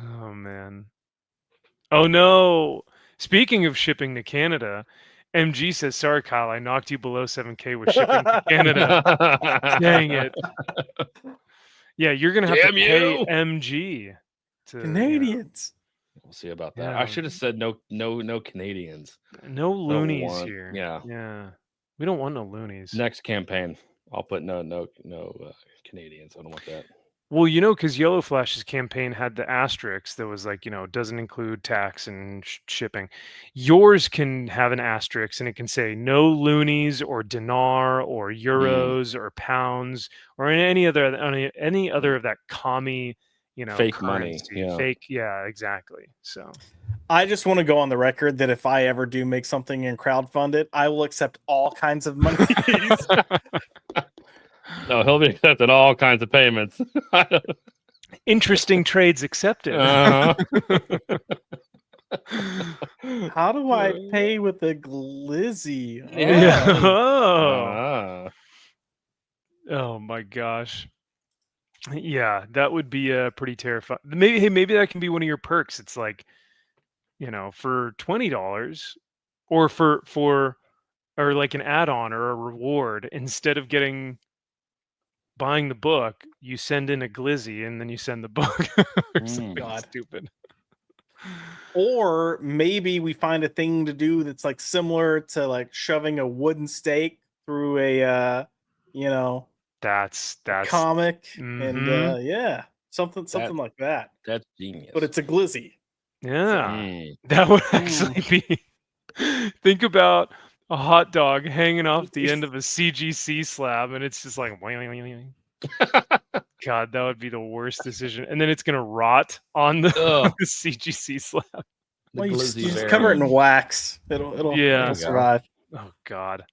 Oh, man. Oh, no. Speaking of shipping to Canada, MG says, sorry, Kyle, I knocked you below 7K with shipping to Canada. Dang it. Yeah, you're going to have to pay MG to Canadians. We'll see about that. I should have said no Canadians. No loonies here. Yeah. We don't want no loonies. Next campaign, I'll put no Canadians. I don't want that. Well, because Yellow Flash's campaign had the asterisk that was like, doesn't include tax and shipping. Yours can have an asterisk and it can say no loonies or dinar or euros or pounds or any other of that commie, fake currency. Money. Fake. Yeah, exactly. So I just want to go on the record that if I ever do make something and crowdfund it, I will accept all kinds of money. No, he'll be accepting all kinds of payments. Interesting trades accepted. How do I pay with a glizzy? Yeah. Oh my gosh. Yeah, that would be pretty terrifying. Maybe that can be one of your perks. It's like, for $20 or or like an add-on or a reward, instead of buying the book, you send in a glizzy and then you send the book or something stupid. Or maybe we find a thing to do that's like similar to like shoving a wooden stake through a That's comic and mhm. something like that. That's genius. But it's a glizzy. Yeah. That would actually be think about a hot dog hanging off the end of a CGC slab and it's just like God, that would be the worst decision. And then it's gonna rot on the CGC slab. Well, you just cover it in wax. It'll survive. Oh God.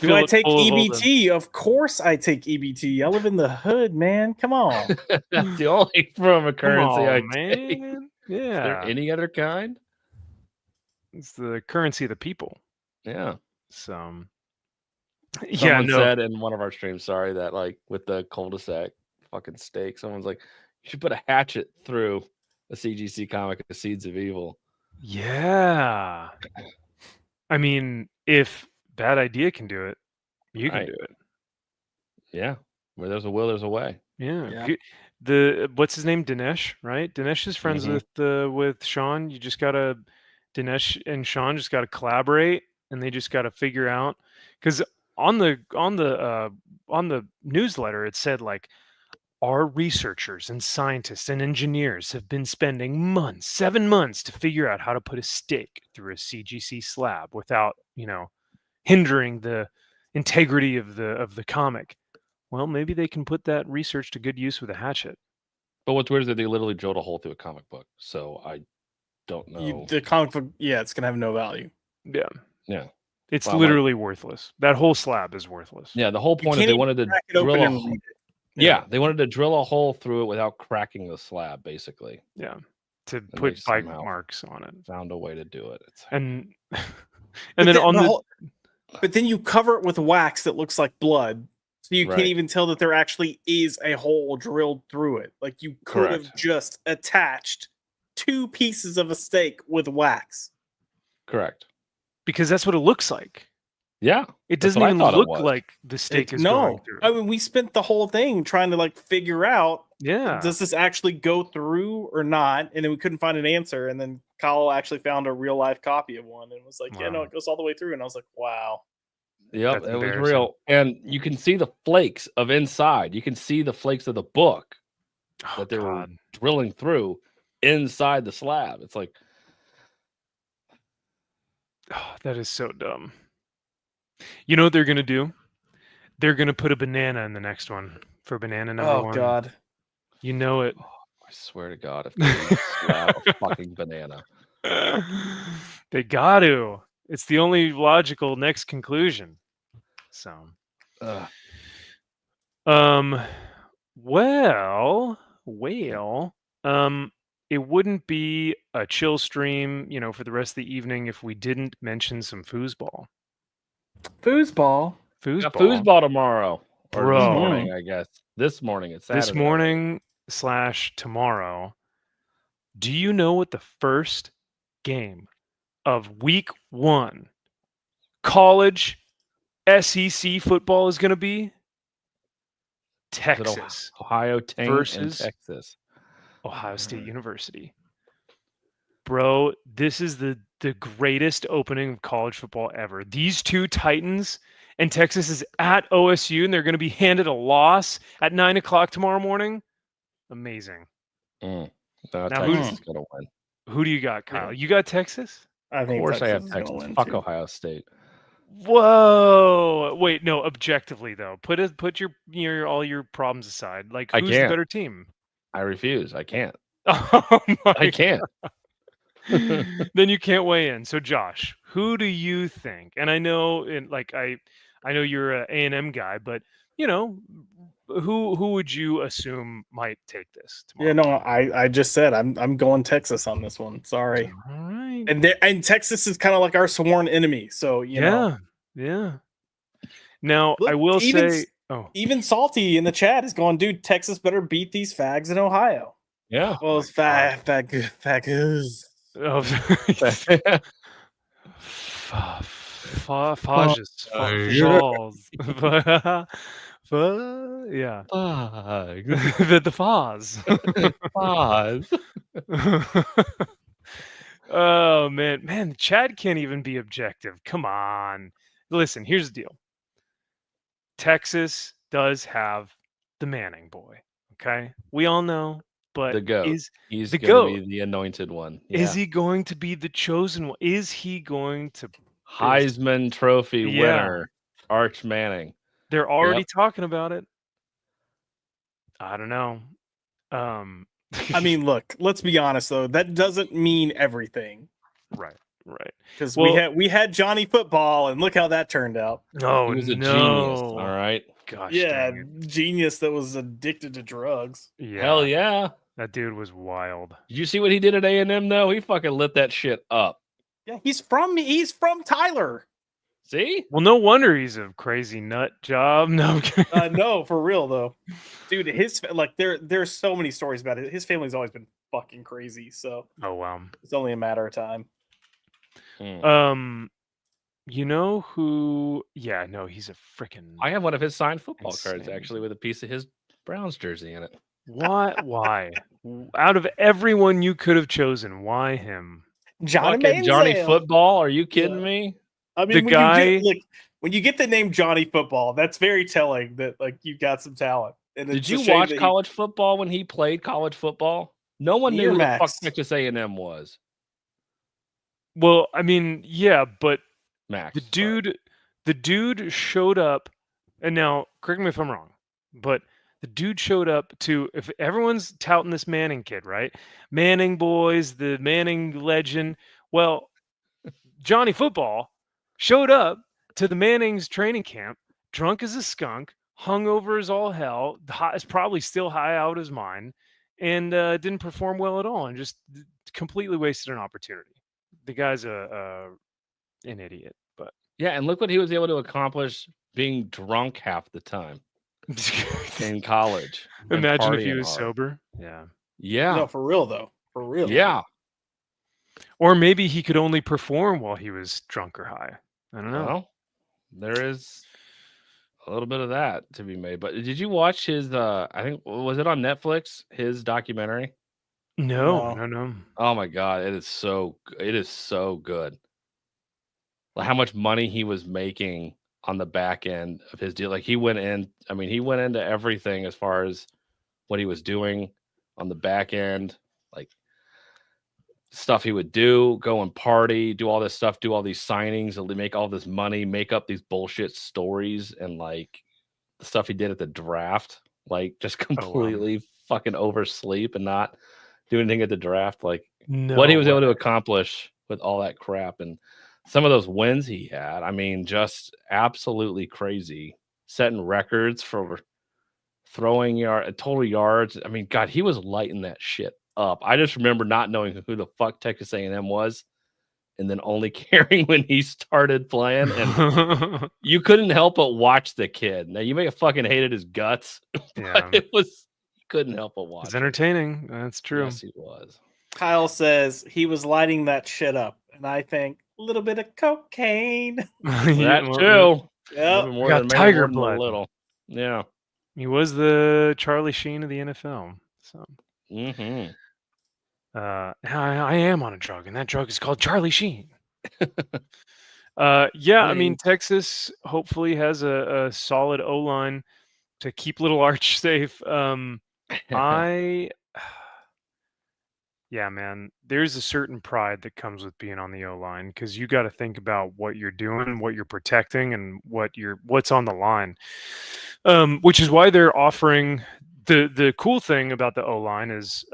Do I take EBT? Of course I take EBT. I live in the hood, man. Come on. That's the only form of currency I take. Man. Yeah. Is there any other kind? It's the currency of the people. Yeah. So Someone said in one of our streams, sorry, that like with the cul-de-sac fucking steak, someone's like, you should put a hatchet through a CGC comic, The Seeds of Evil. Yeah. I mean, if Bad Idea can do it, you can do it. Yeah. Where there's a will, there's a way. Yeah. What's his name? Dinesh, right? Dinesh is friends with Sean. You just gotta Dinesh and Sean just gotta collaborate, and they just gotta figure out, because on the newsletter it said like, our researchers and scientists and engineers have been spending 7 months to figure out how to put a stake through a CGC slab without, hindering the integrity of the comic. Well, maybe they can put that research to good use with a hatchet. But what's weird is that they literally drilled a hole through a comic book. So I don't know. The comic book, it's going to have no value. Yeah. Yeah. It's literally worthless. That whole slab is worthless. Yeah, the whole point is they wanted to drill a hole. Yeah, they wanted to drill a hole through it without cracking the slab, basically. Yeah, to put bite marks on it. Found a way to do it. And then on but then you cover it with wax that looks like blood, so you can't even tell that there actually is a hole drilled through it. Like you could have just attached 2 pieces of a stake with wax. Correct. Because that's what it looks like. Yeah. It doesn't even look like the stake is going through. I mean, we spent the whole thing trying to like figure out, yeah, does this actually go through or not? And then we couldn't find an answer. And then Kyle actually found a real life copy of one and was like, yeah, no, it goes all the way through. And I was like, wow. Yep, it was real. And you can see the flakes of inside. You can see the flakes of the book that they were drilling through inside the slab. It's like, that is so dumb. You know what they're going to do? They're going to put a banana in the next one for banana number 1. Oh, God. You know it. Oh, I swear to God, if they slab a fucking banana. They got to. It's the only logical next conclusion. So. Well, it wouldn't be a chill stream, for the rest of the evening if we didn't mention some foosball. Foosball tomorrow. Or Bro. This morning, I guess. This morning, it's Saturday. This morning / tomorrow. Do you know what the first game of week 1 college SEC football is going to be? Texas. Ohio versus Texas. Ohio State University. Bro, this is the greatest opening of college football ever. These 2 Titans, and Texas is at OSU, and they're going to be handed a loss at 9:00 tomorrow morning. Amazing. Now Texas is going to win. Who do you got, Kyle? You got Texas? I think of course Texas I have Texas. Fuck Ohio State. Whoa! Wait, no. Objectively, though, put your all your problems aside. Like, who's the better team? I refuse. I can't. Oh my I can't. Then you can't weigh in. So, Josh, who do you think? And I know, I know you're an A&M guy, but who would you assume might take this tomorrow? Yeah, no, I just said I'm going Texas on this one. Sorry. All right. right. And Texas is kind of like our sworn enemy. So you know. Yeah. Now Look, I will even say, even Salty in the chat is going, dude. Texas better beat these fags in Ohio. Yeah. Well, it's fags. oh, Fajas, Fajals, yeah, the Faz. Pause. Oh man, Chad can't even be objective. Come on, listen. Here's the deal. Texas does have the Manning boy. Okay, we all know, but The GOAT. is He's the going to GOAT? be the anointed one. Is Yeah. he going to be the chosen one? Is he going to? Heisman Trophy Yeah. winner, Arch Manning. They're already Yep. talking about it. I don't know. I mean, look. Let's be honest though. That doesn't mean everything. right. Because Well, we had Johnny Football, and look how that turned out. Oh He was a no! genius. All right. Gosh, Yeah, dang it. genius that was addicted to drugs. Yeah, Hell yeah. that dude was wild. Did you see what he did at A&M though? He fucking lit that shit up. Yeah, he's from Tyler. See? Well, no wonder he's a crazy nut job. No, I'm kidding. No, for real though, dude. There's so many stories about it. His family's always been fucking crazy, so Oh wow. it's only a matter of time. You know who? Yeah, no, he's a freaking. I have one of his signed football cards Insane. actually with a piece of his Browns jersey in it. Why? Out of everyone you could have chosen, why him? Fucking Johnny Football? Are you kidding me? I mean, The when you get the name Johnny Football, that's very telling that like you got some talent. And Did you watch college football when he played college football? No one knew who the fuck Texas A&M was. Well, I mean, yeah, but Max, the dude showed up, and now correct me if I'm wrong, but the dude showed up to, if everyone's touting this Manning kid, right? Manning boys, the Manning legend. Well, Johnny Football showed up to the Manning's training camp, drunk as a skunk, hungover as all hell, is probably still high out of his mind, and didn't perform well at all, and just completely wasted an opportunity. The guy's an idiot, but yeah, and look what he was able to accomplish being drunk half the time in college. Imagine if he was sober. Yeah. No, for real though. For real. Yeah. Or maybe he could only perform while he was drunk or high. I don't know. Well, there is a little bit of that to be made. But did you watch his I think was it on Netflix, his documentary? No. Oh my god, it is so good. Like how much money he was making on the back end of his deal. Like he went into everything as far as what he was doing on the back end, like stuff he would do, go and party, do all this stuff, do all these signings, and make all this money, make up these bullshit stories, and like the stuff he did at the draft, like just completely fucking oversleep and not do anything at the draft. Like what he was able to accomplish with all that crap and some of those wins he had. I mean, just absolutely crazy, setting records for throwing total yards. I mean, God, he was lighting that shit up. I just remember not knowing who the fuck Texas A&M was, and then only caring when he started playing. And you couldn't help but watch the kid. Now you may have fucking hated his guts, but you couldn't help but watch. It's entertaining. That's true. Yes, he was. Kyle says he was lighting that shit up, and I think a little bit of cocaine. That too. Yeah, got tiger blood. A little. Yeah. He was the Charlie Sheen of the NFL. So, I am on a drug, and that drug is called Charlie Sheen. I mean, Texas hopefully has a solid O-line to keep little Arch safe. Yeah, man, there's a certain pride that comes with being on the O-line because you got to think about what you're doing, what you're protecting, and what's on the line. Which is why they're offering the cool thing about the O-line is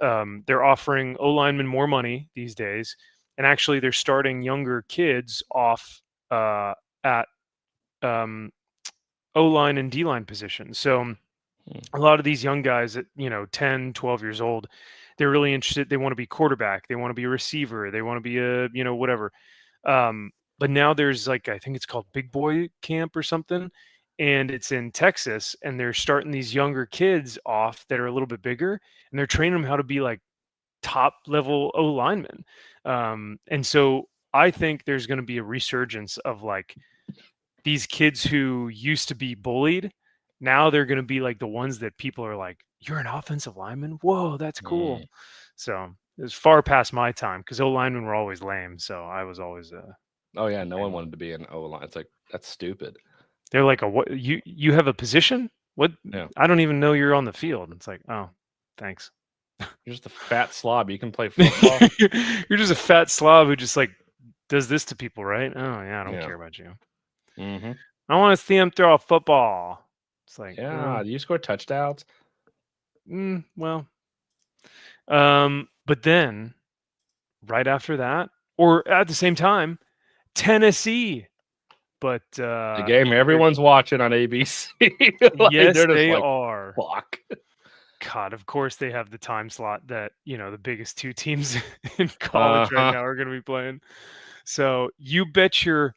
they're offering O-linemen more money these days, and actually they're starting younger kids off at O-line and D-line positions. So a lot of these young guys at 10, 12 years old, they're really interested. They want to be quarterback. They want to be a receiver. They want to be a, whatever. But now there's like, I think it's called Big Boy Camp or something. And it's in Texas, and they're starting these younger kids off that are a little bit bigger, and they're training them how to be like top level O linemen. And so I think there's going to be a resurgence of like these kids who used to be bullied. Now they're going to be like the ones that people are like, you're an offensive lineman? Whoa, that's cool. So it was far past my time because O linemen were always lame. So I was always oh yeah, no one wanted to be an O line. It's like, that's stupid. They're like, what? You have a position? What? Yeah. I don't even know you're on the field. It's like, oh, thanks. You're just a fat slob. You can play football. You're just a fat slob who just like does this to people, right? Oh yeah, I don't care about you. Mm-hmm. I want to see him throw a football. It's like, yeah, do you score touchdowns? Well, but then right after that, or at the same time, Tennessee. But the game everyone's watching on ABC. Like, yes, they like, are. Fuck. God, of course they have the time slot that the biggest two teams in college right now are going to be playing. So you bet your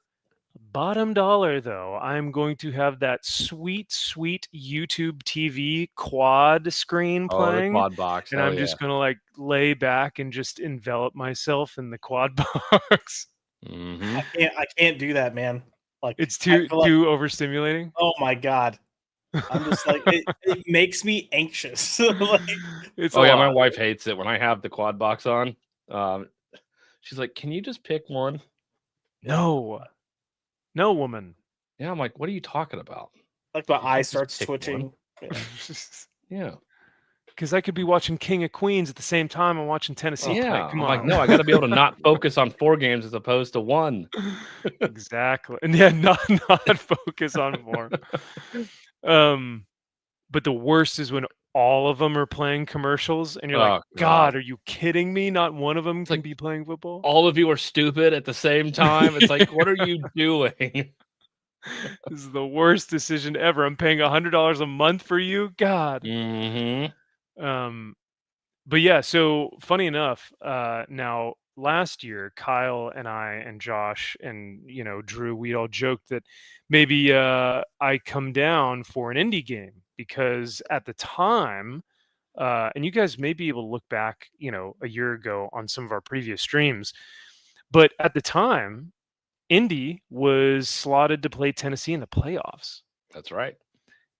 bottom dollar, though, I'm going to have that sweet, sweet YouTube TV quad screen playing. The quad box. And I'm just going to like lay back and just envelop myself in the quad box. Mm-hmm. I can't do that, man. Like it's too overstimulating. Oh my God. I'm just like, it makes me anxious. Like, my wife hates it when I have the quad box on. She's like, can you just pick one? No, woman. Yeah, I'm like, what are you talking about? Like my eye starts twitching. Yeah. Because I could be watching King of Queens at the same time I'm watching Tennessee play. Come on. Like, no, I got to be able to not focus on 4 games as opposed to 1. Exactly. And yeah, not focus on 4. But the worst is when all of them are playing commercials and you're like, God, are you kidding me? Not one of them can be playing football. All of you are stupid at the same time. It's like, what are you doing? This is the worst decision ever. I'm paying $100 a month for you. God. Mm-hmm. But yeah, so funny enough, now last year, Kyle and I and Josh and Drew, we all joked that maybe I come down for an indie game because at the time, and you guys may be able to look back, a year ago on some of our previous streams, but at the time, Indy was slotted to play Tennessee in the playoffs. That's right.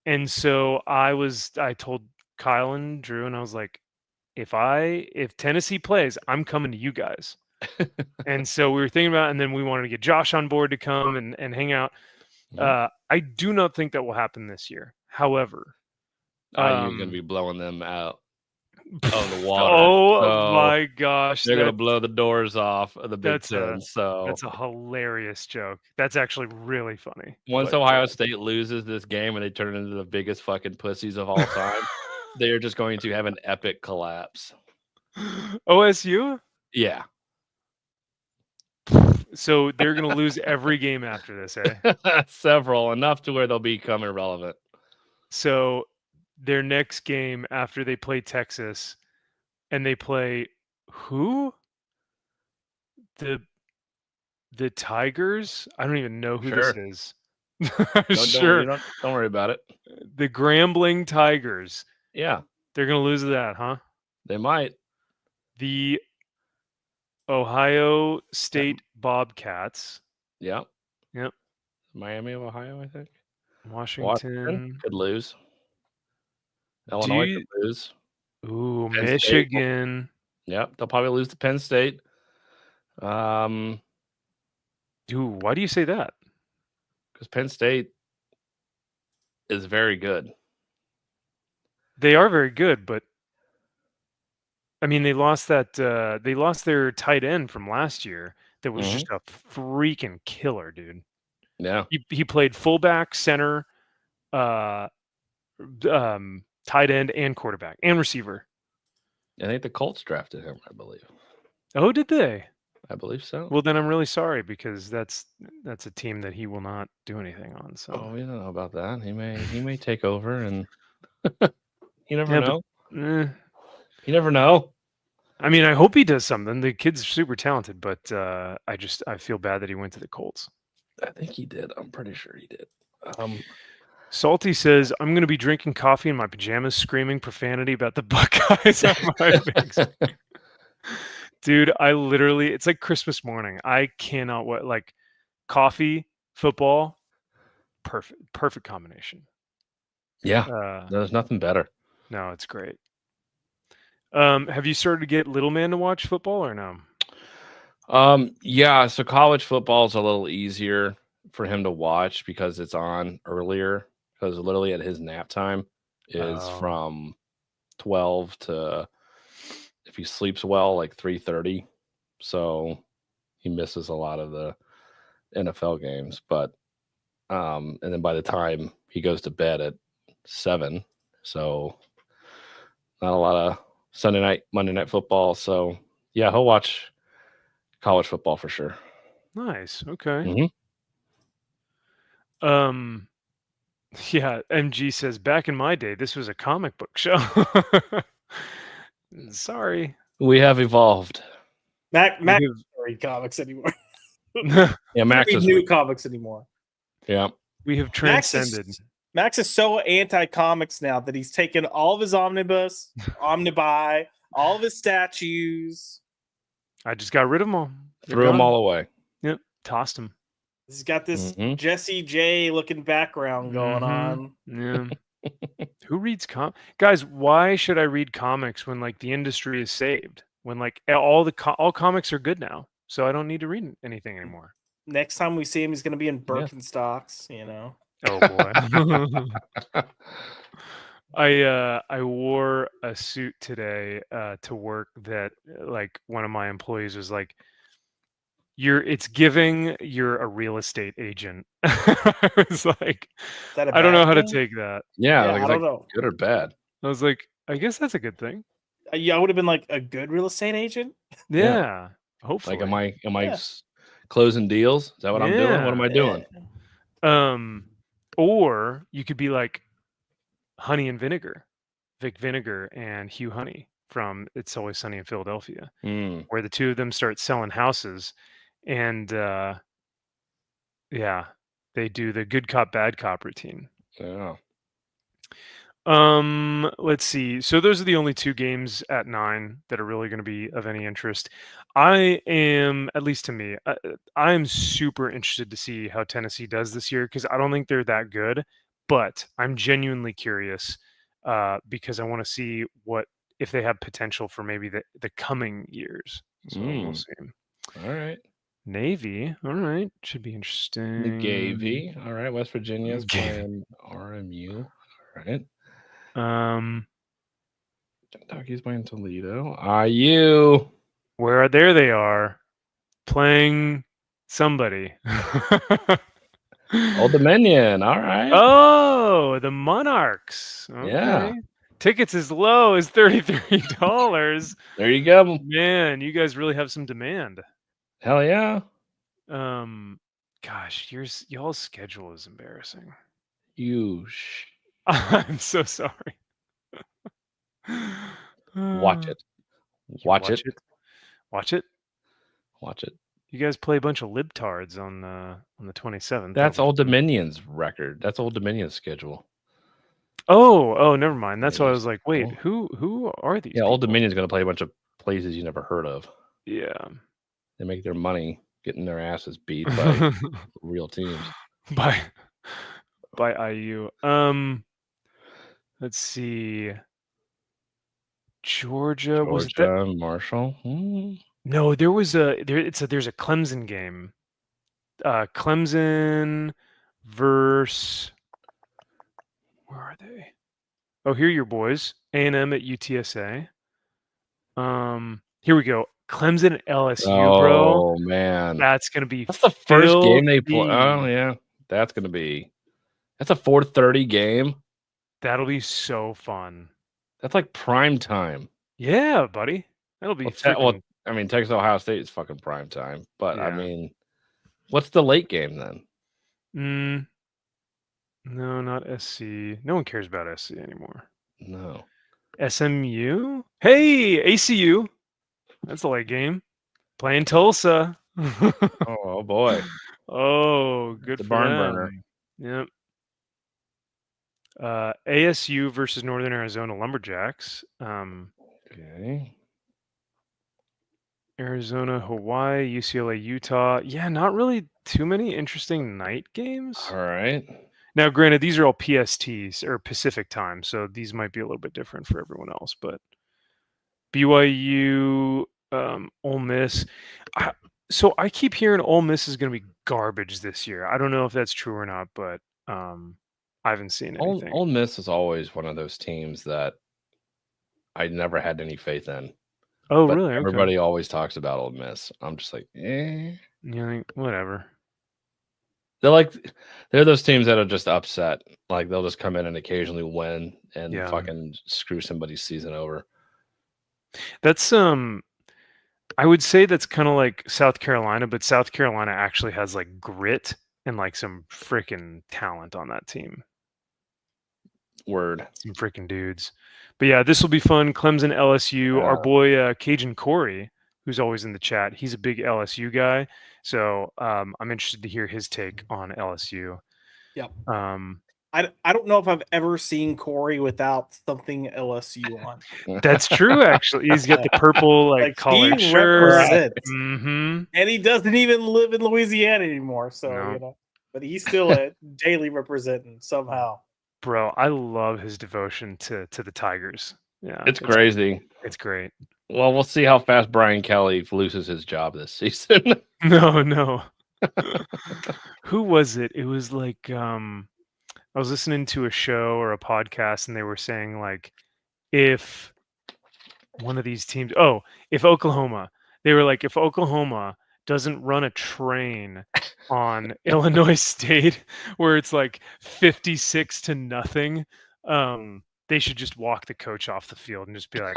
And so I told Kyle and Drew, and I was like, if Tennessee plays, I'm coming to you guys. And so we were thinking about it, and then we wanted to get Josh on board to come and hang out. I do not think that will happen this year. However, you're going to be blowing them out of the water. My gosh. They're going to blow the doors off of the Big Ten. So that's a hilarious joke. That's actually really funny. Once Ohio State loses this game and they turn into the biggest fucking pussies of all time, they are just going to have an epic collapse. OSU? Yeah. So they're going to lose every game after this, eh? Several, enough to where they'll become irrelevant. So their next game after they play Texas, and they play who? The Tigers? I don't even know who this is. Don't worry about it. The Grambling Tigers. Yeah. They're going to lose that, huh? They might. The Ohio State Bobcats. Yep. Yep. Miami of Ohio, I think. Washington could lose. Illinois could lose. Ooh, Penn Michigan. State. Yep. They'll probably lose to Penn State. Dude, why do you say that? Because Penn State is very good. They are very good, but I mean, they lost their tight end from last year. That was just a freaking killer, dude. Yeah, he played fullback, center, tight end, and quarterback and receiver. I think the Colts drafted him, I believe. Oh, did they? I believe so. Well, then I'm really sorry because that's a team that he will not do anything on. So we don't know about that. He may take over, and you never know. You never know. I mean, I hope he does something. The kid's super talented, but I feel bad that he went to the Colts. I think he did. I'm pretty sure he did. Salty says, I'm going to be drinking coffee in my pajamas, screaming profanity about the Buckeyes on my big screen. Dude, it's like Christmas morning. I cannot like coffee, football, perfect combination. Yeah, there's nothing better. No, it's great. Have you started to get little man to watch football or no? Yeah, so college football is a little easier for him to watch because it's on earlier, because literally at his nap time is from 12 to, if he sleeps well, like 3:30. So he misses a lot of the NFL games, but and then by the time he goes to bed at 7, so not a lot of Sunday night, Monday night football. So yeah, he'll watch college football for sure. Nice. Okay. Mm-hmm. Yeah, MG says, back in my day, this was a comic book show. Sorry. We have evolved. Mac doesn't read comics anymore. Yeah, Max doesn't read new comics anymore. Yeah. We have transcended. Max is so anti-comics now that he's taken all of his omnibuy, all of his statues. I just got rid of them all. Threw them all away. Yep. Tossed them. He's got this Jesse J looking background going on. Yeah. Who reads guys? Why should I read comics when like the industry is saved? When like all comics are good now, so I don't need to read anything anymore. Next time we see him, he's going to be in Birkenstocks. You know. Oh boy. I wore a suit today to work that like one of my employees was like, it's giving you're a real estate agent. I was like, I don't know how to take that. Yeah, like, I don't know. Good or bad? I was like, I guess that's a good thing. Yeah, I would have been like a good real estate agent. Yeah. Hopefully. Like, am I closing deals? Is that what I'm doing? What am I doing? Or you could be like Honey and Vinegar, Vic Vinegar and Hugh Honey from It's Always Sunny in Philadelphia, where the two of them start selling houses, and they do the good cop bad cop routine. Yeah. Let's see. So those are the only 2 games at 9 that are really going to be of any interest. I am, at least to me, I am super interested to see how Tennessee does this year, because I don't think they're that good, but I'm genuinely curious because I want to see if they have potential for maybe the coming years. So we'll see. All right. Navy. All right. Should be interesting. The Navy. All right. West Virginia's playing RMU. All right. Kentucky's playing Toledo. IU. There they are playing somebody. Old Dominion. All right. Oh, the Monarchs. Okay. Yeah. Tickets as low as $33. There you go. Man, you guys really have some demand. Hell yeah. Gosh, y'all's schedule is embarrassing. Housh. I'm so sorry. Watch it. Watch it. Watch it. Watch it. You guys play a bunch of libtards on the 27th. That's Old Dominion's record. That's Old Dominion's schedule. Oh, never mind. That's why I was like, wait, who are these? Yeah, Old Dominion's going to play a bunch of places you never heard of. Yeah. They make their money getting their asses beat by real teams. By IU. Let's see. Georgia was that Marshall? No, there's a Clemson game. Clemson versus, where are they? Oh, here are your boys. A&M at UTSA. Here we go. Clemson at LSU, bro. Oh man, that's gonna be. That's the first game they play. Oh yeah, that's a 4:30 game. That'll be so fun. That's like prime time. Yeah, buddy. That'll be. I mean, Texas Ohio State is fucking prime time, but yeah. I mean, what's the late game then? No, not SC. No one cares about SC anymore. No. SMU. Hey, ACU. That's a late game. Playing Tulsa. Oh boy. Oh, good The for barn them. burner. Yep. ASU versus Northern Arizona Lumberjacks. Okay. Arizona, Hawaii, UCLA, Utah. Yeah, not really too many interesting night games. All right. Now, granted, these are all PSTs or Pacific time, so these might be a little bit different for everyone else. But BYU, Ole Miss. So I keep hearing Ole Miss is going to be garbage this year. I don't know if that's true or not, but I haven't seen anything. Ole Miss is always one of those teams that I never had any faith in. Oh, but really? Everybody always talks about Ole Miss. I'm just like, eh. Yeah, whatever. They're those teams that are just upset. Like they'll just come in and occasionally win and fucking screw somebody's season over. That's I would say that's kind of like South Carolina, but South Carolina actually has like grit and like some freaking talent on that team. Word. Some freaking dudes. But yeah, this will be fun. Clemson, LSU. Our boy Cajun Corey, who's always in the chat, he's a big LSU guy. So I'm interested to hear his take on LSU. Yep. I don't know if I've ever seen Corey without something LSU on. That's true, actually. He's got the purple like collared shirt. And he doesn't even live in Louisiana anymore. So you know, but he's still daily representing somehow. Bro, I love his devotion to the Tigers. Yeah, it's crazy. It's great. Well, we'll see how fast Brian Kelly loses his job this season. No. Who was it? It was like I was listening to a show or a podcast and they were saying like if one of these teams if Oklahoma doesn't run a train on Illinois State where it's like 56-0, they should just walk the coach off the field and just be like,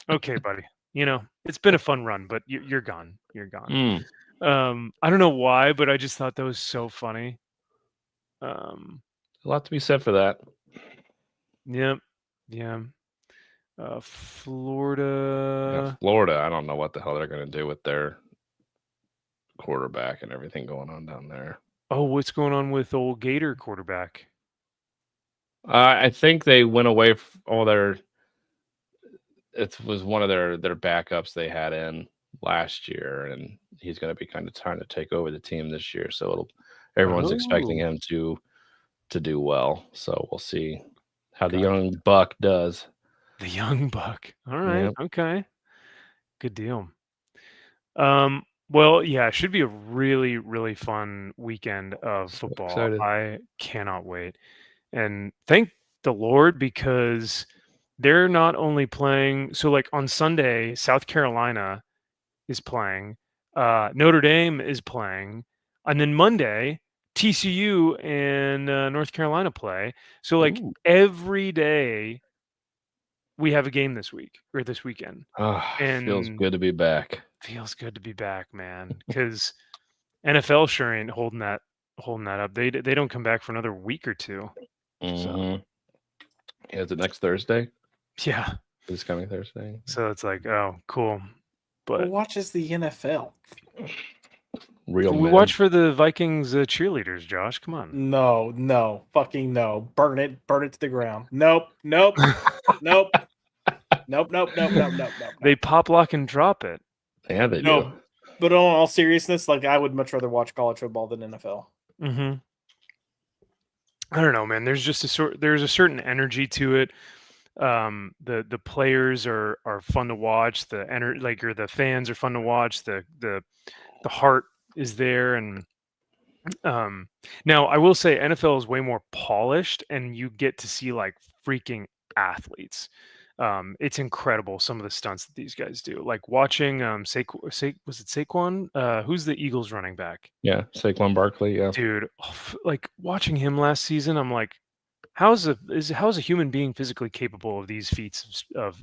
okay, buddy, you know, it's been a fun run, but you're gone. You're gone. I don't know why, but I just thought that was so funny. A lot to be said for that. Yep. Yeah. Florida. Yeah, Florida. I don't know what the hell they're going to do with their quarterback and everything going on down there. Oh, what's going on with old Gator quarterback? I think they went away from all their. It was one of their backups they had in last year, and he's going to be kind of trying to take over the team this year. So everyone's expecting him to do well. So we'll see how the young buck does. The young buck. All right. Yep. Okay. Good deal. Well, yeah, it should be a really, really fun weekend of football. Excited. I cannot wait. And thank the Lord, because they're not only playing. So like on Sunday, South Carolina is playing, Notre Dame is playing, and then Monday, TCU and North Carolina play. So like every day we have a game this week or this weekend. And feels good to be back. Feels good to be back, man. Because NFL sure ain't holding that up. They don't come back for another week or two. So. Yeah, is it next Thursday? Yeah, this coming Thursday. So it's like, oh, cool. But who watches the NFL? We watch for the Vikings cheerleaders, Josh. Come on. No, fucking no. Burn it to the ground. Nope. Nope. They pop, lock, and drop it. Yeah, they do. But on all seriousness, like I would much rather watch college football than NFL. Mm-hmm. I don't know, man. There's just there's a certain energy to it. The players are fun to watch. The fans are fun to watch. The heart is there, and now I will say NFL is way more polished, and you get to see like freaking athletes. It's incredible some of the stunts that these guys do. Like watching was it Saquon? Who's the Eagles running back? Yeah, Saquon Barkley. Yeah, dude, like watching him last season, I'm like, how's a human being physically capable of these feats of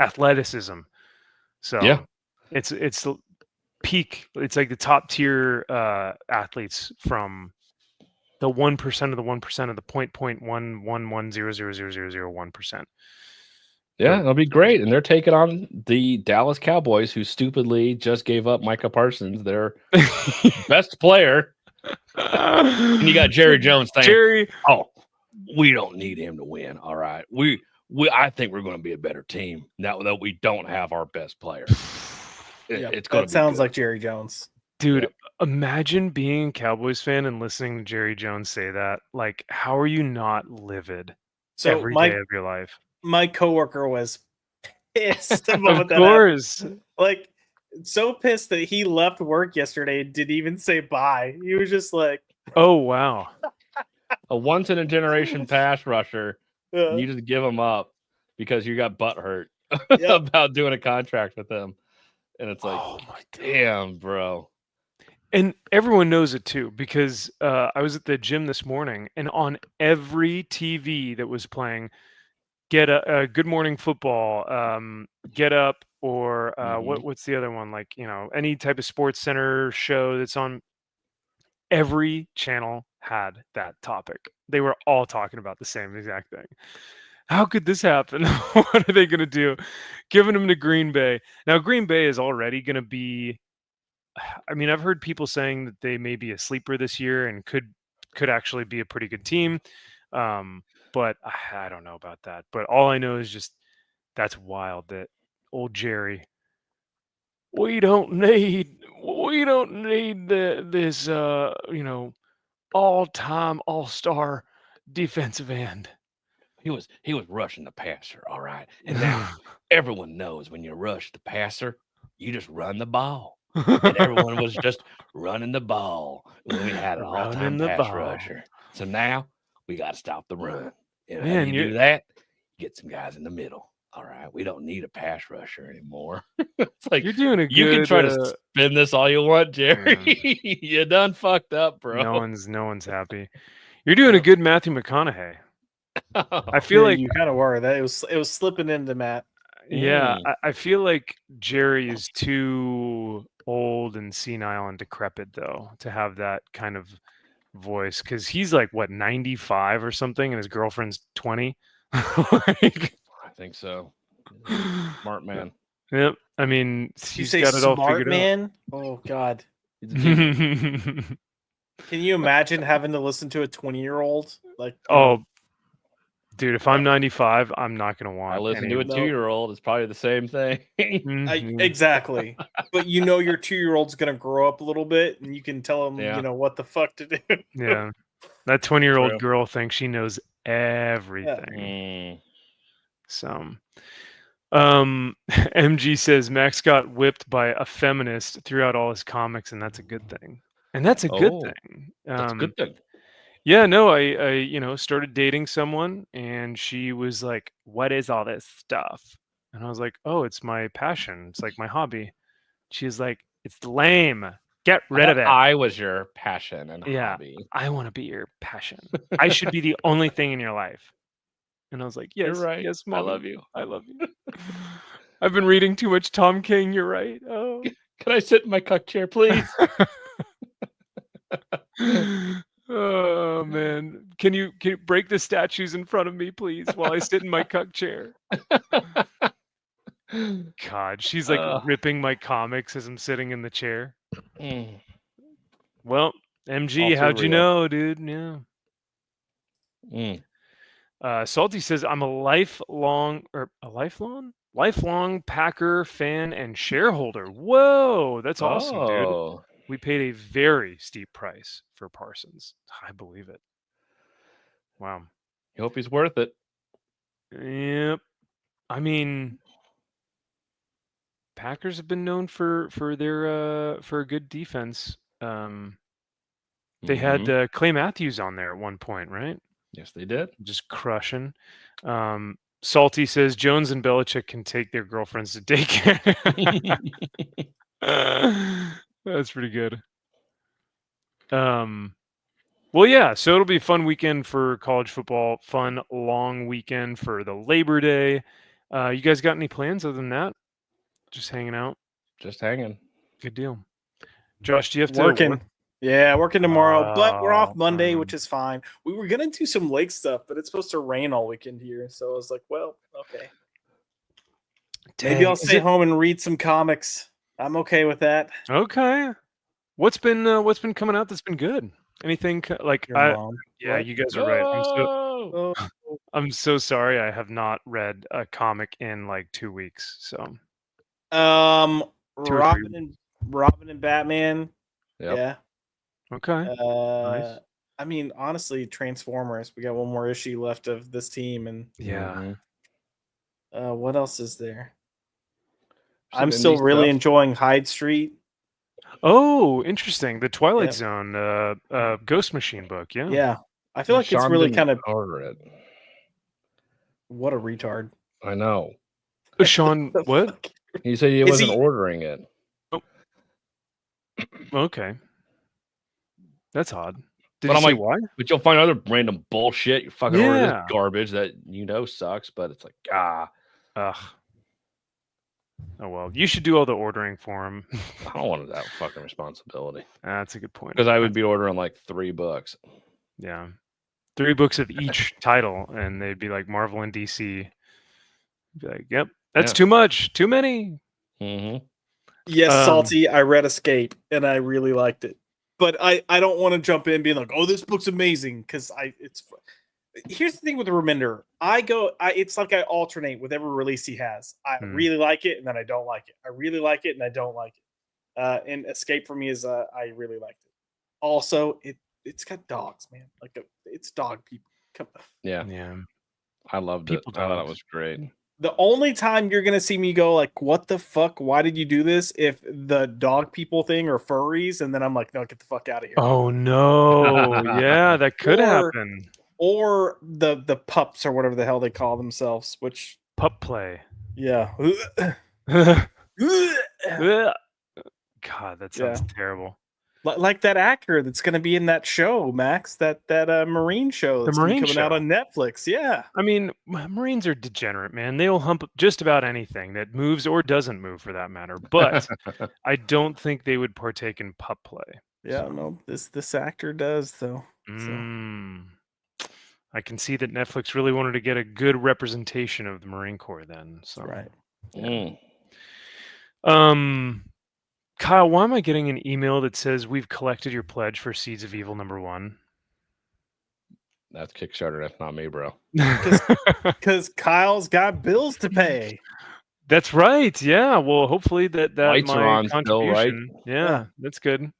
athleticism? So yeah, it's peak. It's like the top tier athletes from the 1% of the 1% of the 0.111000001%. Yeah, it'll be great. And they're taking on the Dallas Cowboys, who stupidly just gave up Micah Parsons, their best player. And you got Jerry Jones saying, Jerry, "Oh, we don't need him to win. All right, I think we're going to be a better team now that we don't have our best player." It's going to be sounds good. like Jerry Jones. dude. Yep. Imagine being a Cowboys fan and listening to Jerry Jones say that. Like, how are you not livid So every day of your life? My coworker was pissed the Of moment that happened. course. Like, so pissed that he left work yesterday and didn't even say bye. He was just like, Oh wow. A once in a generation pass rusher, and uh, you just give him up because you got butt hurt Yep. about doing a contract with him. And it's like, Oh my damn, bro. And everyone knows it too, because I was at the gym this morning, and on every TV that was playing, Get a Good Morning Football, Get Up, or what's the other one? Like, any type of Sports Center show that's on. Every channel had that topic. They were all talking about the same exact thing. How could this happen? What are they going to do? Giving him to Green Bay. Now, Green Bay is already going to be. I mean, I've heard people saying that they may be a sleeper this year and could actually be a pretty good team. But I don't know about that. But all I know is just that's wild that old Jerry. We don't need this all-time all-star defensive end. He was rushing the passer, all right. And now everyone knows when you rush the passer, you just run the ball. And everyone was just running the ball when we had an all-time pass rusher. So now we got to stop the run. And how do you do that? Get some guys in the middle. All right, we don't need a pass rusher anymore. It's like you're doing a good. You can try to spin this all you want, Jerry. You done fucked up, bro. No one's happy. You're doing a good Matthew McConaughey. I feel like you kind of were. That it was slipping into Matt. Yeah, I feel like Jerry is too old and senile and decrepit though to have that kind of voice, because he's like what 95 or something, and his girlfriend's 20. I think so. Smart man. Yep. I mean, he's say got it all smart figured man. Oh God. out. Can you imagine having to listen to a 20-year-old? Like, dude, if I'm 95, I'm not gonna want. I listen to a 2-year-old. It's probably the same thing. Exactly. But your 2-year-old's gonna grow up a little bit, and you can tell him, what the fuck to do. Yeah, that 20-year-old girl thinks she knows everything. Yeah. So, MG says Max got whipped by a feminist throughout all his comics, and that's a good thing. And that's a good thing. That's a good thing. Yeah, no, I started dating someone, and she was like, "What is all this stuff?" And I was like, "Oh, it's my passion. It's like my hobby." She's like, "It's lame. Get rid of it." I was your passion and hobby. I want to be your passion. I should be the only thing in your life. And I was like, "Yes, you're right. Yes, Mommy. I love you. I've been reading too much Tom King. You're right. Oh, can I sit in my cuck chair, please?" Oh man, can you break the statues in front of me, please, while I sit in my cuck chair? God, she's like ripping my comics as I'm sitting in the chair. Well, MG, how'd you know, dude? Yeah. Salty says I'm a lifelong Packer fan and shareholder. Whoa, that's awesome, dude. We paid a very steep price for Parsons. I believe it. Wow. You hope he's worth it. Yep. I mean, Packers have been known for their for a good defense. They had Clay Matthews on there at one point, right? Yes, they did. Just crushing. Salty says Jones and Belichick can take their girlfriends to daycare. That's pretty good. Well, yeah, so it'll be a fun weekend for college football, fun long weekend for the Labor Day. You guys got any plans other than that? Just hanging out? Just hanging. Good deal. Josh, do you have to work? Yeah, working tomorrow, but we're off Monday, which is fine. We were gonna do some lake stuff, but it's supposed to rain all weekend here, so I was like, well, okay. Maybe I'll stay home and read some comics. I'm okay with that. Okay. What's been coming out that's been good? Anything like Your mom. Yeah, What? you guys are right. Oh! I'm so sorry. I have not read a comic in like 2 weeks. So Robin and Batman. Yep. Yeah. okay. Nice. I mean, honestly, Transformers. We got one more issue left of this team, and Yeah. what else is there? Some I'm still indie really stuff. enjoying Hyde Street. Oh, interesting. The Twilight Yep. Zone Ghost Machine book. Yeah. Yeah, I feel like it's Sean really didn't kind of order it. what a retard. I know. Sean, what? He said he Is wasn't he- ordering it. Okay. That's odd. Did But you I'm say like, why? But you'll find other random bullshit. You fucking order this Yeah. garbage that sucks, but it's like, Ugh. Oh well, you should do all the ordering for him. I don't want that fucking responsibility. That's a good point. Because I would be ordering like 3 books. Yeah. 3 books of each title, and they'd be like Marvel and DC. Be like, yep, that's too much, too many. Mm-hmm. Yes, Salty. I read Escape, and I really liked it. But I don't want to jump in being like, oh, this book's amazing, because here's the thing with the Reminder. It's like I alternate with every release he has. I really like it, and then I don't like it. I really like it, and I don't like it. And Escape for me is I really liked it. Also, it's got dogs, man. It's dog people. Yeah. I loved it. I thought it was great. The only time you're gonna see me go like, "What the fuck? Why did you do this?" If the dog people thing or furries, and then I'm like, "No, get the fuck out of here." Oh no! Yeah, that could happen. Or the pups or whatever the hell they call themselves, which pup play. Yeah. God, that sounds terrible. Like that actor that's going to be in that show, Max, that Marine show that's coming out on Netflix. Yeah. I mean, Marines are degenerate, man. They'll hump just about anything that moves or doesn't move for that matter. But I don't think they would partake in pup play. Yeah, no, this actor does though. I can see that Netflix really wanted to get a good representation of the Marine Corps then. So right. Yeah. Kyle, why am I getting an email that says we've collected your pledge for Seeds of Evil #1? That's Kickstarter. That's not me, bro. Because Kyle's got bills to pay. That's right. Yeah. Well, hopefully that lights are on still, right? Yeah, that's good.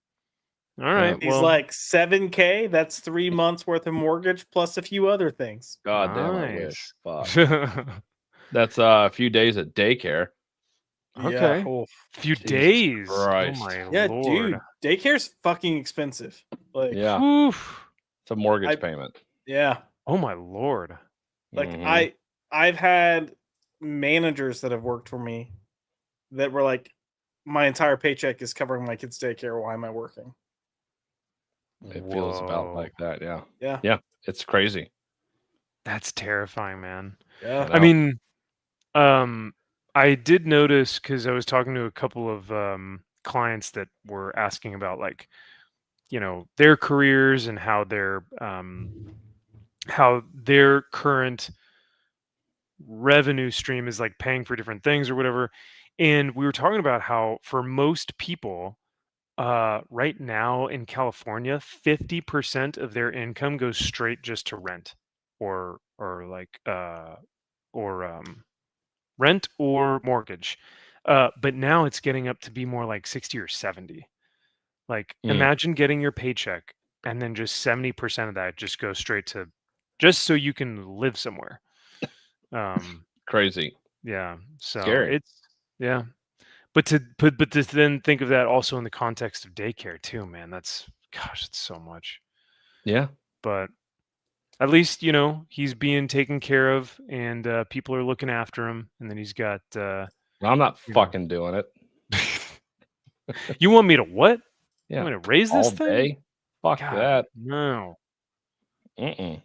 All right. He's like $7,000. That's 3 months worth of mortgage plus a few other things. God damn, I wish. Fuck. That's a few days at daycare. Okay. Yeah. Few days. Christ. Oh my yeah, Lord. dude. Daycare's fucking expensive. Like, yeah. Oof. It's a mortgage payment. Yeah. Oh my Lord. Like I've had managers that have worked for me that were like, my entire paycheck is covering my kids' daycare. Why am I working? It feels about like that. Yeah. Yeah. Yeah. It's crazy. That's terrifying, man. Yeah. I mean, I did notice because I was talking to a couple of clients that were asking about like, their careers and how their current revenue stream is like paying for different things or whatever. And we were talking about how for most people right now in California, 50% of their income goes straight just to rent or rent or mortgage. But now it's getting up to be more like 60 or 70. Like imagine getting your paycheck and then just 70% of that just goes straight to just so you can live somewhere. Crazy. Yeah. So scary. But to then think of that also in the context of daycare too, man, it's so much. Yeah. But at least, he's being taken care of and people are looking after him. And then he's got... I'm not fucking doing it. You want me to what? Yeah. You want me to raise this thing? Day? Fuck that. No. Mm-mm.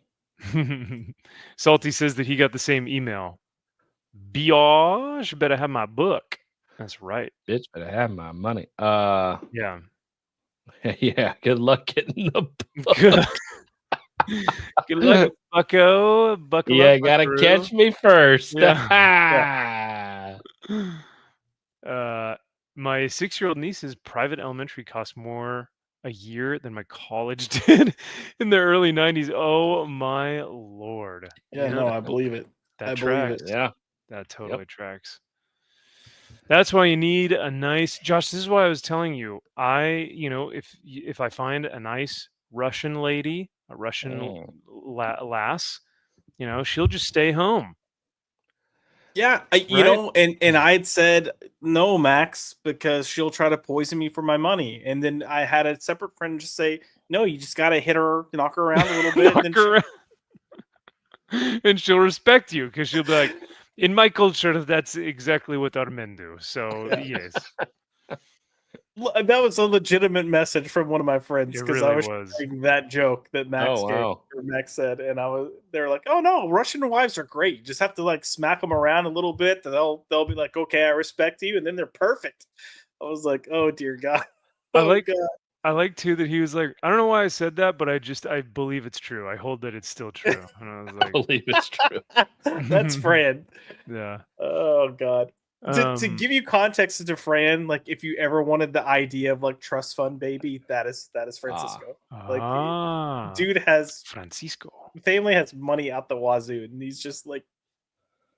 Salty says that he got the same email. Biatch, better have my book. That's right. Bitch, better have my money. Yeah. Yeah. Good luck getting the book. Good luck, Bucko. Buckle yeah, up, gotta Buckaroo. catch me first. Yeah. My 6-year-old niece's private elementary cost more a year than my college did in the early 90s. Oh my lord. Yeah, no, I believe it. That I believe tracks. it. Yeah. That totally tracks. That's why you need a nice Josh. This is why I was telling you. If I find a nice Russian lady, a Russian lass, she'll just stay home. Yeah, and I had said no, Max, because she'll try to poison me for my money. And then I had a separate friend just say, no, you just gotta hit her, knock her around a little bit, and then and she'll respect you because she'll be like, in my culture, that's exactly what our men do. So yes, that was a legitimate message from one of my friends it because really I was sharing that joke that Max gave, or Max said, and they were like, "Oh no, Russian wives are great. You just have to like smack them around a little bit, and they'll be like, okay, I respect you, and then they're perfect." I was like, "Oh dear God." I like too that he was like, I don't know why I said that, but I believe it's true. I hold that it's still true. And I was like, I believe it's true. That's Fran. Yeah. Oh God. To give you context to Fran, like if you ever wanted the idea of like trust fund baby, that is Francisco. Dude has family has money out the wazoo, and he's just like,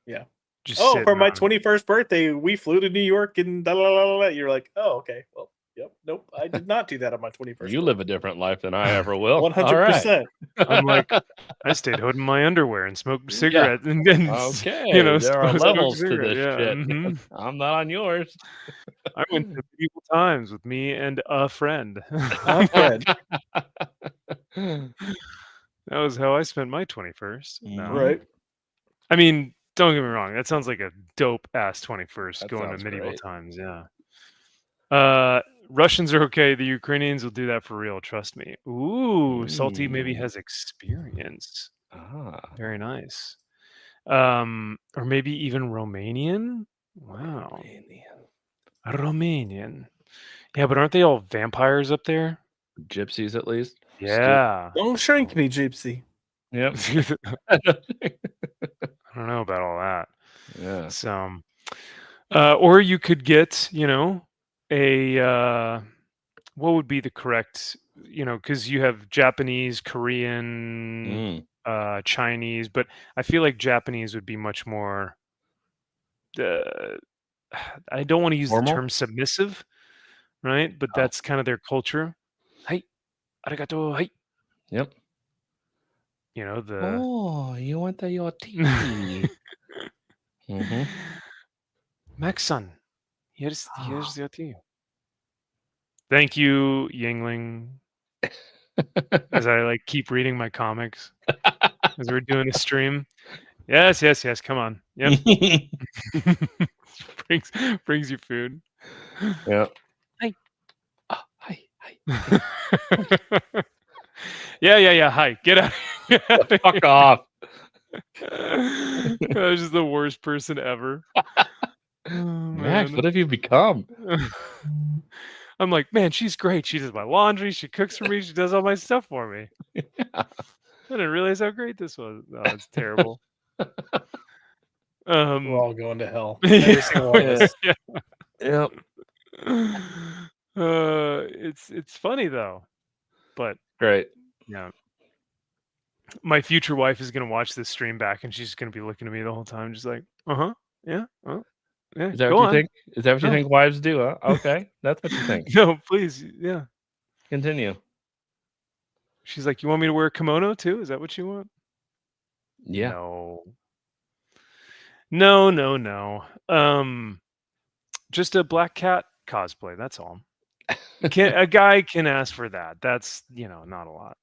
yeah. Just for my 21st birthday, we flew to New York and da, la, la, la, la. You're like, oh, okay, well, yep, nope, I did not do that on my 21st. You live a different life than I ever will. 100%. I'm like, I stayed home in my underwear and smoked cigarettes, and then there are levels to this shit. Mm-hmm. I'm not on yours. I went to medieval times with me and a friend. A friend. That was how I spent my 21st. No. Right. I mean, don't get me wrong. That sounds like a dope ass 21st going to medieval times. Yeah. Russians are okay. The Ukrainians will do that for real. Trust me. Ooh, Salty maybe has experience. Very nice. Or maybe even Romanian. Wow. Romanian. Yeah, but aren't they all vampires up there? Gypsies, at least. Yeah. Don't shrink me, Gypsy. Yep. I don't know about all that. Yeah. So, or you could get, a what would be the correct, because you have Japanese, Korean, Chinese, but I feel like Japanese would be much more. I don't want to use the term submissive, right? But that's kind of their culture. Hi, arigato. Hi. Yep. Oh, you want your tea? Max-san, here's your tea. Thank you, Yingling. As I keep reading my comics as we're doing a stream. Yes. Come on. Yep. brings you food. Yeah. Hi. Oh, hi. Yeah. Hi. Get out. Fuck off. I was just the worst person ever. Max, what have you become? I'm like, man, she's great. She does my laundry. She cooks for me. She does all my stuff for me. I didn't realize how great this was. No, it's terrible. We're all going to hell. Every single one of us. Yep. It's funny though, but great. Yeah. My future wife is gonna watch this stream back, and she's gonna be looking at me the whole time, just like, yeah. Yeah, is that what you think? Is that what you think wives do? Huh? Okay, that's what you think. No, please, yeah. Continue. She's like, you want me to wear a kimono too? Is that what you want? Yeah. No. Just a black cat cosplay. That's all. A guy can ask for that. That's not a lot.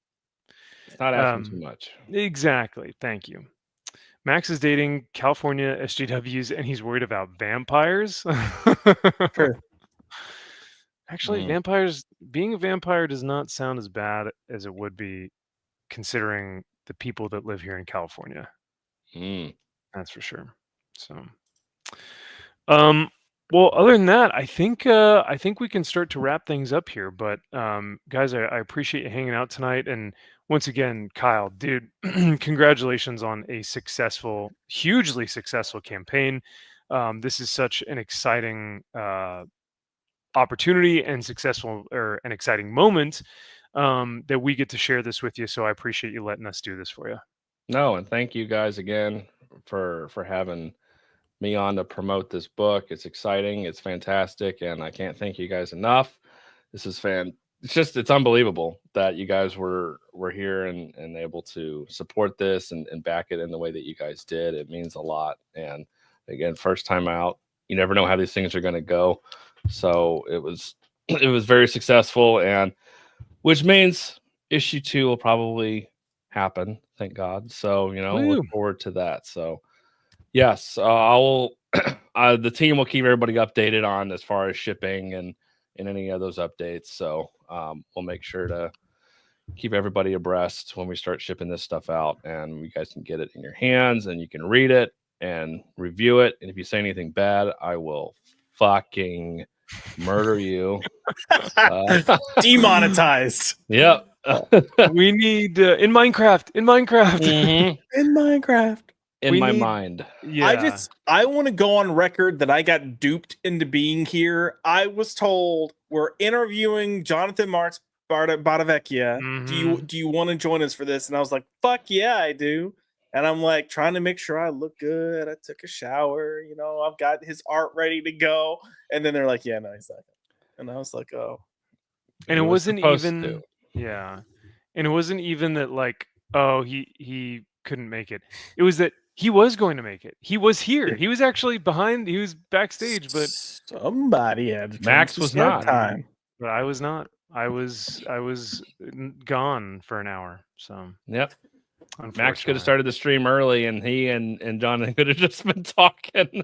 It's not asking too much. Exactly. Thank you. Max is dating California SJWs, and he's worried about vampires. Sure. Actually, vampires, being a vampire does not sound as bad as it would be considering the people that live here in California. That's for sure. So, well, other than that, I think we can start to wrap things up here. But guys, I appreciate you hanging out tonight. And once again, Kyle, dude, congratulations on a hugely successful campaign. This is such an exciting opportunity and successful or an exciting moment that we get to share this with you. So I appreciate you letting us do this for you. No, and thank you guys again for having me on to promote this book. It's exciting, it's fantastic, and I can't thank you guys enough. This is it's unbelievable that you guys were here and able to support this and back it in the way that you guys did. It means a lot. And again, first time out, you never know how these things are going to go. So it was very successful, and which means issue 2 will probably happen, thank God. So look forward to that. So yes, I will the team will keep everybody updated on as far as shipping and any of those updates. So we'll make sure to keep everybody abreast when we start shipping this stuff out, and you guys can get it in your hands and you can read it and review it. And if you say anything bad, I will fucking murder you. Demonetized. Yep. We need in Minecraft. Mm-hmm. In Minecraft. In my mind. Yeah. I want to go on record that I got duped into being here. I was told we're interviewing Jonathan Marks Badavecchia. Mhm. Do you want to join us for this? And I was like, fuck yeah, I do. And I'm like trying to make sure I look good. I took a shower, I've got his art ready to go. And then they're like, yeah, no, he's not. And I was like, oh. And it wasn't even yeah. And it wasn't even that like, oh, he couldn't make it. It was that he was going to make it. He was here. He was actually he was backstage, but somebody had Max was not. Time. But I was not. I was gone for an hour. So yep. Max could have started the stream early, and he and Jonathan could have just been talking.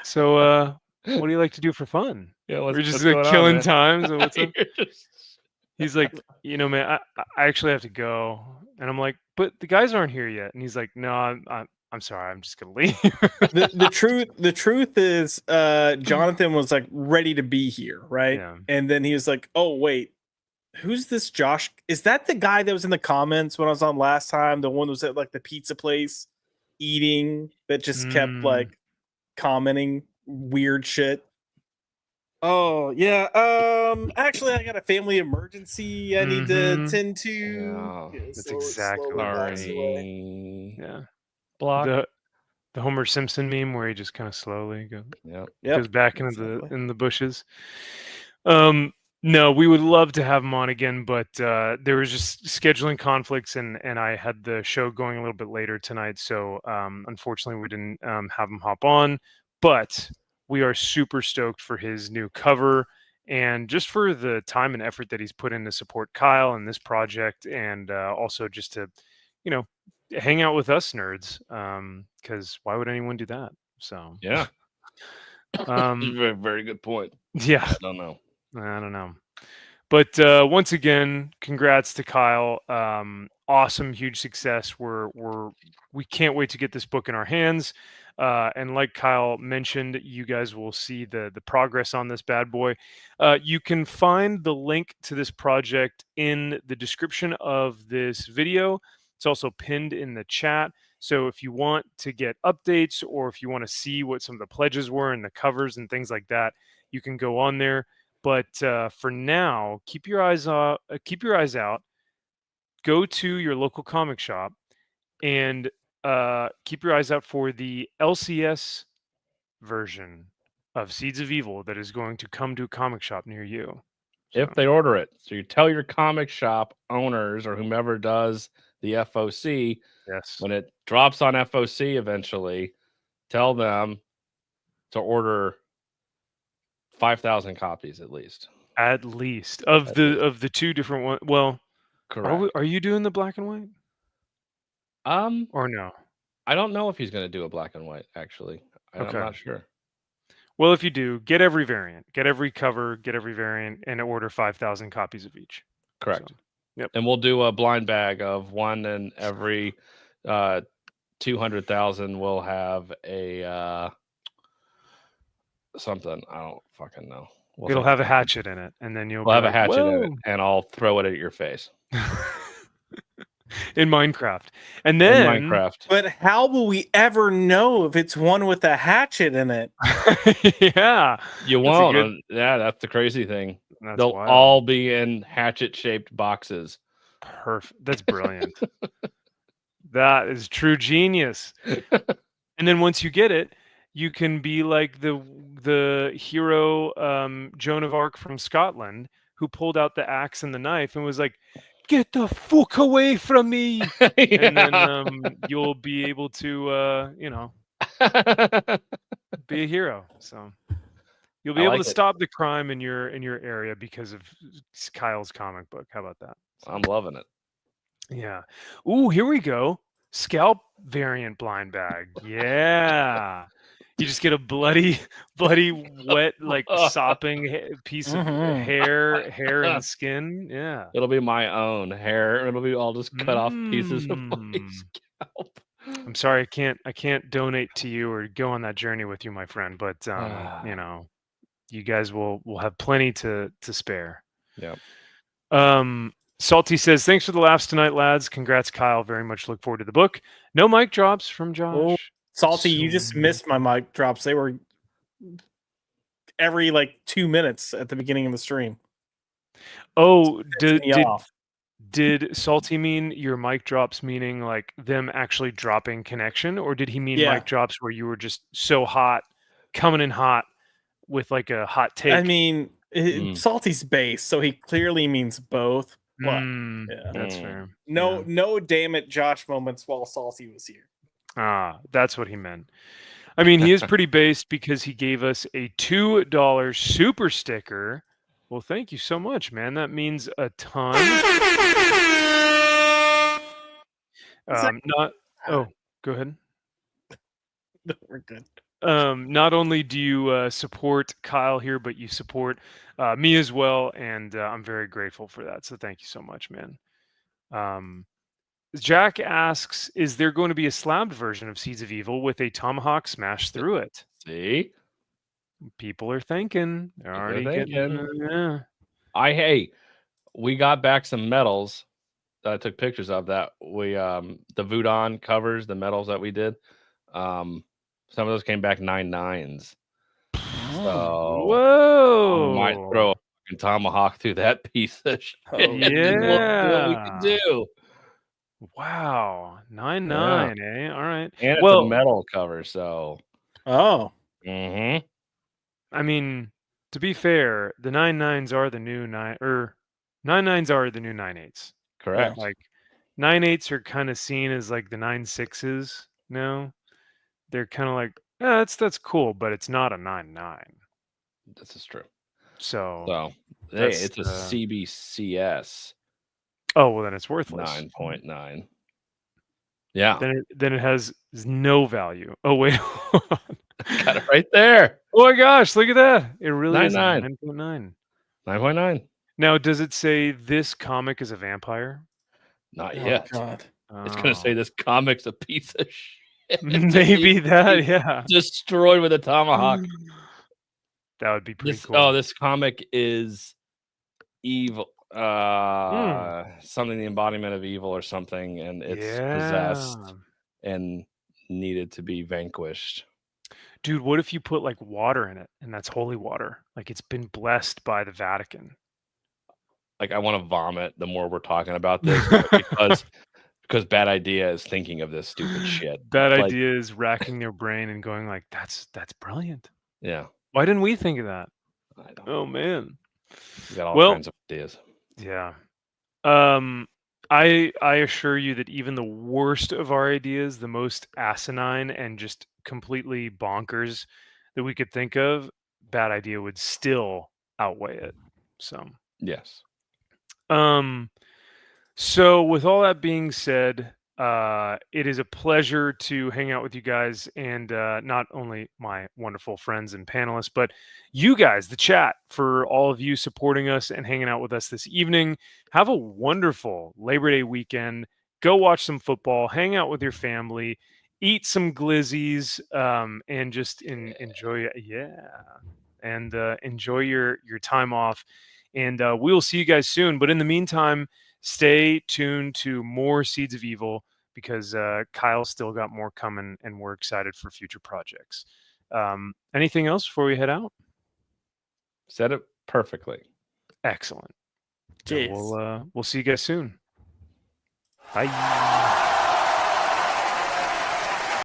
So what do you like to do for fun? Yeah, we're just like killing time. So what's up? He's like, man, I actually have to go. And I'm like, but the guys aren't here yet. And he's like, no, I'm sorry, I'm just gonna leave. the truth is, Jonathan was like ready to be here, right? Yeah. And then he was like, oh wait, who's this Josh? Is that the guy that was in the comments when I was on last time? The one who was at like the pizza place eating that just kept like commenting weird shit. Oh yeah. Actually, I got a family emergency I need to tend to. Yeah, that's exactly sorry. Yeah. Block. The Homer Simpson meme where he just kind of slowly goes back into the bushes. No, we would love to have him on again, but there was just scheduling conflicts, and I had the show going a little bit later tonight, so unfortunately we didn't have him hop on. But we are super stoked for his new cover and just for the time and effort that he's put in to support Kyle and this project, and also just to, hang out with us nerds. Because why would anyone do that? So yeah, very, very good point. Yeah, I don't know. But once again, congrats to Kyle. Awesome, huge success. We can't wait to get this book in our hands. And like Kyle mentioned, you guys will see the progress on this bad boy. You can find the link to this project in the description of this video. It's also pinned in the chat. So if you want to get updates, or if you want to see what some of the pledges were and the covers and things like that, you can go on there. But for now, keep your eyes out. Go to your local comic shop and keep your eyes out for the LCS version of Seeds of Evil that is going to come to a comic shop near you. If they order it. So you tell your comic shop owners or whomever does the FOC, yes, when it drops on FOC eventually, tell them to order 5,000 copies at least. At least of the two different ones. Well, correct. Are you doing the black and white? Or no? I don't know if he's going to do a black and white. Actually, I'm not sure. Well, if you do, get every variant, get every cover, get every variant, and order 5,000 copies of each. Correct. So, yep. And we'll do a blind bag of one, and every 200,000 will have a something. I don't fucking know. It'll have a hatchet in it, and then you'll have a hatchet in it, and I'll throw it at your face. in Minecraft. And In then Minecraft. But how will we ever know if it's one with a hatchet in it? yeah, You That's a won't. good- Yeah, that's the crazy thing. that's They'll wild. all be in hatchet-shaped boxes. Perfect. That's brilliant. That is true genius. And then once you get it, you can be like the hero Joan of Arc from Scotland, who pulled out the axe and the knife and was like, "Get the fuck away from me!" And then you'll be able to be a hero. So you'll be I able like to it. stop the crime in your area because of Kyle's comic book. How about that? I'm loving it. Yeah. Ooh, here we go. Scalp variant blind bag. Yeah. You just get a bloody, wet, like sopping piece of hair and skin. Yeah. It'll be my own hair. It'll be all just cut off pieces of my Mm. scalp. I'm sorry, I can't donate to you or go on that journey with you, my friend. But you guys will have plenty to spare. Yeah. Salty says, "Thanks for the laughs tonight, lads. Congrats, Kyle. Very much look forward to the book. No mic drops from Josh." Oh, Salty, you just missed my mic drops. They were every like 2 minutes at the beginning of the stream. Oh, Pissing me off. did Salty mean your mic drops, meaning like them actually dropping connection, or did he mean Yeah. mic drops where you were just so hot, coming in hot with like a hot take? I mean, Salty's base, so he clearly means both. But yeah, that's fair. No, damn it, Josh moments while Salty was here. Ah, that's what he meant. I mean, he is pretty based because he gave us a $2 super sticker. Well, thank you so much, man. That means a ton. Go ahead. We're good. Not only do you support Kyle here, but you support me as well, and I'm very grateful for that. So thank you so much, man. Jack asks, "Is there going to be a slabbed version of Seeds of Evil with a tomahawk smashed through it?" See? People are thinking. They're already getting. Hey, we got back some medals that I took pictures of that we the Voodoo covers, the medals that we did. Some of those came back 9.9s. So whoa! I might throw a fucking tomahawk through that piece of shit. Yeah. What we can do. Wow. 9.9, eh? All right. And it's a metal cover, so. Oh. Mm-hmm. I mean, to be fair, the 9.9s are the new 9.9s are the new 9.8s. Correct. Like 9.8s are kind of seen as like the 9.6s now. They're kind of like, that's cool, but it's not a 9.9. This is true. So hey, it's a CBCS. Oh, well, then it's worthless. 9.9. Yeah. Then it has no value. Oh, wait. Got it right there. Oh my gosh, look at that. It really is 9.9. 9.9. 9.9. Now, does it say this comic is a vampire? Not yet. God. It's going to say this comic's a piece of shit. Maybe that, yeah. Destroyed with a tomahawk. That would be pretty cool. Oh, this comic is evil. Something, the embodiment of evil or something, and it's possessed and needed to be vanquished. Dude, what if you put like water in it and that's holy water? Like it's been blessed by the Vatican. Like I want to vomit the more we're talking about this because Bad Idea is thinking of this stupid shit. Bad Idea is racking their brain and going like, that's brilliant. Yeah. Why didn't we think of that? I don't know, man. We got all kinds of ideas. Yeah. I assure you that even the worst of our ideas, the most asinine and just completely bonkers that we could think of, Bad Idea would still outweigh it. So yes. So with all that being said, it is a pleasure to hang out with you guys and not only my wonderful friends and panelists, but you guys, the chat, for all of you supporting us and hanging out with us this evening. Have a wonderful Labor Day weekend. Go watch some football, hang out with your family, eat some glizzies, and just enjoy it. Yeah. And enjoy your time off. And we will see you guys soon. But in the meantime, stay tuned to more Seeds of Evil because Kyle's still got more coming, and we're excited for future projects. Anything else before we head out? Said it perfectly. Excellent. Cheers. We'll see you guys soon. Bye.